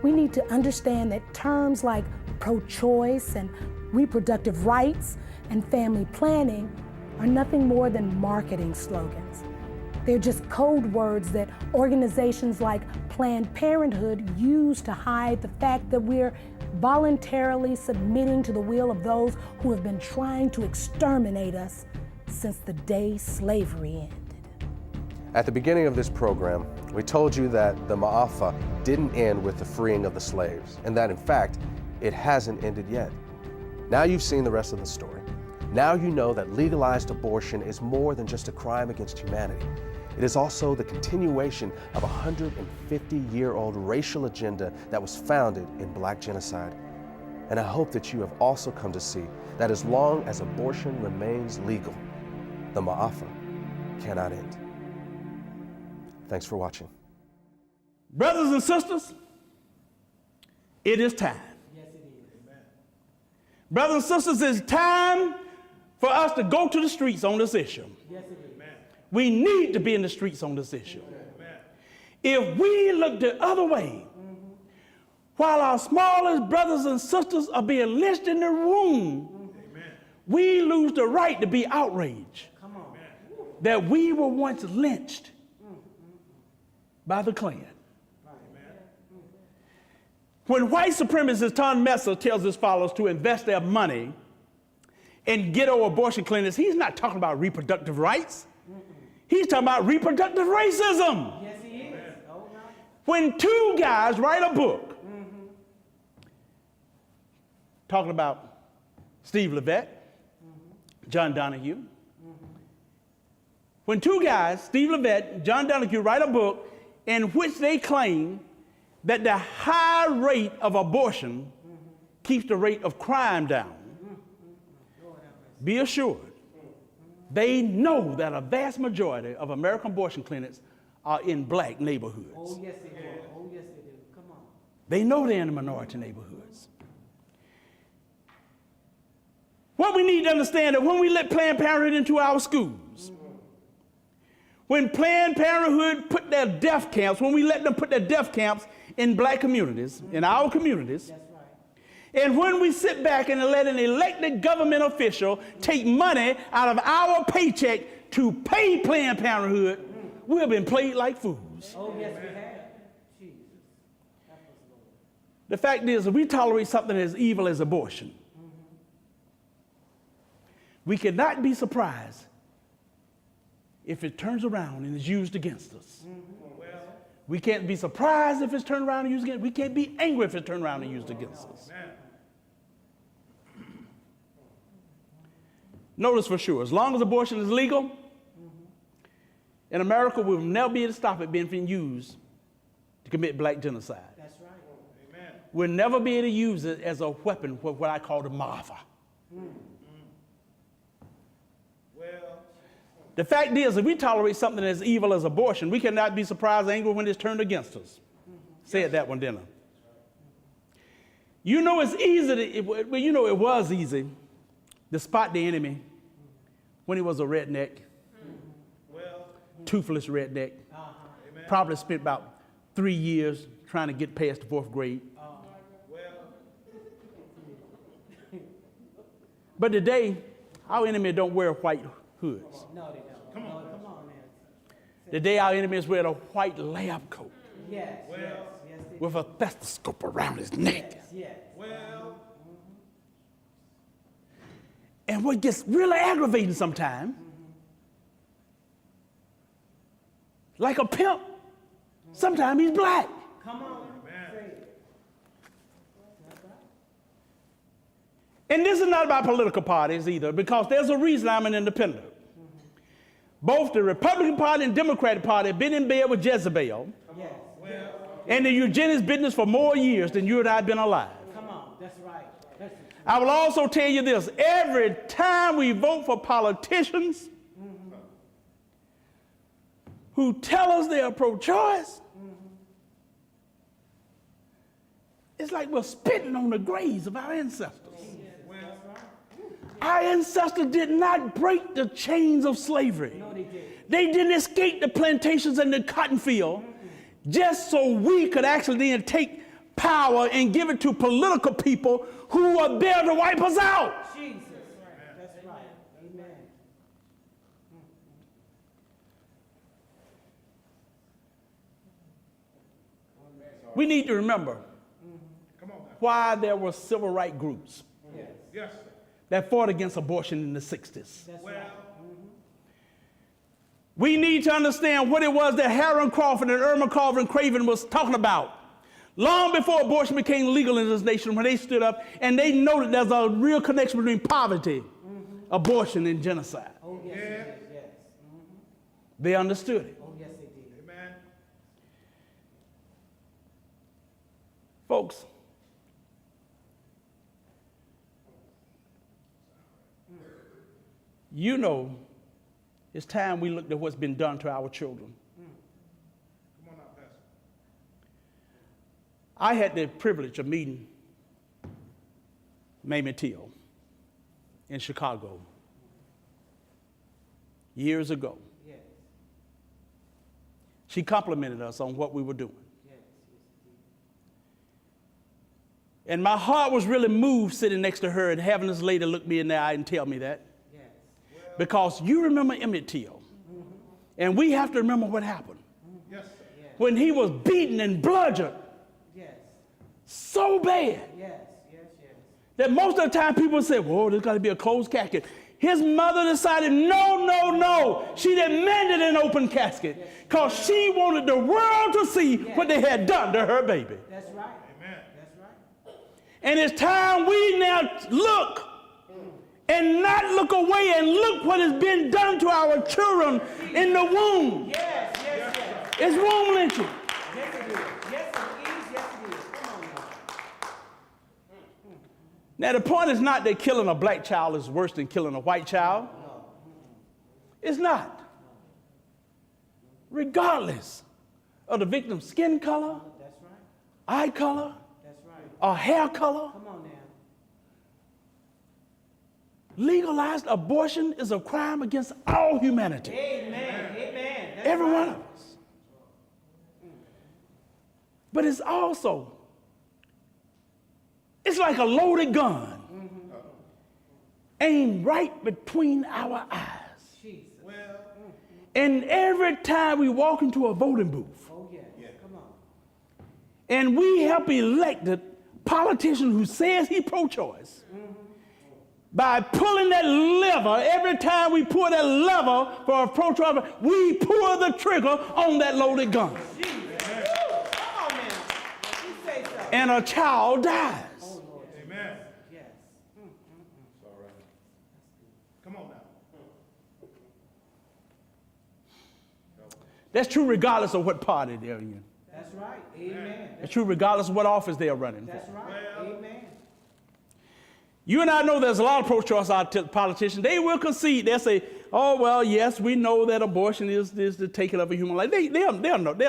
We need to understand that terms like pro-choice and reproductive rights and family planning are nothing more than marketing slogans. They're just code words that organizations like Planned Parenthood use to hide the fact that we're voluntarily submitting to the will of those who have been trying to exterminate us since the day slavery ended. At the beginning of this program, we told you that the Maafa didn't end with the freeing of the slaves, and that in fact, it hasn't ended yet. Now you've seen the rest of the story. Now you know that legalized abortion is more than just a crime against humanity. It is also the continuation of a 150-year-old racial agenda that was founded in Black genocide. And I hope that you have also come to see that as long as abortion remains legal, the Maafa cannot end. Thanks for watching. Brothers and sisters, it is time. Yes, it is. Amen. Brothers and sisters, it's time for us to go to the streets on this issue. Yes, it is. Amen. We need to be in the streets on this issue. Amen. If we look the other way, while our smallest brothers and sisters are being lynched in the room We lose the right to be outraged that we were once lynched by the Klan. When white supremacist Tom Messer tells his followers to invest their money in ghetto abortion clinics, he's not talking about reproductive rights. He's talking about reproductive racism. Yes, he is. When two guys write a book talking about Steve Levette, John Donahue, when two guys, Steve Levette and John Donahue, write a book in which they claim that the high rate of abortion keeps the rate of crime down, be assured, they know that a vast majority of American abortion clinics are in black neighborhoods. Oh, yes, they do. Oh, yes, they do. Come on. They know they're in the minority neighborhoods. What we need to understand is when we let Planned Parenthood into our schools, when Planned Parenthood put their death camps, when we let them put their death camps in black communities, in our communities, That's right. and when we sit back and let an elected government official take money out of our paycheck to pay Planned Parenthood, we have been played like fools. Oh, yes, we have. Jesus. The fact is, if we tolerate something as evil as abortion, we cannot be surprised if it turns around and is used against us. We can't be surprised if it's turned around and used against us. We can't be angry if it's turned around and used against us. Notice for sure, as long as abortion is legal, in America, we'll never be able to stop it being used to commit black genocide. That's right. Amen. We'll never be able to use it as a weapon for what I call the Maafa. The fact is, if we tolerate something as evil as abortion, we cannot be surprised or angry when it's turned against us. Said that one, didn't I? You know it's easy, it was easy to spot the enemy when he was a redneck, toothless redneck. Probably spent about 3 years trying to get past the 4th grade. But today, our enemy don't wear white hoods. No, they don't. Come on, man. Today, our enemies wear a white lab coat. Yes, with a stethoscope around his neck. Yes. And what gets really aggravating sometimes, like a pimp, sometimes he's black. Come on. And this is not about political parties either, because there's a reason I'm an independent. Both the Republican Party and Democratic Party have been in bed with Jezebel and the eugenics business for more years than you and I have been alive. Come on, that's right. I will also tell you this, every time we vote for politicians who tell us they are pro-choice, it's like we're spitting on the graves of our ancestors. Our ancestors did not break the chains of slavery. No, they did. They didn't escape the plantations and the cotton field just so we could actually then take power and give it to political people who are there to wipe us out. Jesus. That's right. Amen. We need to remember why there were civil rights groups that fought against abortion in the 60s. We need to understand what it was that Harold Crawford and Irma Carver Craven was talking about long before abortion became legal in this nation, when they stood up and they noted there's a real connection between poverty, abortion, and genocide. Oh, yes. They understood it. Oh, yes, they did. Amen. Folks, you know, it's time we looked at what's been done to our children. Come on now, Pastor. I had the privilege of meeting Mamie Till in Chicago years ago. Yes. She complimented us on what we were doing. Yes, And my heart was really moved sitting next to her and having this lady look me in the eye and tell me that. Yes. Because you remember Emmett Till. And we have to remember what happened. Yes. When he was beaten and bludgeoned. Yes. So bad. Yes. That most of the time people say, whoa, there's got to be a closed casket. His mother decided, no. She demanded an open casket because she wanted the world to see what they had done to her baby. That's right. Amen. That's right. And it's time we now look and not look away and look what has been done to our children in the womb. Yes. It's womb lynching. Yes, it is. Yes, it is. Come on now. Now, the point is not that killing a black child is worse than killing a white child. It's not. Regardless of the victim's skin color, That's right. eye color, That's right. or hair color, Come on now. legalized abortion is a crime against all humanity. Amen. That's Every right. one of us. But it's also, it's like a loaded gun aimed right between our eyes. Jesus. And every time we walk into a voting booth, Oh, yeah. Come on. and we help elected politician who says he pro-choice, by pulling that lever, every time we pull that lever for a pro-choice, we pull the trigger on that loaded gun. Jesus. Come on, man. You say so. And a child dies. Oh, Lord. Amen. Yes. It's all right. Come on now. That's true regardless of what party they're in. That's right. Amen. It's true regardless of what office they're running for. That's right. Amen. You and I know there's a lot of pro-choice politicians. They will concede. They'll say, oh, well, yes, we know that abortion is the taking of a human life. They'll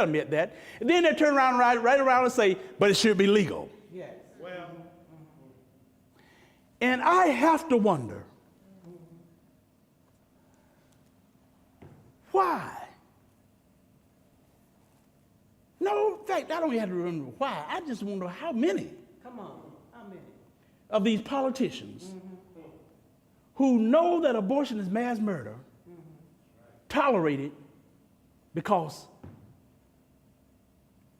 admit that. And then they turn around right around and say, but it should be legal. Yes. Well, And I have to wonder, why? No, in fact, I don't have to remember why. I just wonder how many Come on. How many? of these politicians who know that abortion is mass murder tolerate it because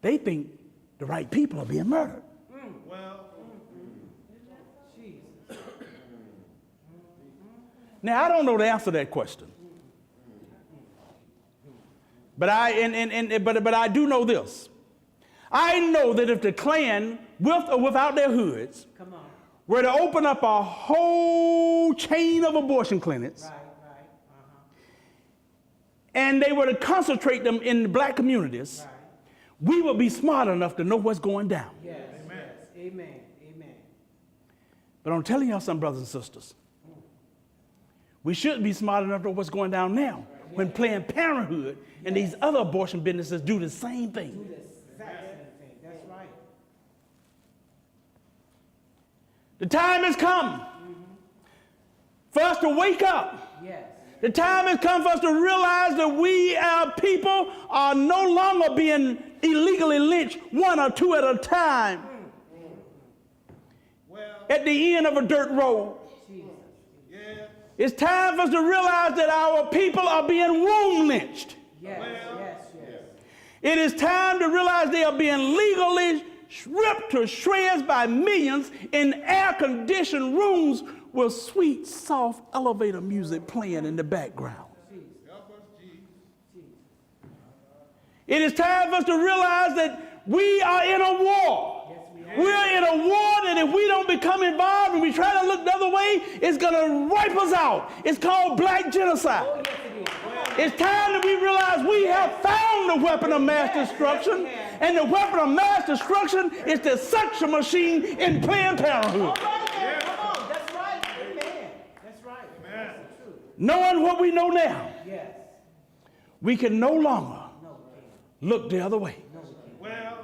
they think the right people are being murdered. well, Jesus. Now, I don't know the answer to that question. But I do know this. I know that if the Klan, with or without their hoods, Come on. were to open up a whole chain of abortion clinics, Right. and they were to concentrate them in the black communities, Right. we would be smart enough to know what's going down. Yes. Amen. Amen. Amen. But I'm telling y'all something, brothers and sisters. We should be smart enough to know what's going down now when Planned Parenthood and these other abortion businesses do the same thing. Do this exact same thing. That's right. The time has come for us to wake up. Yes. The time has come for us to realize that we, our people, are no longer being illegally lynched one or two at a time at the end of a dirt road. It's time for us to realize that our people are being womb lynched. Yes. It is time to realize they are being legally ripped to shreds by millions in air-conditioned rooms with sweet, soft elevator music playing in the background. It is time for us to realize that we are in a war. We're in a war that if we don't become involved and we try to look the other way, it's going to wipe us out. It's called black genocide. It's time that we realize we have found the weapon of mass destruction, and the weapon of mass destruction is the suction machine in Planned Parenthood. That's right. Amen. That's right. That's the truth. Knowing what we know now, Yes. we can no longer look the other way. well,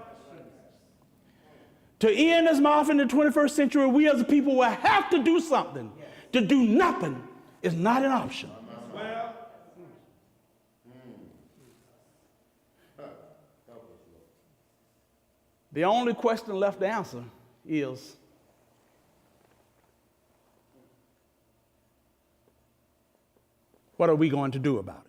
To end this Maafa in the 21st century, we as a people will have to do something. To do nothing is not an option. well, The only question left to answer is, What are we going to do about it?